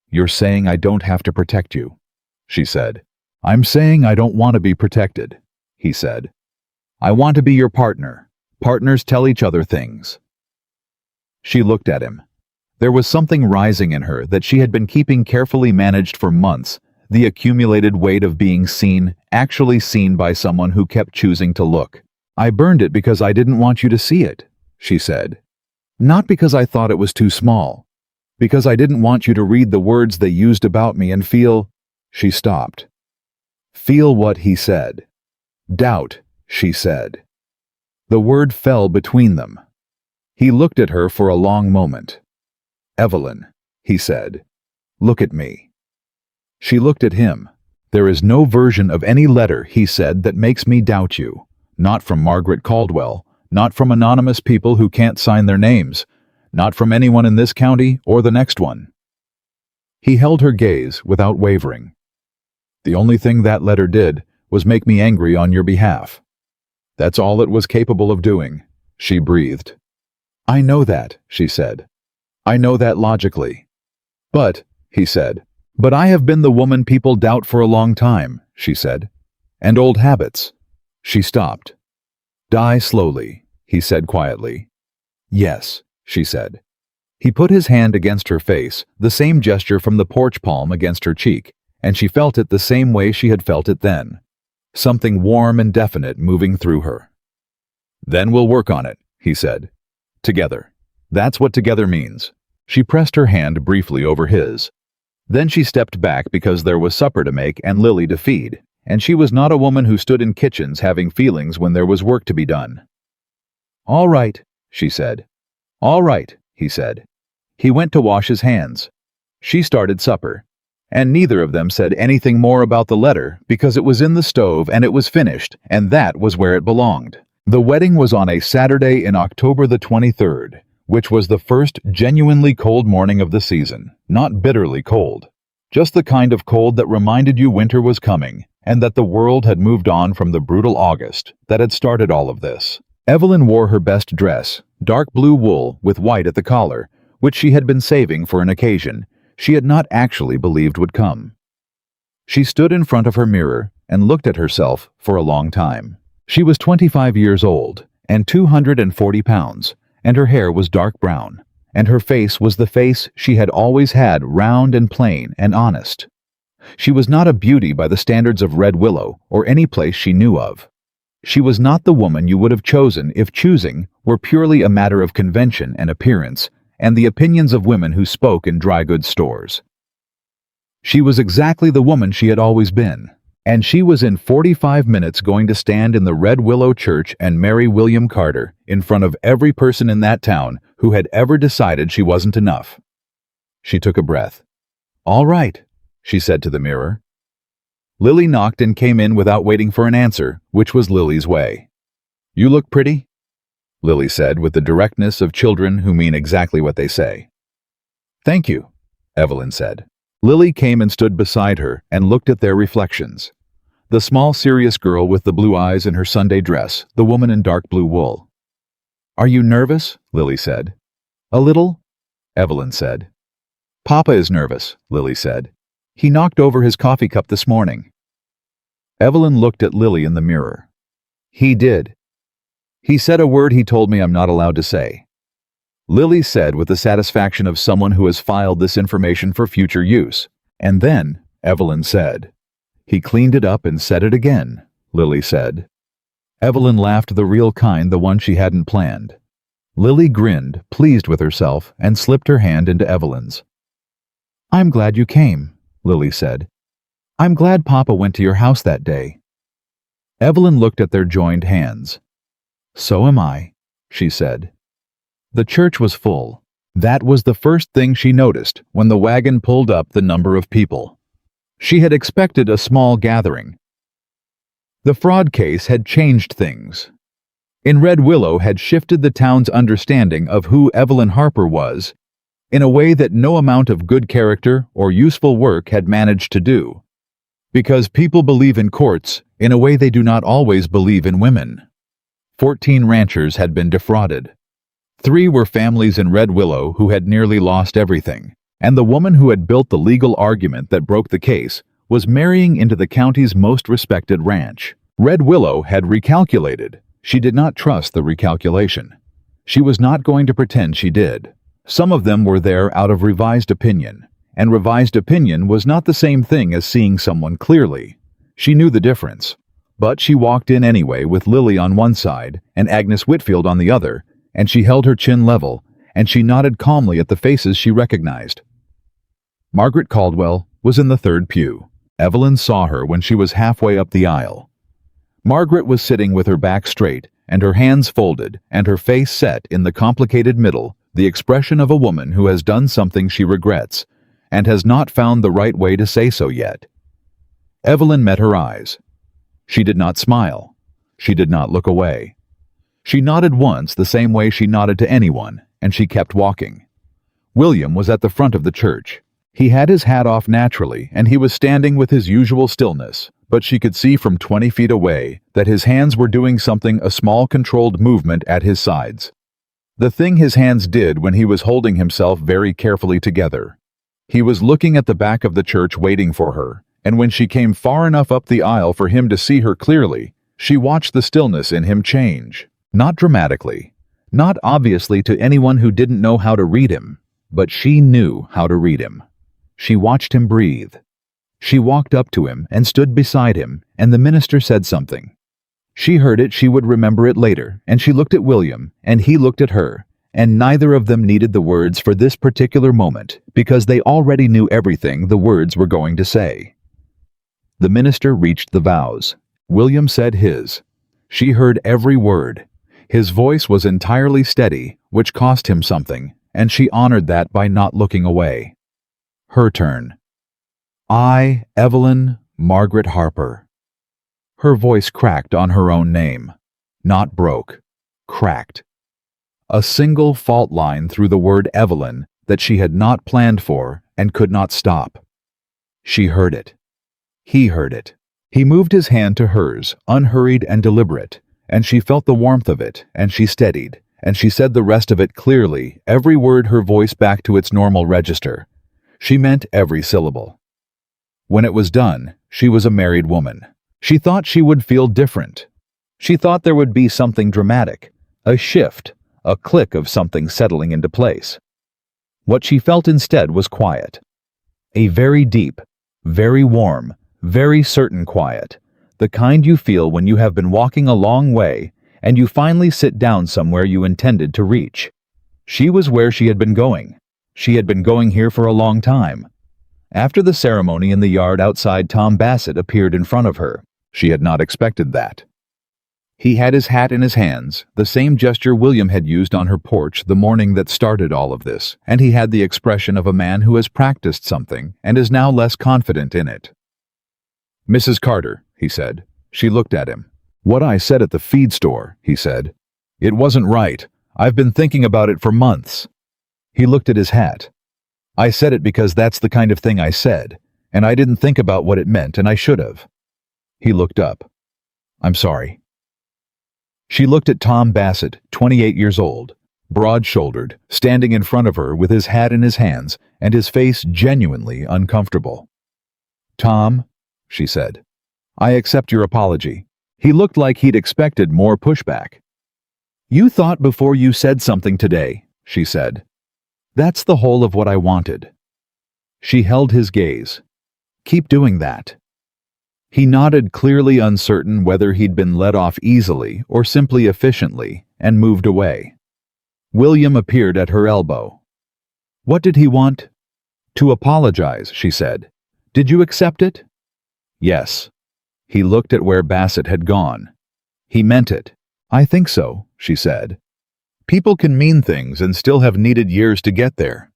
You're saying I don't have to protect you, she said. I'm saying I don't want to be protected, he said. I want to be your partner. Partners tell each other things. She looked at him. There was something rising in her that she had been keeping carefully managed for months, the accumulated weight of being seen, actually seen by someone who kept choosing to look. I burned it because I didn't want you to see it, she said. Not because I thought it was too small. Because I didn't want you to read the words they used about me and feel— She stopped. Feel what he said. Doubt, she said. The word fell between them. He looked at her for a long moment. Evelyn, he said, look at me. She looked at him. There is no version of any letter, he said, that makes me doubt you. Not from Margaret Caldwell, not from anonymous people who can't sign their names, not from anyone in this county or the next one. He held her gaze without wavering. The only thing that letter did was make me angry on your behalf. That's all it was capable of doing, she breathed. I know that, she said. I know that logically. But, he said, but I have been the woman people doubt for a long time, she said. And old habits. She stopped. Die slowly, he said quietly. Yes, she said. He put his hand against her face, the same gesture from the porch palm against her cheek, and she felt it the same way she had felt it then. Something warm and definite moving through her. Then we'll work on it, he said. Together. That's what together means. She pressed her hand briefly over his. Then she stepped back because there was supper to make and Lily to feed, and she was not a woman who stood in kitchens having feelings when there was work to be done. All right, she said. All right, he said. He went to wash his hands. She started supper. And neither of them said anything more about the letter because it was in the stove and it was finished, and that was where it belonged. The wedding was on a Saturday in October the 23rd, which was the first genuinely cold morning of the season, not bitterly cold. Just the kind of cold that reminded you winter was coming, and that the world had moved on from the brutal August that had started all of this. Evelyn wore her best dress, dark blue wool with white at the collar, which she had been saving for an occasion she had not actually believed would come. She stood in front of her mirror and looked at herself for a long time. She was 25 years old and 240 pounds, and her hair was dark brown, and her face was the face she had always had, round and plain and honest. She was not a beauty by the standards of Red Willow or any place she knew of. She was not the woman you would have chosen if choosing were purely a matter of convention and appearance and the opinions of women who spoke in dry goods stores. She was exactly the woman she had always been, and she was in 45 minutes going to stand in the Red Willow Church and marry William Carter in front of every person in that town who had ever decided she wasn't enough. She took a breath. All right, she said to the mirror. Lily knocked and came in without waiting for an answer, which was Lily's way. You look pretty. Lily said with the directness of children who mean exactly what they say. "Thank you," Evelyn said. Lily came and stood beside her and looked at their reflections. The small, serious girl with the blue eyes in her Sunday dress, the woman in dark blue wool. "Are you nervous?" Lily said. "A little," Evelyn said. "Papa is nervous," Lily said. "He knocked over his coffee cup this morning." Evelyn looked at Lily in the mirror. "He did. He said a word he told me I'm not allowed to say." Lily said with the satisfaction of someone who has filed this information for future use. And then, Evelyn said, "He cleaned it up and said it again," Lily said. Evelyn laughed, the real kind, the one she hadn't planned. Lily grinned, pleased with herself, and slipped her hand into Evelyn's. "I'm glad you came," Lily said. "I'm glad Papa went to your house that day." Evelyn looked at their joined hands. "So am I," she said. The church was full. That was the first thing she noticed when the wagon pulled up the number of people. She had expected a small gathering. The fraud case had changed things. In Red Willow had shifted the town's understanding of who Evelyn Harper was in a way that no amount of good character or useful work had managed to do. Because people believe in courts in a way they do not always believe in women. 14 ranchers had been defrauded. 3 were families in Red Willow who had nearly lost everything, and the woman who had built the legal argument that broke the case was marrying into the county's most respected ranch. Red Willow had recalculated. She did not trust the recalculation. She was not going to pretend she did. Some of them were there out of revised opinion, and revised opinion was not the same thing as seeing someone clearly. She knew the difference. But she walked in anyway with Lily on one side and Agnes Whitfield on the other, and she held her chin level, and she nodded calmly at the faces she recognized. Margaret Caldwell was in the third pew. Evelyn saw her when she was halfway up the aisle. Margaret was sitting with her back straight and her hands folded and her face set in the complicated middle, the expression of a woman who has done something she regrets and has not found the right way to say so yet. Evelyn met her eyes. She did not smile. She did not look away. She nodded once the same way she nodded to anyone, and she kept walking. William was at the front of the church. He had his hat off naturally, and he was standing with his usual stillness, but she could see from 20 feet away that his hands were doing something, a small controlled movement at his sides. The thing his hands did when he was holding himself very carefully together. He was looking at the back of the church waiting for her, and when she came far enough up the aisle for him to see her clearly, she watched the stillness in him change. Not dramatically, not obviously to anyone who didn't know how to read him, but she knew how to read him. She watched him breathe. She walked up to him and stood beside him, and the minister said something. She heard it, she would remember it later, and she looked at William, and he looked at her, and neither of them needed the words for this particular moment, because they already knew everything the words were going to say. The minister reached the vows. William said his. She heard every word. His voice was entirely steady, which cost him something, and she honored that by not looking away. Her turn. "I, Evelyn Margaret Harper." Her voice cracked on her own name. Not broke. Cracked. A single fault line through the word Evelyn that she had not planned for and could not stop. She heard it. He heard it. He moved his hand to hers, unhurried and deliberate, and she felt the warmth of it, and she steadied, and she said the rest of it clearly, every word, her voice back to its normal register. She meant every syllable. When it was done, she was a married woman. She thought she would feel different. She thought there would be something dramatic, a shift, a click of something settling into place. What she felt instead was quiet. A very deep, very warm, very certain quiet, the kind you feel when you have been walking a long way and you finally sit down somewhere you intended to reach. She was where she had been going. She had been going here for a long time. After the ceremony in the yard outside, Tom Bassett appeared in front of her. She had not expected that. He had his hat in his hands, the same gesture William had used on her porch the morning that started all of this, and he had the expression of a man who has practiced something and is now less confident in it. "Mrs. Carter," he said. She looked at him. "What I said at the feed store," he said. It wasn't right. I've been thinking about it for months. He looked at his hat. I said it because that's the kind of thing I said, and I didn't think about what it meant, and I should have. He looked up. I'm sorry. She looked at Tom Bassett, 28 years old, broad-shouldered, standing in front of her with his hat in his hands and his face genuinely uncomfortable. Tom, she said, I accept your apology. He looked like he'd expected more pushback. You thought before you said something today, she said. That's the whole of what I wanted. She held his gaze. Keep doing that. He nodded, clearly uncertain whether he'd been let off easily or simply efficiently, and moved away. William appeared at her elbow. What did he want? To apologize, she said. Did you accept it? Yes. He looked at where Bassett had gone. He meant it. I think so, she said. People can mean things and still have needed years to get there.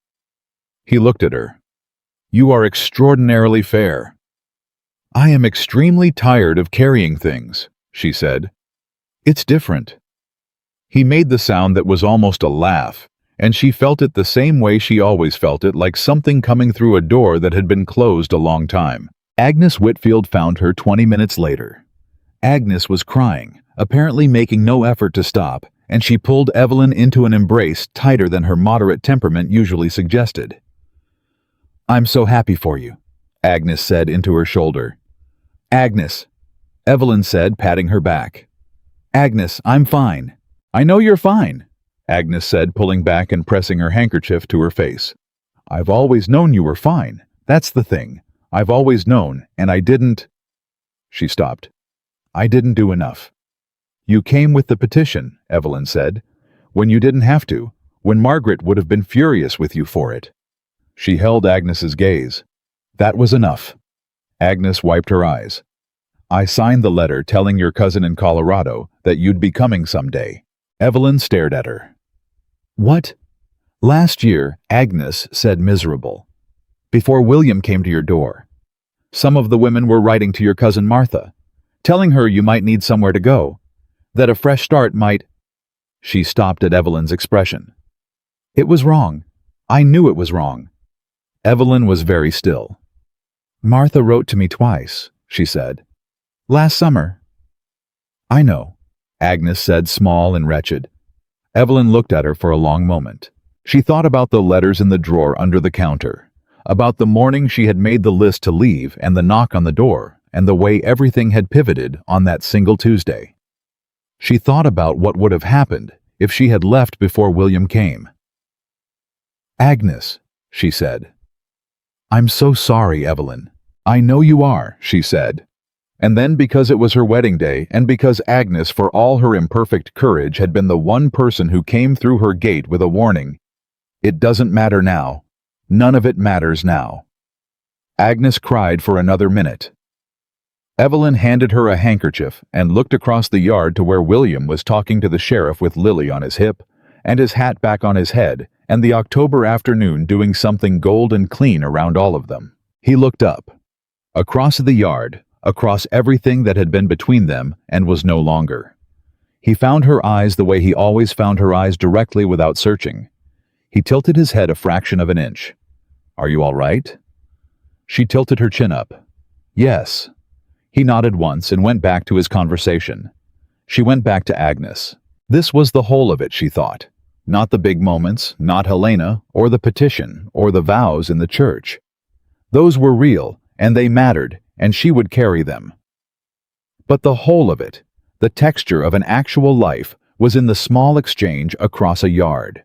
He looked at her. You are extraordinarily fair. I am extremely tired of carrying things, she said. It's different. He made the sound that was almost a laugh, and she felt it the same way she always felt it, like something coming through a door that had been closed a long time. Agnes Whitfield found her 20 minutes later. Agnes was crying, apparently making no effort to stop, and she pulled Evelyn into an embrace tighter than her moderate temperament usually suggested. I'm so happy for you, Agnes said into her shoulder. Agnes, Evelyn said, patting her back. Agnes, I'm fine. I know you're fine, Agnes said, pulling back and pressing her handkerchief to her face. I've always known you were fine. That's the thing. I've always known, and I didn't... She stopped. I didn't do enough. You came with the petition, Evelyn said, when you didn't have to, when Margaret would have been furious with you for it. She held Agnes's gaze. That was enough. Agnes wiped her eyes. I signed the letter telling your cousin in Colorado that you'd be coming someday. Evelyn stared at her. What? Last year, Agnes said, miserable. Before William came to your door. Some of the women were writing to your cousin Martha, telling her you might need somewhere to go, that a fresh start might... She stopped at Evelyn's expression. It was wrong. I knew it was wrong. Evelyn was very still. Martha wrote to me twice, she said. Last summer. I know, Agnes said, small and wretched. Evelyn looked at her for a long moment. She thought about the letters in the drawer under the counter, about the morning she had made the list to leave and the knock on the door, and the way everything had pivoted on that single Tuesday. She thought about what would have happened if she had left before William came. Agnes, she said. I'm so sorry, Evelyn. I know you are, she said. And then, because it was her wedding day, and because Agnes, for all her imperfect courage, had been the one person who came through her gate with a warning, it doesn't matter now. None of it matters now. Agnes cried for another minute. Evelyn handed her a handkerchief and looked across the yard to where William was talking to the sheriff with Lily on his hip, and his hat back on his head, and the October afternoon doing something gold and clean around all of them. He looked up. Across the yard, across everything that had been between them and was no longer. He found her eyes the way he always found her eyes, directly without searching. He tilted his head a fraction of an inch. Are you all right? She tilted her chin up. Yes. He nodded once and went back to his conversation. She went back to Agnes. This was the whole of it, she thought. Not the big moments, not Helena, or the petition, or the vows in the church. Those were real, and they mattered, and she would carry them. But the whole of it, the texture of an actual life, was in the small exchange across a yard.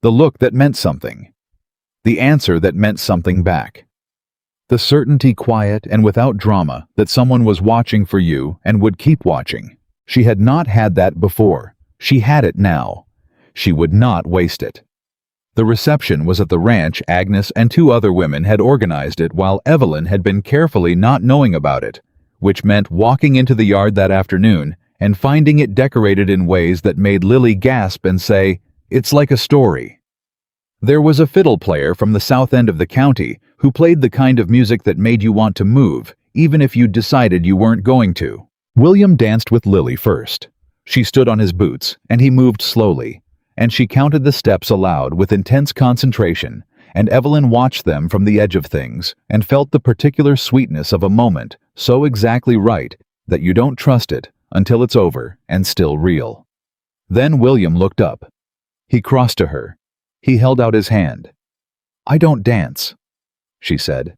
The look that meant something. The answer that meant something back. The certainty, quiet and without drama, that someone was watching for you and would keep watching. She had not had that before. She had it now. She would not waste it. The reception was at the ranch. Agnes and 2 other women had organized it while Evelyn had been carefully not knowing about it, which meant walking into the yard that afternoon and finding it decorated in ways that made Lily gasp and say, "It's like a story." There was a fiddle player from the south end of the county who played the kind of music that made you want to move, even if you'd decided you weren't going to. William danced with Lily first. She stood on his boots, and he moved slowly, and she counted the steps aloud with intense concentration, and Evelyn watched them from the edge of things and felt the particular sweetness of a moment so exactly right that you don't trust it until it's over and still real. Then William looked up. He crossed to her. He held out his hand. "I don't dance," she said.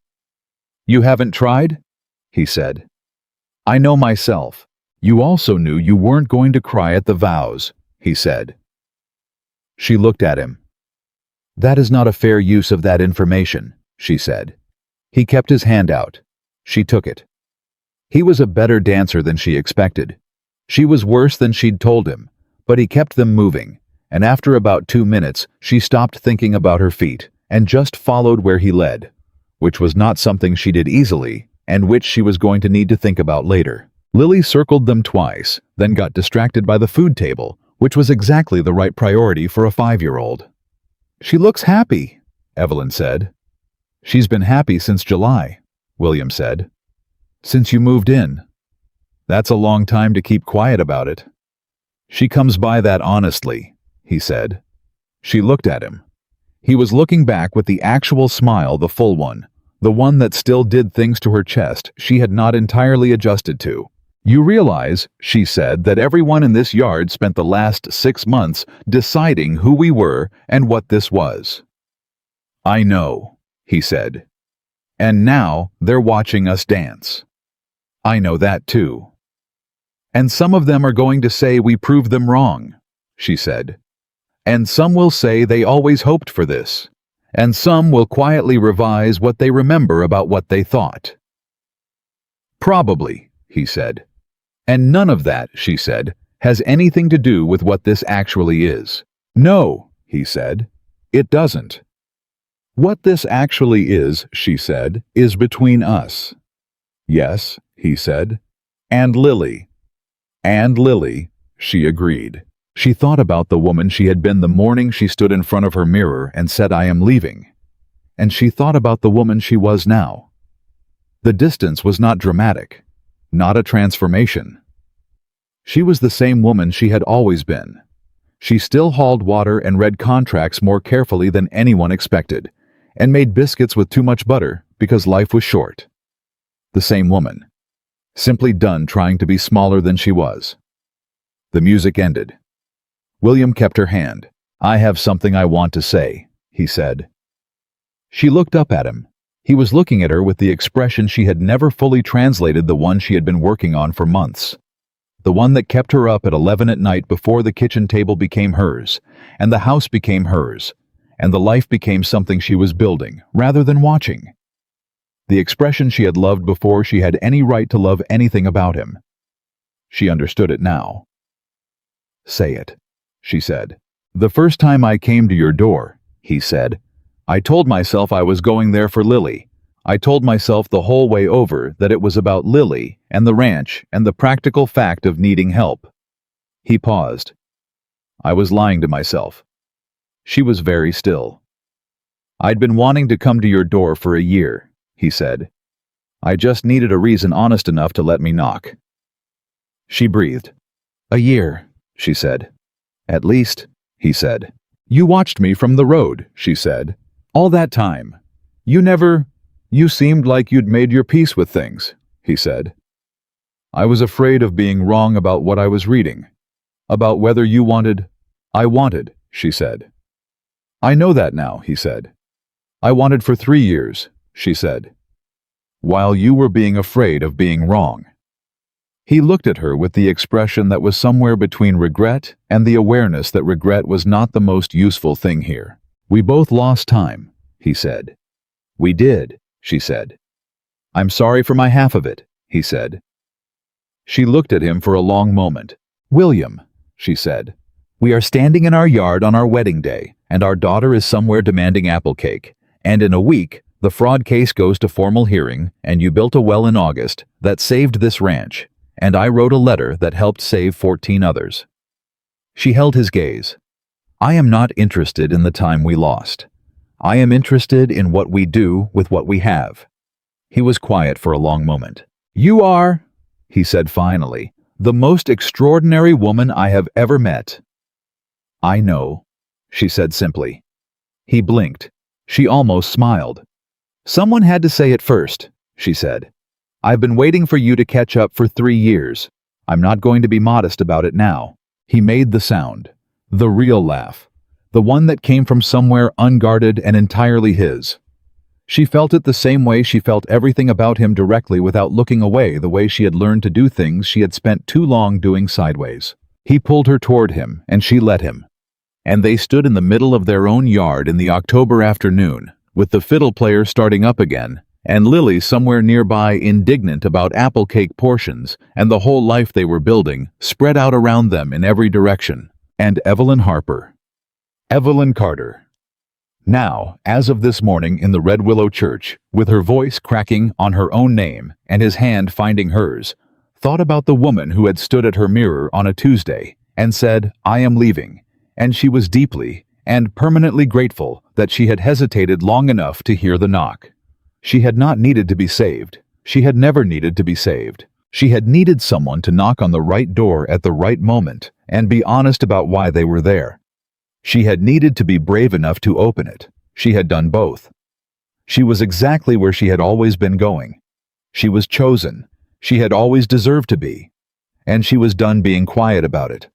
"You haven't tried?" he said. "I know myself. You also knew you weren't going to cry at the vows," he said. She looked at him. "That is not a fair use of that information," she said. He kept his hand out. She took it. He was a better dancer than she expected. She was worse than she'd told him, but he kept them moving, and after about 2 minutes she stopped thinking about her feet and just followed where he led, which was not something she did easily and which she was going to need to think about later. Lily circled them twice, then got distracted by the food table, which was exactly the right priority for a 5-year-old. "She looks happy," Evelyn said. "She's been happy since July," William said. "Since you moved in. That's a long time to keep quiet about it." "She comes by that honestly," he said. She looked at him. He was looking back with the actual smile, the full one, the one that still did things to her chest she had not entirely adjusted to. "You realize," she said, "that everyone in this yard spent the last 6 months deciding who we were and what this was." "I know," he said. "And now they're watching us dance." "I know that too." "And some of them are going to say we proved them wrong," she said. "And some will say they always hoped for this. And some will quietly revise what they remember about what they thought." "Probably," he said. "And none of that," she said, "has anything to do with what this actually is." "No," he said, "it doesn't." "What this actually is," she said, "is between us." "Yes," he said. "And Lily." "And Lily," she agreed. She thought about the woman she had been the morning she stood in front of her mirror and said, "I am leaving." And she thought about the woman she was now. The distance was not dramatic, not a transformation. She was the same woman she had always been. She still hauled water and read contracts more carefully than anyone expected, and made biscuits with too much butter because life was short. The same woman, simply done trying to be smaller than she was. The music ended. William kept her hand. "I have something I want to say," he said. She looked up at him. He was looking at her with the expression she had never fully translated, the one she had been working on for months. The one that kept her up at 11 at night before the kitchen table became hers, and the house became hers, and the life became something she was building rather than watching. The expression she had loved before she had any right to love anything about him. She understood it now. "Say it," she said. "The first time I came to your door," he said, "I told myself I was going there for Lily. I told myself the whole way over that it was about Lily and the ranch and the practical fact of needing help." He paused. "I was lying to myself." She was very still. "I'd been wanting to come to your door for a year," he said. "I just needed a reason honest enough to let me knock." She breathed. "A year," she said. "At least," he said. "You watched me from the road," she said. "All that time. You seemed like you'd made your peace with things," he said. "I was afraid of being wrong about what I was reading. About whether you wanted—" "I wanted," she said. "I know that now," he said. "I wanted for 3 years," she said. "While you were being afraid of being wrong." He looked at her with the expression that was somewhere between regret and the awareness that regret was not the most useful thing here. "We both lost time," he said. "We did," she said. "I'm sorry for my half of it," he said. She looked at him for a long moment. "William," she said, "we are standing in our yard on our wedding day, and our daughter is somewhere demanding apple cake, and in a week the fraud case goes to formal hearing, and you built a well in August that saved this ranch, and I wrote a letter that helped save 14 others." She held his gaze. "I am not interested in the time we lost. I am interested in what we do with what we have." He was quiet for a long moment. "You are," he said finally, The most extraordinary woman I have ever met." "I know," she said simply. He blinked. She almost smiled. "Someone had to say it first," she said. "I've been waiting for you to catch up for 3 years. I'm not going to be modest about it now." He made the sound. The real laugh. The one that came from somewhere unguarded and entirely his. She felt it the same way she felt everything about him directly without looking away, the way she had learned to do things she had spent too long doing sideways. He pulled her toward him, and she let him. And they stood in the middle of their own yard in the October afternoon, with the fiddle player starting up again, and Lily somewhere nearby indignant about apple cake portions and the whole life they were building, spread out around them in every direction. And Evelyn Harper. Evelyn Carter. Now, as of this morning in the Red Willow Church, with her voice cracking on her own name and his hand finding hers, thought about the woman who had stood at her mirror on a Tuesday and said, "I am leaving," and she was deeply and permanently grateful that she had hesitated long enough to hear the knock. She had not needed to be saved. She had never needed to be saved. She had needed someone to knock on the right door at the right moment and be honest about why they were there. She had needed to be brave enough to open it. She had done both. She was exactly where she had always been going. She was chosen. She had always deserved to be. And she was done being quiet about it.